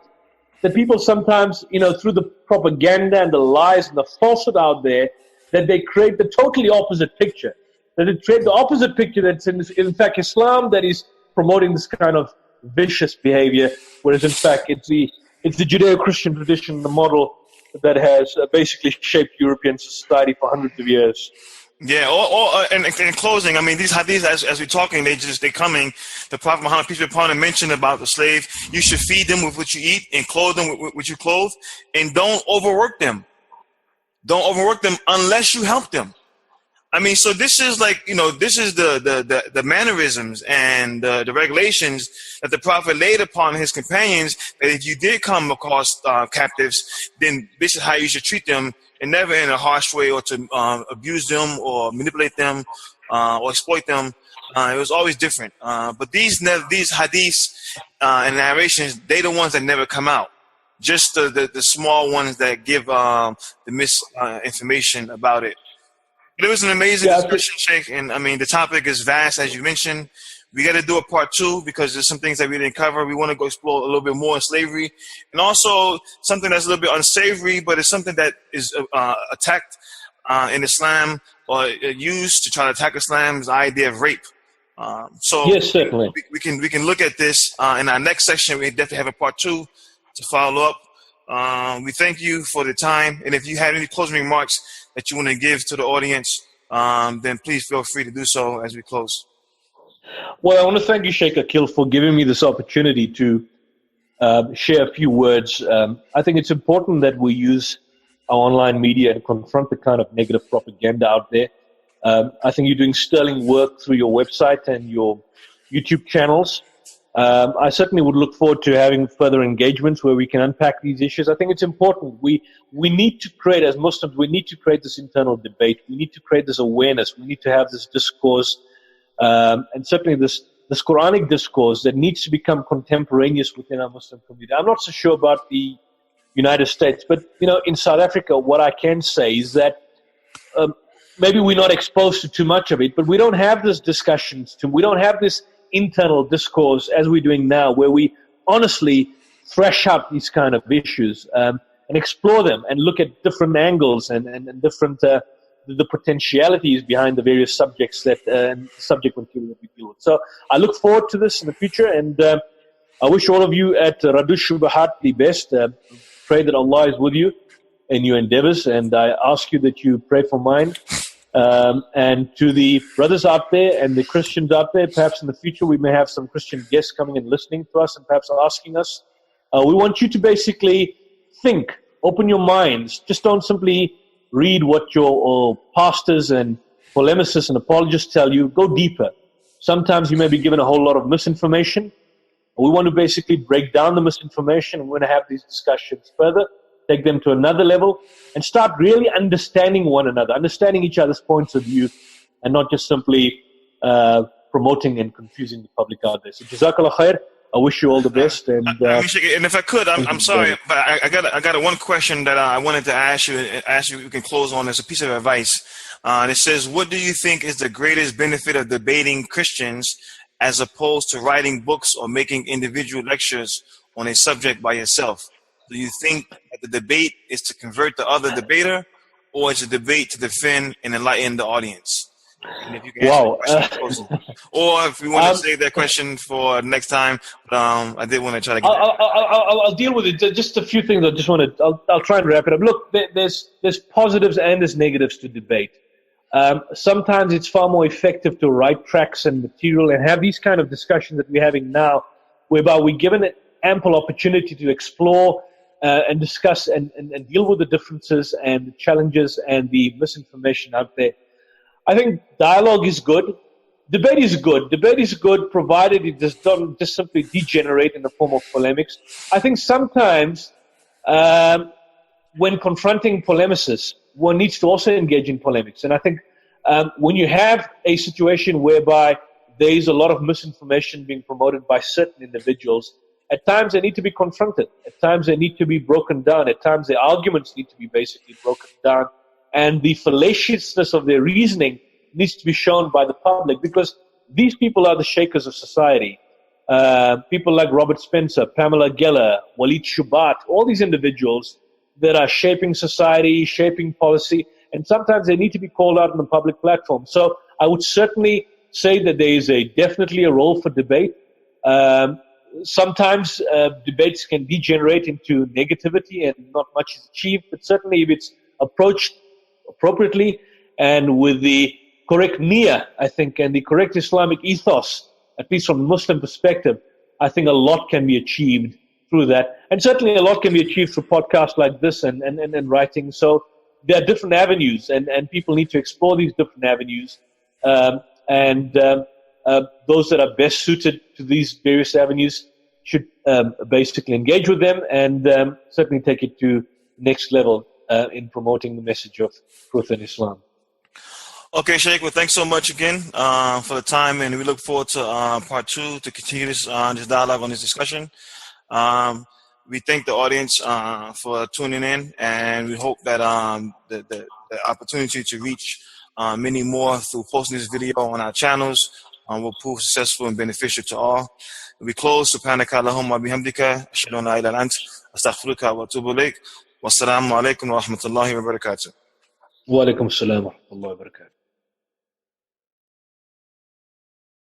that people sometimes, you know, through the propaganda and the lies and the falsehood out there, that they create the totally opposite picture. that it creates the opposite picture, that's in fact Islam that is promoting this kind of vicious behavior, whereas in fact it's the Judeo-Christian tradition, the model that has basically shaped European society for hundreds of years. Yeah, and in closing, I mean, these hadiths, as we're talking, they're coming. The Prophet Muhammad, peace be upon him, mentioned about the slave. You should feed them with what you eat and clothe them with what you clothe, and don't overwork them. Don't overwork them unless you help them. I mean, so this is like, this is the mannerisms and the regulations that the Prophet laid upon his companions, that if you did come across captives, then this is how you should treat them, and never in a harsh way or to abuse them or manipulate them or exploit them. It was always different. But these hadiths and narrations, they're the ones that never come out. Just the small ones that give the misinformation about it. But it was an amazing discussion, Sheikh, and I mean the topic is vast, as you mentioned. We got to do a part 2 because there's some things that we didn't cover. We want to go explore a little bit more in slavery, and also something that's a little bit unsavory, but it's something that is attacked in Islam or used to try to attack Islam, is the idea of rape. So yes, certainly we can look at this in our next section. We definitely have a part 2 to follow up. We thank you for the time, and if you had any closing remarks that you want to give to the audience, then please feel free to do so as we close. Well, I want to thank you, Sheikh Akil, for giving me this opportunity to share a few words. I think it's important that we use our online media and confront the kind of negative propaganda out there. I think you're doing sterling work through your website and your YouTube channels. I certainly would look forward to having further engagements where we can unpack these issues. I think it's important. We need to create, as Muslims, we need to create this internal debate. We need to create this awareness. We need to have this discourse, and certainly this Quranic discourse that needs to become contemporaneous within our Muslim community. I'm not so sure about the United States, but in South Africa, what I can say is that maybe we're not exposed to too much of it, but we don't have this discussions. We don't have this internal discourse as we're doing now, where we honestly thresh out these kind of issues and explore them and look at different angles and different the potentialities behind the various subjects that subject material that we deal with. So I look forward to this in the future, and I wish all of you at Radush Shubuhaat the best. Pray that Allah is with you in your endeavors, and I ask you that you pray for mine. And to the brothers out there and the Christians out there, perhaps in the future we may have some Christian guests coming and listening to us and perhaps asking us. We want you to basically think, open your minds. Just don't simply read what your pastors and polemicists and apologists tell you. Go deeper. Sometimes you may be given a whole lot of misinformation. We want to basically break down the misinformation, and we want to have these discussions further, take them to another level, and start really understanding one another, understanding each other's points of view, and not just simply promoting and confusing the public out there. So Jazakallah khair. I wish you all the best. And if I could, I'm sorry, but I got one question that I wanted to ask you. If you can close on as a piece of advice. And it says, what do you think is the greatest benefit of debating Christians as opposed to writing books or making individual lectures on a subject by yourself? Do you think that the debate is to convert the other debater, or is a debate to defend and enlighten the audience? And if you can or if you want to save that question for next time, I did want to try to get I'll deal with it. Just a few things. I'll try and wrap it up. Look, there's positives and there's negatives to debate. Sometimes it's far more effective to write tracts and material and have these kind of discussions that we're having now, whereby we're given ample opportunity to explore and discuss and deal with the differences and the challenges and the misinformation out there. I think dialogue is good. Debate is good. Debate is good provided it doesn't just simply degenerate in the form of polemics. I think sometimes when confronting polemicists, one needs to also engage in polemics. And I think when you have a situation whereby there is a lot of misinformation being promoted by certain individuals, at times they need to be confronted. At times they need to be broken down. At times their arguments need to be basically broken down. And the fallaciousness of their reasoning needs to be shown by the public, because these people are the shakers of society. People like Robert Spencer, Pamela Geller, Walid Shubuhaat, all these individuals that are shaping society, shaping policy, and sometimes they need to be called out on the public platform. So I would certainly say that there is definitely a role for debate. Sometimes debates can degenerate into negativity and not much is achieved, but certainly if it's approached appropriately and with the correct niyyah, I think, and the correct Islamic ethos, at least from a Muslim perspective, I think a lot can be achieved through that. And certainly a lot can be achieved through podcasts like this and writing. So there are different avenues, and people need to explore these different avenues. Those that are best suited to these various avenues should basically engage with them and certainly take it to the next level in promoting the message of truth in Islam. Okay, Sheikh, well, thanks so much again for the time, and we look forward to part 2 to continue this dialogue on this discussion. We thank the audience for tuning in, and we hope that the opportunity to reach many more through posting this video on our channels will prove successful and beneficial to all. We close. Subhanaka Allahumma bihamdika, ashhadu an la ilaha illa anta, astaghfiruka wa atubu ilayk. Wassalamu alaikum wa rahmatullahi wa barakatuh. Wa alaikum assalam wa rahmatullahi wa barakatuh.